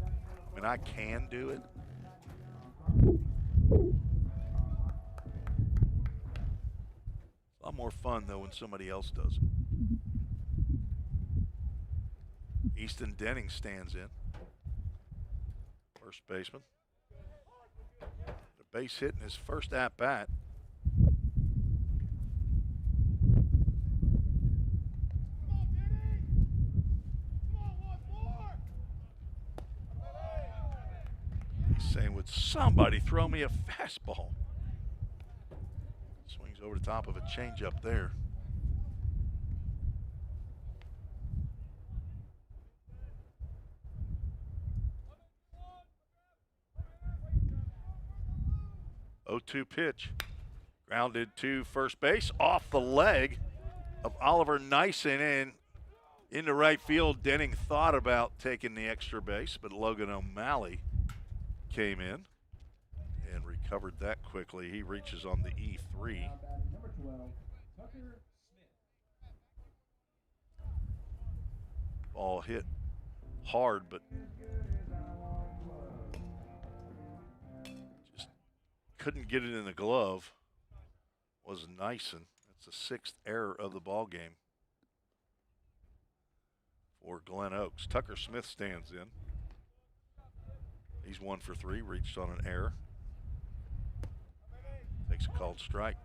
I mean, I can do it. It's a lot more fun, though, when somebody else does it. Easton Denning stands in. First baseman. A base hit in his first at-bat. He's saying, would somebody throw me a fastball? Swings over the top of a changeup there. Oh, 2 pitch. Grounded to first base off the leg of Oliver Nyson and into right field. Denning thought about taking the extra base, but Logan O'Malley came in and recovered that quickly. He reaches on the E3. Ball hit hard, but just couldn't get it in the glove. Was Nyson. That's the 6th error of the ball game for Glen Oaks. Tucker Smith stands in. He's 1 for 3, reached on an error. Takes a called strike.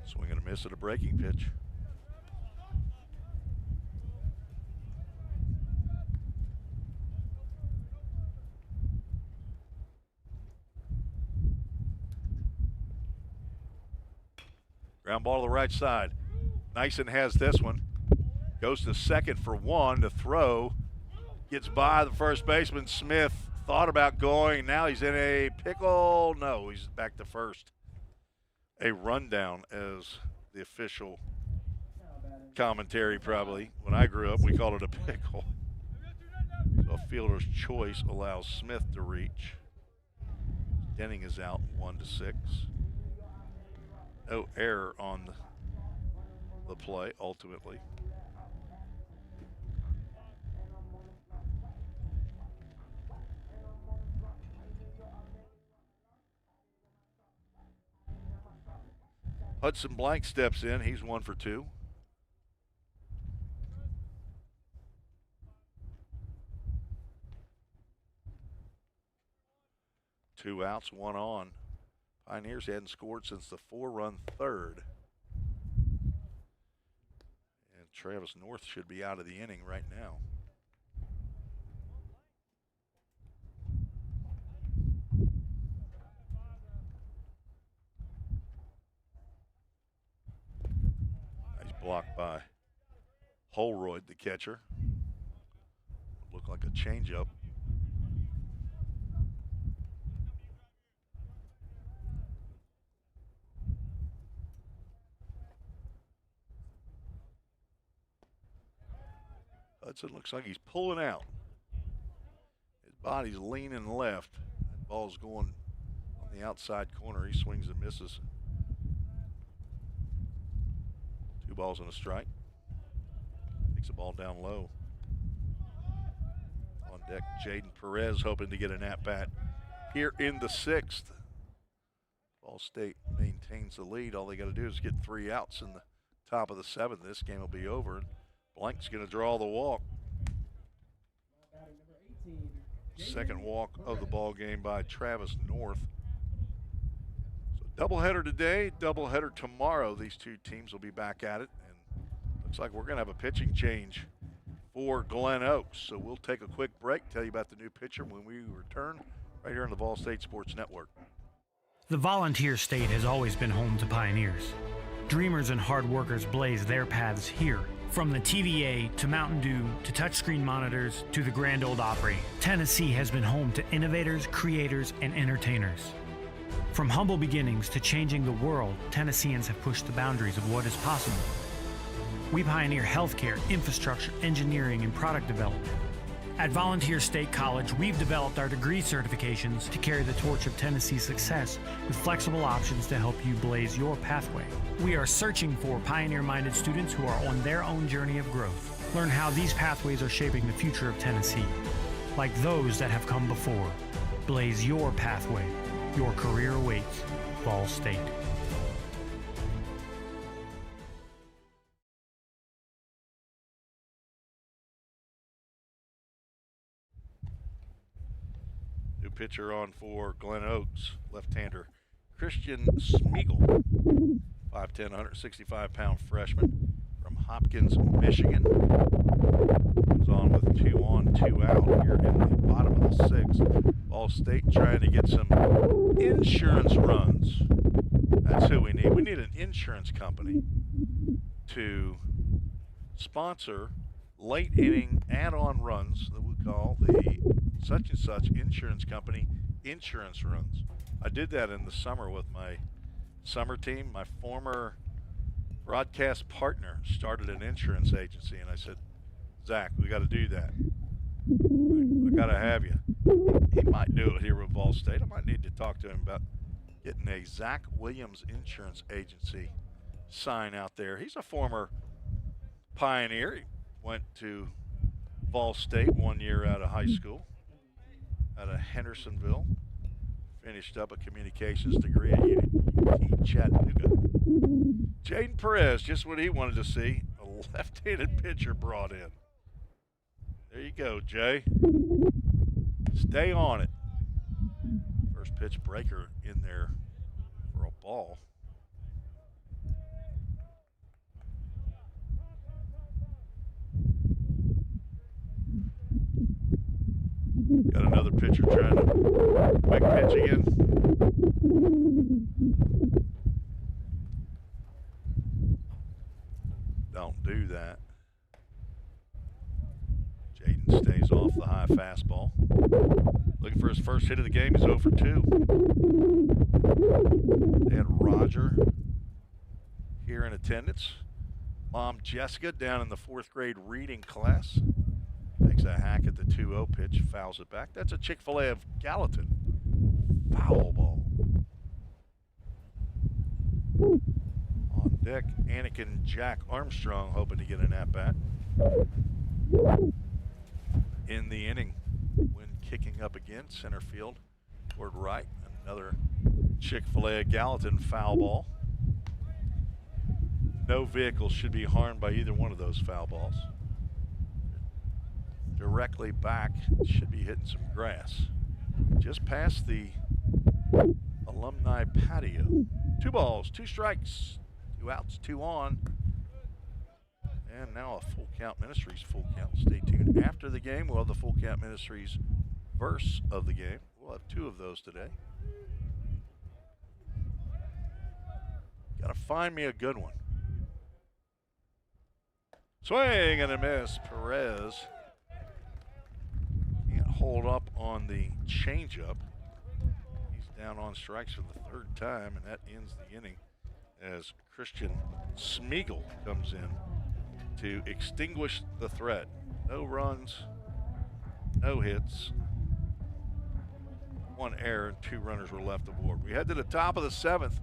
Swing and a miss at a breaking pitch. Ground ball to the right side. Nyson has this one. Goes to second for 1 to throw. Gets by the first baseman. Smith thought about going. Now he's in a pickle. No, he's back to first. A rundown, as the official commentary probably. When I grew up, we called it a pickle. So a fielder's choice allows Smith to reach. Denning is out 1 to 6. No error on the play, ultimately. Hudson Blank steps in. He's 1 for 2. Two outs, 1 on. Pioneers hadn't scored since the 4-run 3rd. And Travis North should be out of the inning right now. Nice block by Holroyd, the catcher. Looked like a changeup. Hudson looks like he's pulling out. His body's leaning left. That ball's going on the outside corner. He swings and misses. 2 balls and a strike. Takes the ball down low. On deck, Jaden Perez hoping to get an at-bat here in the 6th. Ball State maintains the lead. All they got to do is get 3 outs in the top of the 7th. This game will be over. Blank's going to draw the walk. Second walk of the ball game by Travis North. So doubleheader today, doubleheader tomorrow. These 2 teams will be back at it. And looks like we're going to have a pitching change for Glen Oaks. So we'll take a quick break, tell you about the new pitcher when we return right here on the Vol State Sports Network. The Volunteer State has always been home to pioneers. Dreamers and hard workers blaze their paths here. From the TVA to Mountain Dew to touchscreen monitors to the Grand Ole Opry, Tennessee has been home to innovators, creators, and entertainers. From humble beginnings to changing the world, Tennesseans have pushed the boundaries of what is possible. We pioneer healthcare, infrastructure, engineering, and product development. At Volunteer State College, we've developed our degree certifications to carry the torch of Tennessee's success with flexible options to help you blaze your pathway. We are searching for pioneer-minded students who are on their own journey of growth. Learn how these pathways are shaping the future of Tennessee. Like those that have come before. Blaze your pathway. Your career awaits. Vol State. New pitcher on for Glen Oaks, left-hander Christian Smeagol, 5'10", 165-pound freshman from Hopkins, Michigan. Comes on with 2 on, 2 out here in the bottom of the 6th. Ball State trying to get some insurance runs. That's who we need. We need an insurance company to sponsor late inning add-on runs that we call the such and such insurance company insurance runs. I did that in the summer with my summer team. My former broadcast partner started an insurance agency, and I said, Zach, we got to do that. I got to have you. He might do it here with Vol State. I might need to talk to him about getting a Zach Williams Insurance Agency sign out there. He's a former Pioneer. He went to Vol State 1 year out of high school, out of Hendersonville. Finished up a communications degree at UT Chattanooga. Jaden Perez, just what he wanted to see, a left-handed pitcher brought in. There you go, Jay. Stay on it. First pitch breaker in there for a ball. Got another pitcher trying to quick pitch again. Don't do that. Jaden stays off the high fastball. Looking for his first hit of the game. He's 0 for 2. And Roger here in attendance. Mom Jessica down in the 4th grade reading class. Takes a hack at the 2-0 pitch, fouls it back. That's a Chick-fil-A of Gallatin. Foul ball. On deck, Anakin Jack Armstrong hoping to get an at-bat in the inning when kicking up again, center field toward right. Another Chick-fil-A of Gallatin foul ball. No vehicle should be harmed by either one of those foul balls. Directly back, should be hitting some grass. Just past the alumni patio. 2 balls, 2 strikes, 2 outs, 2 on. And now a Full Count Ministries full count. Stay tuned. After the game, we'll have the Full Count Ministries verse of the game. We'll have 2 of those today. Gotta find me a good one. Swing and a miss. Perez can't hold up on the changeup. He's down on strikes for the third time, and that ends the inning as Christian Smeagol comes in to extinguish the threat. No runs, no hits, 1 error, and 2 runners were left aboard. We head to the top of the 7th.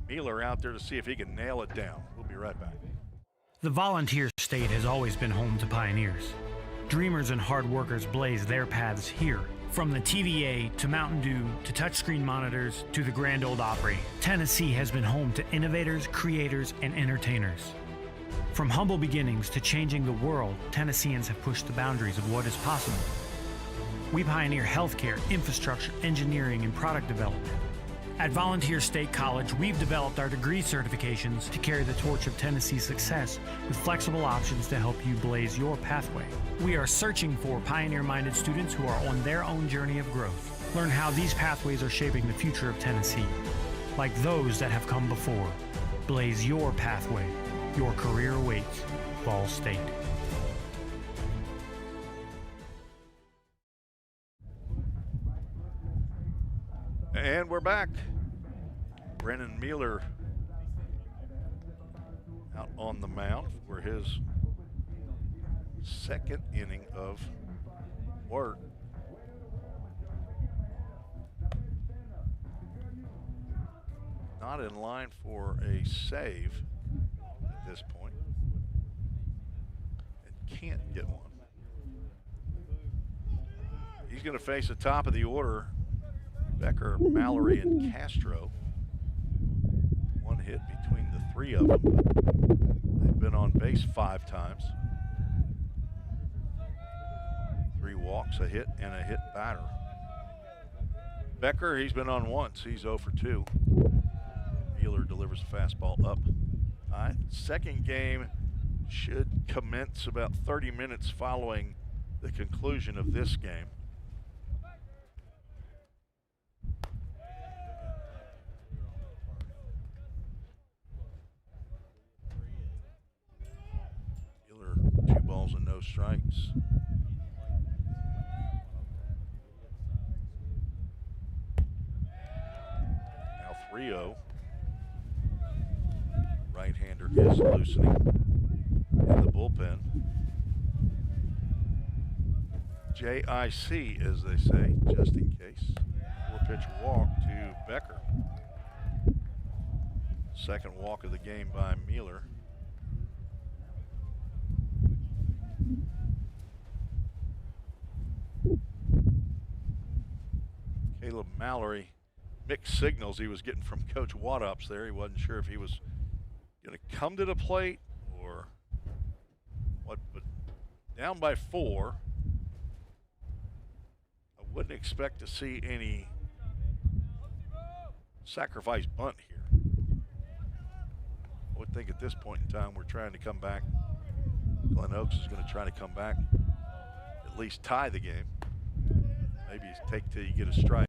Mueller out there to see if he can nail it down. We'll be right back. The Volunteer State has always been home to pioneers. Dreamers and hard workers blaze their paths here. From the TVA to Mountain Dew to touchscreen monitors to the Grand Ole Opry, Tennessee has been home to innovators, creators, and entertainers. From humble beginnings to changing the world, Tennesseans have pushed the boundaries of what is possible. We pioneer healthcare, infrastructure, engineering, and product development. At Volunteer State College, we've developed our degree certifications to carry the torch of Tennessee's success with flexible options to help you blaze your pathway. We are searching for pioneer-minded students who are on their own journey of growth. Learn how these pathways are shaping the future of Tennessee. Like those that have come before, blaze your pathway. Your career awaits. Vol State. And we're back. Brennan Mueller out on the mound for his second inning of work. Not in line for a save at this point. And can't get one. He's going to face the top of the order. Becker, Mallory, and Castro. 1 hit between the 3 of them. They've been on base 5 times. 3 walks, a hit, and a hit batter. Becker, he's been on once. He's 0 for 2. Mueller delivers a fastball up. All right, second game should commence about 30 minutes following the conclusion of this game. Mueller, 2 balls and no strikes. Now 3-0. Right-hander is loosening in the bullpen. JIC, as they say, just in case. 4-pitch walk to Becker. Second walk of the game by Mueller. Caleb Mallory, mixed signals he was getting from Coach Waddups there. He wasn't sure if he was going to come to the plate or what, but down by 4. I wouldn't expect to see any sacrifice bunt here. I would think at this point in time we're trying to come back. Glen Oaks is going to try to come back, at least tie the game. Maybe take till you get a strike.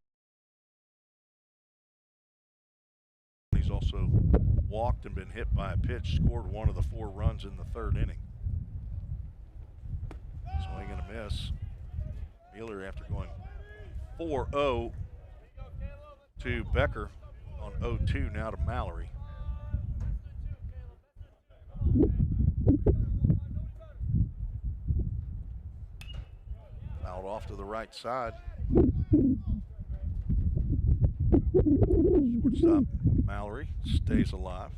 He's also walked and been hit by a pitch, scored 1 of the 4 runs in the 3rd inning. Swing and a miss. Mueller, after going 4-0 to Becker on 0-2, now to Mallory. Fouled off to the right side. Shortstop Mallory stays alive.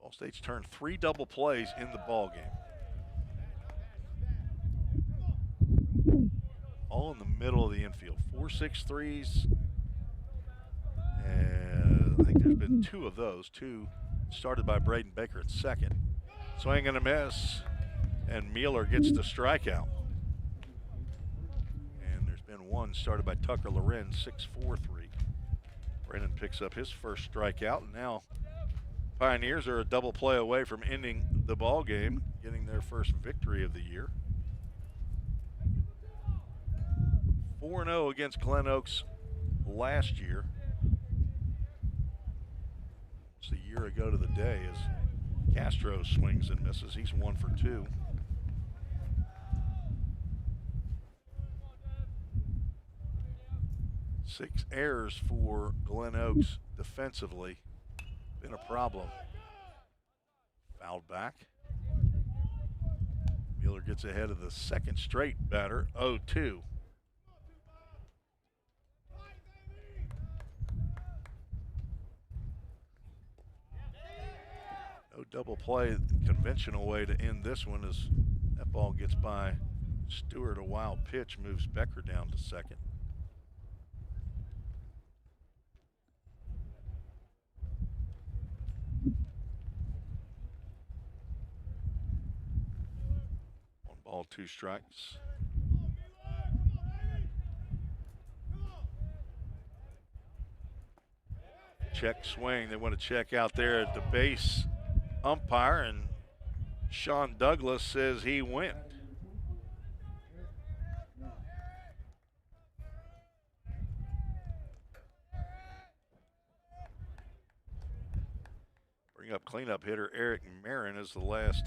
Ball State's turned 3 double plays in the ball game. All in the middle of the infield. 4-6-3s. And I think there's been 2 of those. 2 started by Braden Baker at second. Swing and a miss. And Mueller gets the strikeout. And there's been 1 started by Tucker Lorenz, 6-4-3. Brennan picks up his first strikeout, and now Pioneers are a double play away from ending the ball game, getting their first victory of the year. 4-0 against Glen Oaks last year. almost a year ago to the day as Castro swings and misses. He's 1 for 2. Six errors for Glen Oaks defensively. Been a problem. Fouled back. Mueller gets ahead of the second straight batter, 0-2. No double play, the conventional way to end this one is that ball gets by Stewart, a wild pitch, moves Becker down to second. One ball, 2 strikes. Check swing. They want to check out there at the base umpire, and Sean Douglas says he went. Bring up cleanup hitter Eric Marin as the last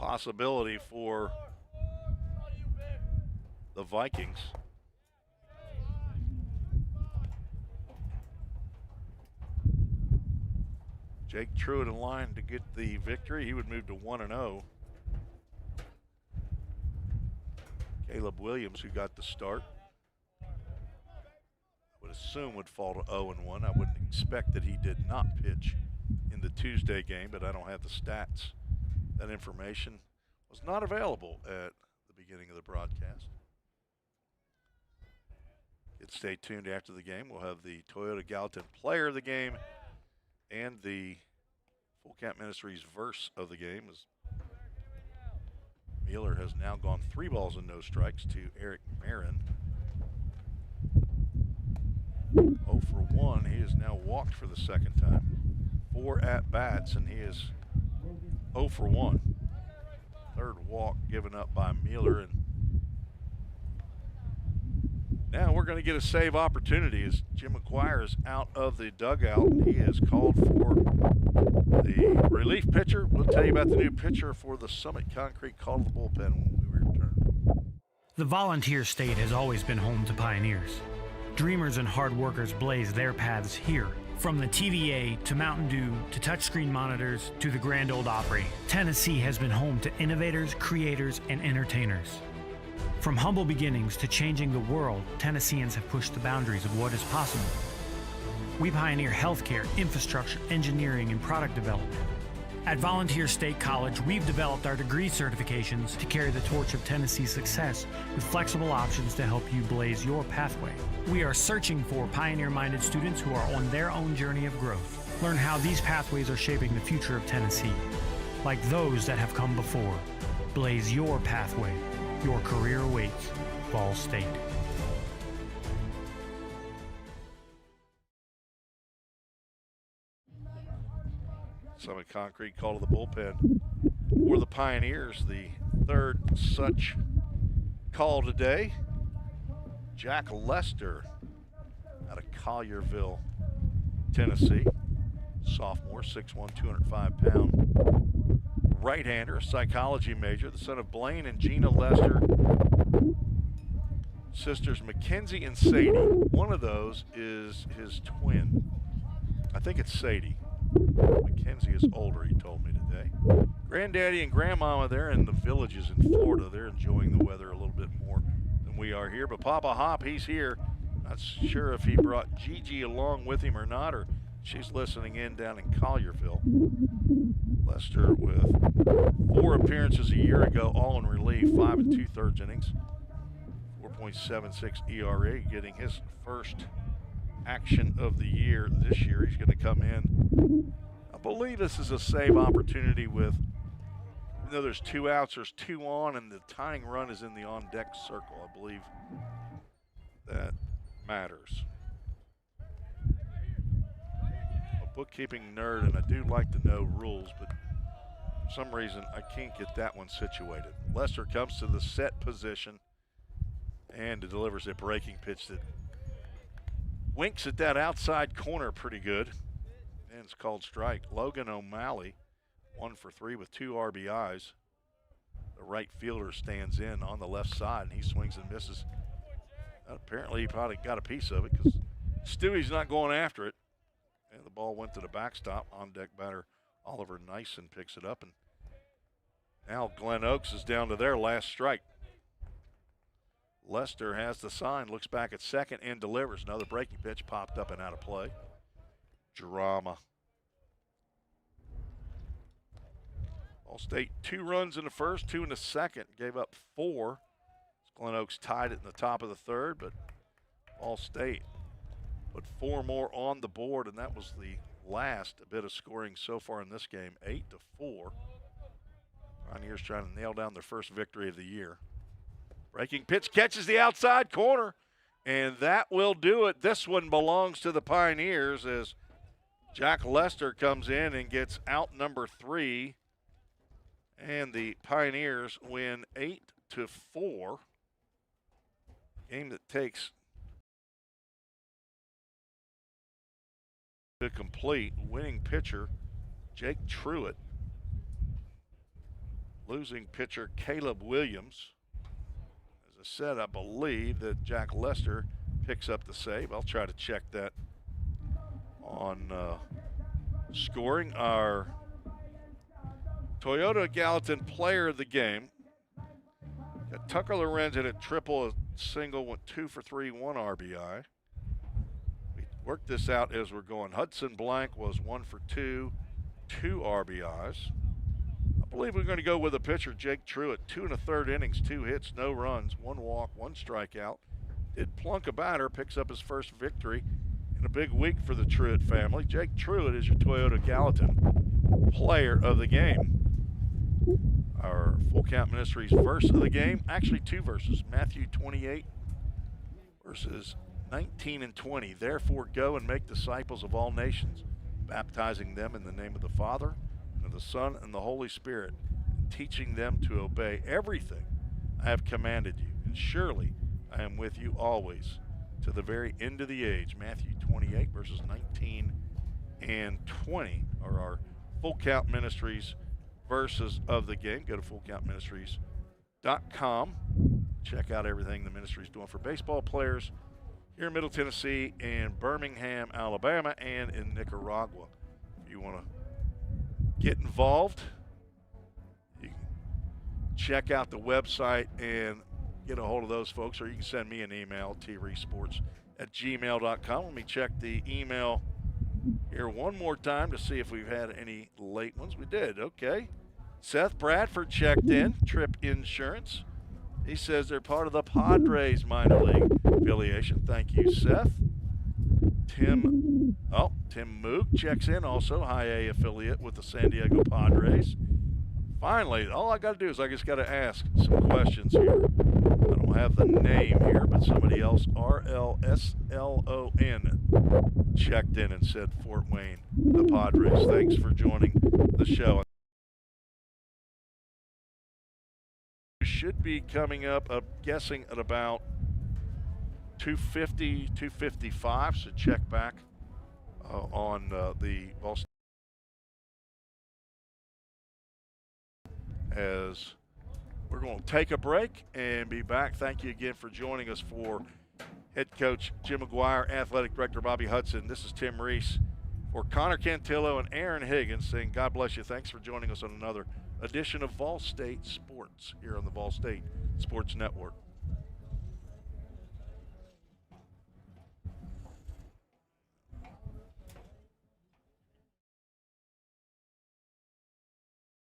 possibility for the Vikings. Jake Truitt in line to get the victory. He would move to 1-0. Caleb Williams, who got the start, would assume would fall to 0-1. I wouldn't expect that he did not pitch in the Tuesday game, but I don't have the stats. That information was not available at the beginning of the broadcast. Stay tuned after the game. We'll have the Toyota Gallatin player of the game and the Full Camp Ministries verse of the game, as Mueller has now gone 3 balls and no strikes to Eric Marin. 0 for 1. He has now walked for the second time. 4 at-bats, and he is 0 for 1. Third walk given up by Mueller, and now we're going to get a save opportunity as Jim McGuire is out of the dugout. He is called for the relief pitcher. We'll tell you about the new pitcher for the Summit Concrete call to the bullpen when we return. The Volunteer State has always been home to pioneers. Dreamers and hard workers blaze their paths here. From the TVA to Mountain Dew to touchscreen monitors to the Grand Ole Opry, Tennessee has been home to innovators, creators, and entertainers. From humble beginnings to changing the world, Tennesseans have pushed the boundaries of what is possible. We pioneer healthcare, infrastructure, engineering, and product development. At Volunteer State College, we've developed our degree certifications to carry the torch of Tennessee's success with flexible options to help you blaze your pathway. We are searching for pioneer-minded students who are on their own journey of growth. Learn how these pathways are shaping the future of Tennessee. Like those that have come before, blaze your pathway. Your career awaits. Vol State. Summit Concrete call to the bullpen for the Pioneers. The third such call today. Jack Lester out of Collierville, Tennessee. Sophomore, 6'1", 205-pound right-hander, a psychology major, the son of Blaine and Gina Lester. Sisters Mackenzie and Sadie. One of those is his twin. I think it's Sadie. Mackenzie is older, he told me today. Granddaddy and Grandmama, they're in the villages in Florida. They're enjoying the weather a little bit more than we are here. But Papa Hop, he's here. Not sure if he brought Gigi along with him or not, or she's listening in down in Collierville. Lester with 4 appearances a year ago, all in relief, 5 2/3 innings, 4.76 ERA, getting his first action of the year this year. He's going to come in. I believe this is a save opportunity with, even though there's 2 outs, there's 2 on, and the tying run is in the on-deck circle. I believe that matters. Bookkeeping nerd, and I do like to know rules, but for some reason I can't get that one situated. Lester comes to the set position and delivers a breaking pitch that winks at that outside corner pretty good. And it's called strike. Logan O'Malley, 1 for 3 with 2 RBIs. The right fielder stands in on the left side, and he swings and misses. Apparently, he probably got a piece of it because Stewie's not going after it. And the ball went to the backstop. On deck batter Oliver Nyson picks it up, and now Glen Oaks is down to their last strike. Lester has the sign, looks back at second, and delivers. Another breaking pitch popped up and out of play. Drama. All-State 2 runs in the first, 2 in the second, gave up 4. Glen Oaks tied it in the top of the third, but All-State put 4 more on the board, and that was the last bit of scoring so far in this game, 8-4. Pioneers trying to nail down their first victory of the year. Breaking pitch catches the outside corner, and that will do it. This one belongs to the Pioneers as Jack Lester comes in and gets out number 3, and the Pioneers win 8-4. Game that takes to complete. Winning pitcher Jake Truitt. Losing pitcher Caleb Williams. As I said, I believe that Jack Lester picks up the save. I'll try to check that on scoring. Our Toyota Gallatin player of the game. Got Tucker Lorenzen at triple, a single, went 2 for 3, 1 RBI. We worked this out as we're going. Hudson Blank was 1 for 2, 2 RBIs. I believe we're going to go with the pitcher, Jake Truitt. 2 1/3 innings, 2 hits, no runs, 1 walk, 1 strikeout. Did plunk a batter, picks up his first victory in a big week for the Truitt family. Jake Truitt is your Toyota Gallatin player of the game. Our Full Count Ministries verse of the game, actually 2 verses. Matthew 28 verses 19 and 20. Therefore go and make disciples of all nations, baptizing them in the name of the Father, and of the Son, and the Holy Spirit, and teaching them to obey everything I have commanded you. And surely I am with you always to the very end of the age. Matthew 28 verses 19 and 20 are our Full Count Ministries verses of the game. Go to fullcountministries.com. Check out everything the ministry's doing for baseball players here in Middle Tennessee and Birmingham, Alabama, and in Nicaragua. If you want to get involved, you can check out the website and get a hold of those folks, or you can send me an email, treesports@gmail.com. Let me check the email here one more time to see if we've had any late ones. We did. Okay. Seth Bradford checked in. Trip Insurance. He says they're part of the Padres minor league affiliation. Thank you, Seth. Tim Moog checks in, also high A affiliate with the San Diego Padres. Finally, all I got to do is I just got to ask some questions here. I don't have the name here, but somebody else, RLSLON, checked in and said Fort Wayne, the Padres. Thanks for joining the show. Should be coming up, I'm guessing, at about 250, 255, so check back on the Vol State as we're going to take a break and be back. Thank you again for joining us for head coach Jim McGuire, athletic director Bobby Hudson. This is Tim Reese for Connor Cantillo and Aaron Higgins saying God bless you. Thanks for joining us on another edition of Vol State Sports here on the Vol State Sports Network.